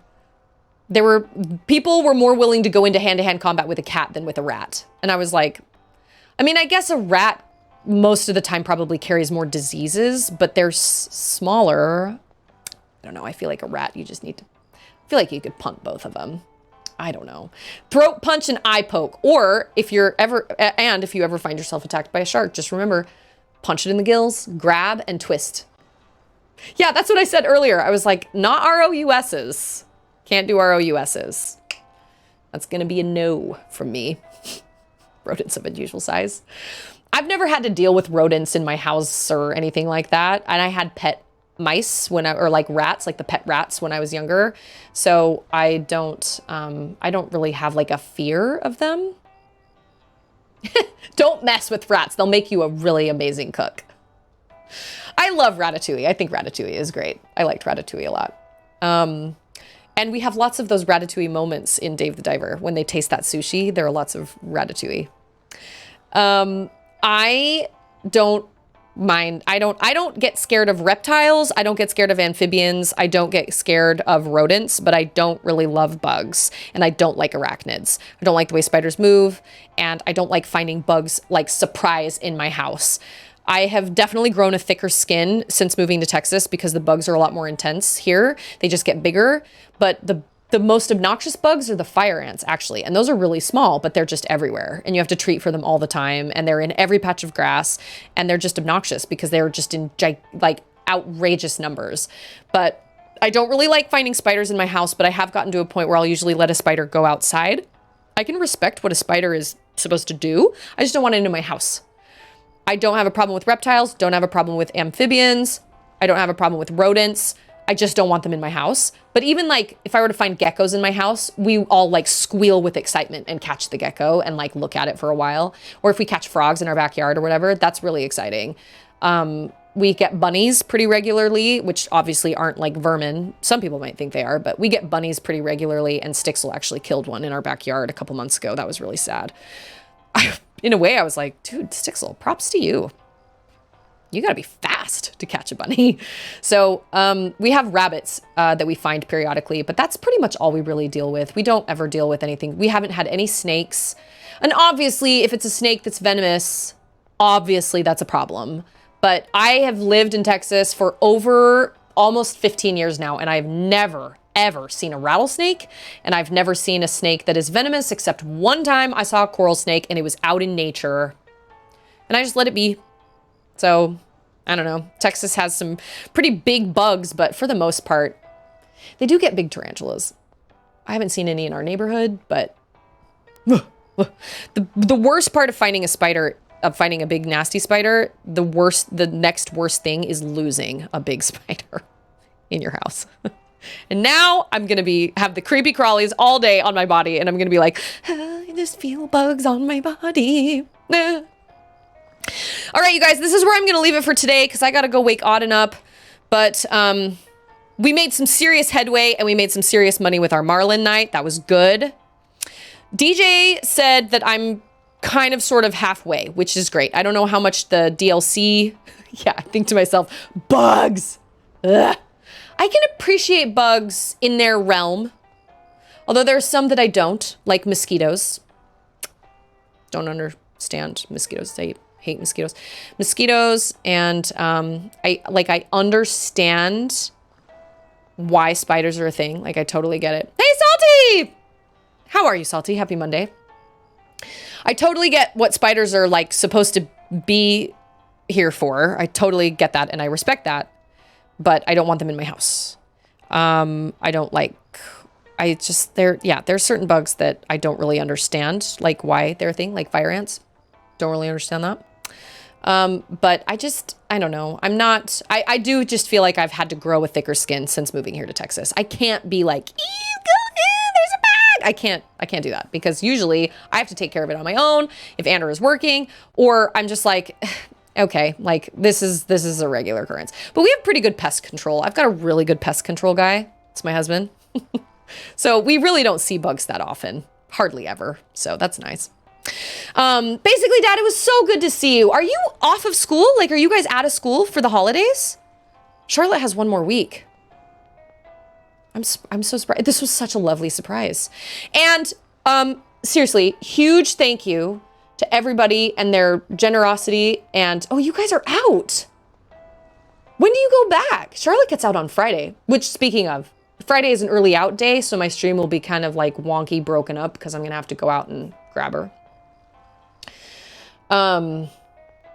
People were more willing to go into hand-to-hand combat with a cat than with a rat. And I was like, I mean, I guess a rat most of the time probably carries more diseases, but they're smaller. I don't know. I feel like a rat, I feel like you could punt both of them. I don't know. Throat punch and eye poke. Or if you ever find yourself attacked by a shark, just remember, punch it in the gills, grab and twist. Yeah, that's what I said earlier. I was like, not ROUSs. Can't do ROUSs. That's going to be a no from me. Rodents of unusual size. I've never had to deal with rodents in my house or anything like that. And I had pet mice or like rats, like the pet rats when I was younger. So I don't really have like a fear of them. Don't mess with rats. They'll make you a really amazing cook. I love Ratatouille. I think Ratatouille is great. I liked Ratatouille a lot. And we have lots of those Ratatouille moments in Dave the Diver. When they taste that sushi, there are lots of Ratatouille. I don't mind. I don't get scared of reptiles. I don't get scared of amphibians. I don't get scared of rodents, but I don't really love bugs. And I don't like arachnids. I don't like the way spiders move. And I don't like finding bugs like surprise in my house. I have definitely grown a thicker skin since moving to Texas because the bugs are a lot more intense here. They just get bigger. But the most obnoxious bugs are the fire ants, actually. And those are really small, but they're just everywhere. And you have to treat for them all the time. And they're in every patch of grass. And they're just obnoxious because they're just in like outrageous numbers. But I don't really like finding spiders in my house, but I have gotten to a point where I'll usually let a spider go outside. I can respect what a spider is supposed to do. I just don't want it into my house. I don't have a problem with reptiles, don't have a problem with amphibians. I don't have a problem with rodents. I just don't want them in my house. But even like if I were to find geckos in my house, we all like squeal with excitement and catch the gecko and like look at it for a while. Or if we catch frogs in our backyard or whatever, that's really exciting. We get bunnies pretty regularly, which obviously aren't like vermin. Some people might think they are, but we get bunnies pretty regularly, and Stixel actually killed one in our backyard a couple months ago. That was really sad. In a way, I was like, dude, Stixel, props to you. You gotta be fast to catch a bunny. So we have rabbits that we find periodically, but that's pretty much all we really deal with. We don't ever deal with anything. We haven't had any snakes. And obviously, if it's a snake that's venomous, obviously that's a problem. But I have lived in Texas for over almost 15 years now, and I've never, ever seen a rattlesnake, and I've never seen a snake that is venomous, except one time I saw a coral snake, and it was out in nature, and I just let it be. So, I don't know. Texas has some pretty big bugs, but for the most part, they do get big tarantulas. I haven't seen any in our neighborhood, but the worst part of finding a big nasty spider, the next worst thing is losing a big spider in your house. And now I'm going to have the creepy crawlies all day on my body. And I'm going to be like, I just feel bugs on my body. All right, you guys, this is where I'm going to leave it for today because I got to go wake Auden up. But we made some serious headway and we made some serious money with our Marlin night. That was good. DJ said that I'm kind of sort of halfway, which is great. I don't know how much the DLC. Yeah, I think to myself, bugs. Ugh. I can appreciate bugs in their realm, although there are some that I don't, like mosquitoes. Don't understand mosquitoes. I hate mosquitoes. Mosquitoes, and I understand why spiders are a thing. Like, I totally get it. Hey, Salty! How are you, Salty? Happy Monday. I totally get what spiders are, like, supposed to be here for. I totally get that, and I respect that. But I don't want them in my house. There's certain bugs that I don't really understand, like why they're a thing, like fire ants. Don't really understand that. But I don't know. I do just feel like I've had to grow a thicker skin since moving here to Texas. I can't be like, there's a bag. I can't do that because usually I have to take care of it on my own if Andrew is working, or I'm just like, okay, like this is a regular occurrence. But we have pretty good pest control. I've got a really good pest control guy. It's my husband. So we really don't see bugs that often, hardly ever. So that's nice. Basically, Dad, it was so good to see you. Are you off of school? Like, are you guys out of school for the holidays? Charlotte has one more week. I'm so surprised. This was such a lovely surprise. And seriously, huge thank you to everybody and their generosity. And oh, you guys are out. When do you go back? Charlotte gets out on Friday, which, speaking of, Friday is an early out day, so my stream will be kind of like wonky, broken up because I'm gonna have to go out and grab her.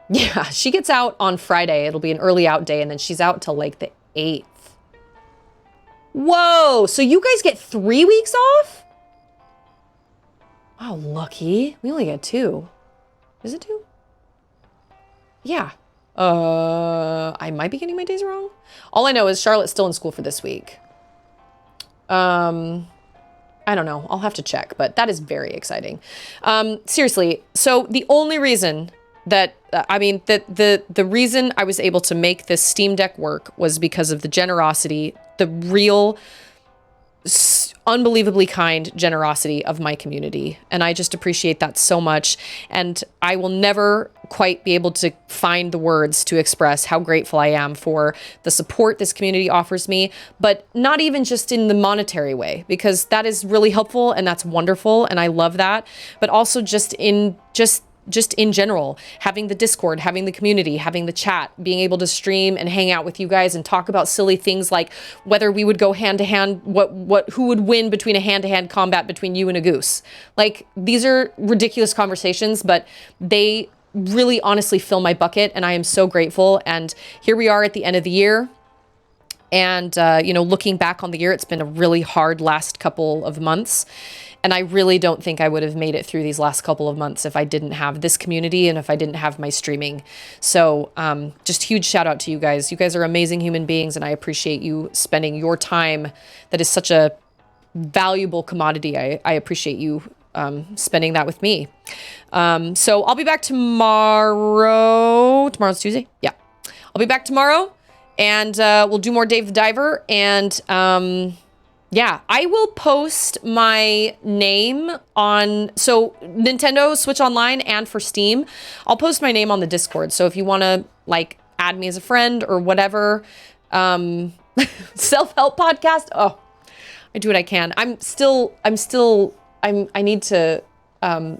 Yeah, she gets out on Friday. It'll be an early out day, and then she's out till like the 8th. Whoa, so you guys get 3 weeks off? Wow, lucky. We only get 2. Is it 2? Yeah. I might be getting my days wrong. All I know is Charlotte's still in school for this week. I don't know. I'll have to check, but that is very exciting. Seriously. So the only reason that, the reason I was able to make this Steam Deck work was because of the generosity, the real unbelievably kind generosity of my community. And I just appreciate that so much. And I will never quite be able to find the words to express how grateful I am for the support this community offers me, but not even just in the monetary way, because that is really helpful and that's wonderful. And I love that, but also just in general, having the Discord, having the community, having the chat, being able to stream and hang out with you guys and talk about silly things like whether we would go hand to hand, who would win between a hand-to-hand combat between you and a goose. Like, these are ridiculous conversations, but they really honestly fill my bucket, and I am so grateful. And here we are at the end of the year. And, looking back on the year, it's been a really hard last couple of months. And I really don't think I would have made it through these last couple of months if I didn't have this community and if I didn't have my streaming. So just huge shout out to you guys. You guys are amazing human beings, and I appreciate you spending your time. That is such a valuable commodity. I appreciate you spending that with me. So I'll be back tomorrow. Tomorrow's Tuesday? Yeah. I'll be back tomorrow, and we'll do more Dave the Diver. And yeah, I will post my name on, so Nintendo Switch Online and for Steam, I'll post my name on the Discord. So if you want to like add me as a friend or whatever, self-help podcast. Oh, I do what I can. I need to, I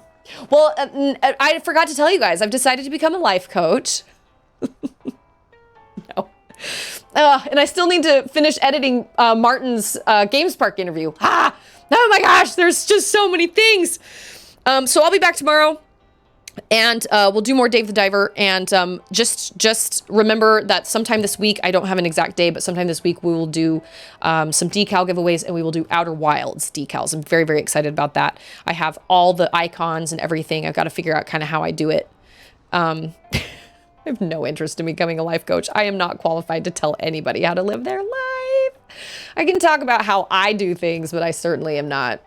forgot to tell you guys, I've decided to become a life coach. No. And I still need to finish editing Martin's GameSpark interview. Oh my gosh, there's just so many things. So I'll be back tomorrow, and we'll do more Dave the Diver. And just remember that sometime this week, I don't have an exact day, but sometime this week we will do some decal giveaways, and we will do Outer Wilds decals. I'm very, very excited about that. I have all the icons and everything. I've got to figure out kind of how I do it. I have no interest in becoming a life coach. I am not qualified to tell anybody how to live their life. I can talk about how I do things, but I certainly am not.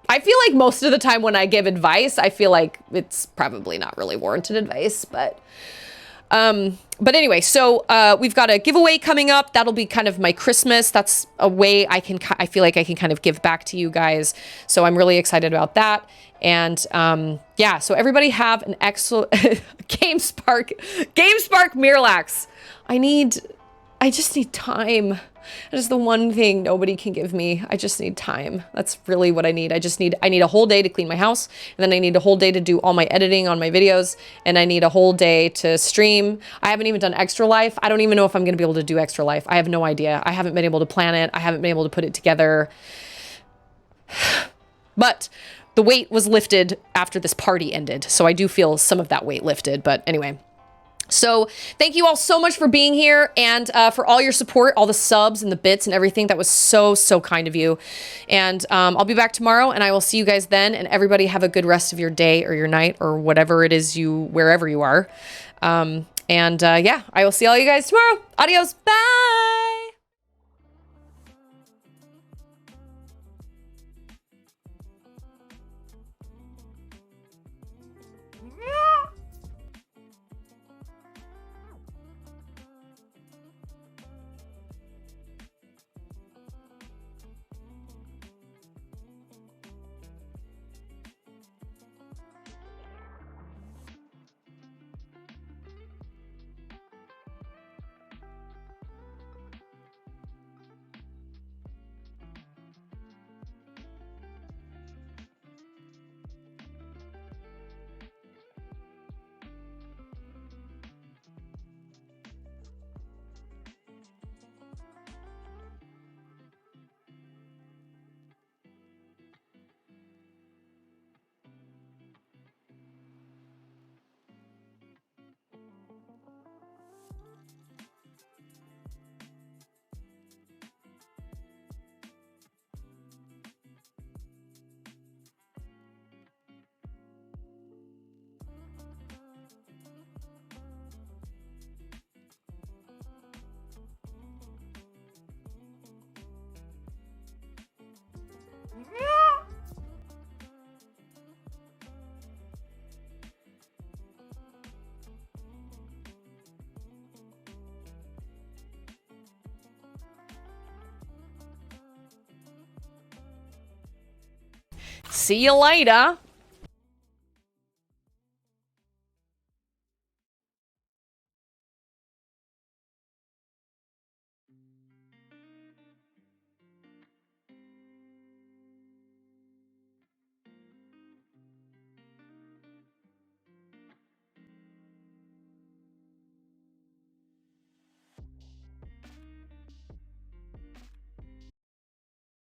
I feel like most of the time when I give advice, I feel like it's probably not really warranted advice, but anyway, so we've got a giveaway coming up. That'll be kind of my Christmas. That's a way I feel like I can kind of give back to you guys. So I'm really excited about that. And yeah, so everybody have an excellent GameSpark Miralax. I just need time. That is the one thing nobody can give me. I just need time. That's really what I need. I need a whole day to clean my house, and then I need a whole day to do all my editing on my videos, and I need a whole day to stream. I haven't even done Extra Life. I don't even know if I'm going to be able to do Extra Life. I have no idea. I haven't been able to plan it. I haven't been able to put it together. But the weight was lifted after this party ended, so I do feel some of that weight lifted. But anyway, So thank you all so much for being here and for all your support, all the subs and the bits and everything. That was so, so kind of you. And I'll be back tomorrow and I will see you guys then. And everybody have a good rest of your day or your night or whatever it is wherever you are. Yeah, I will see all you guys tomorrow. Adios. Bye. See you later.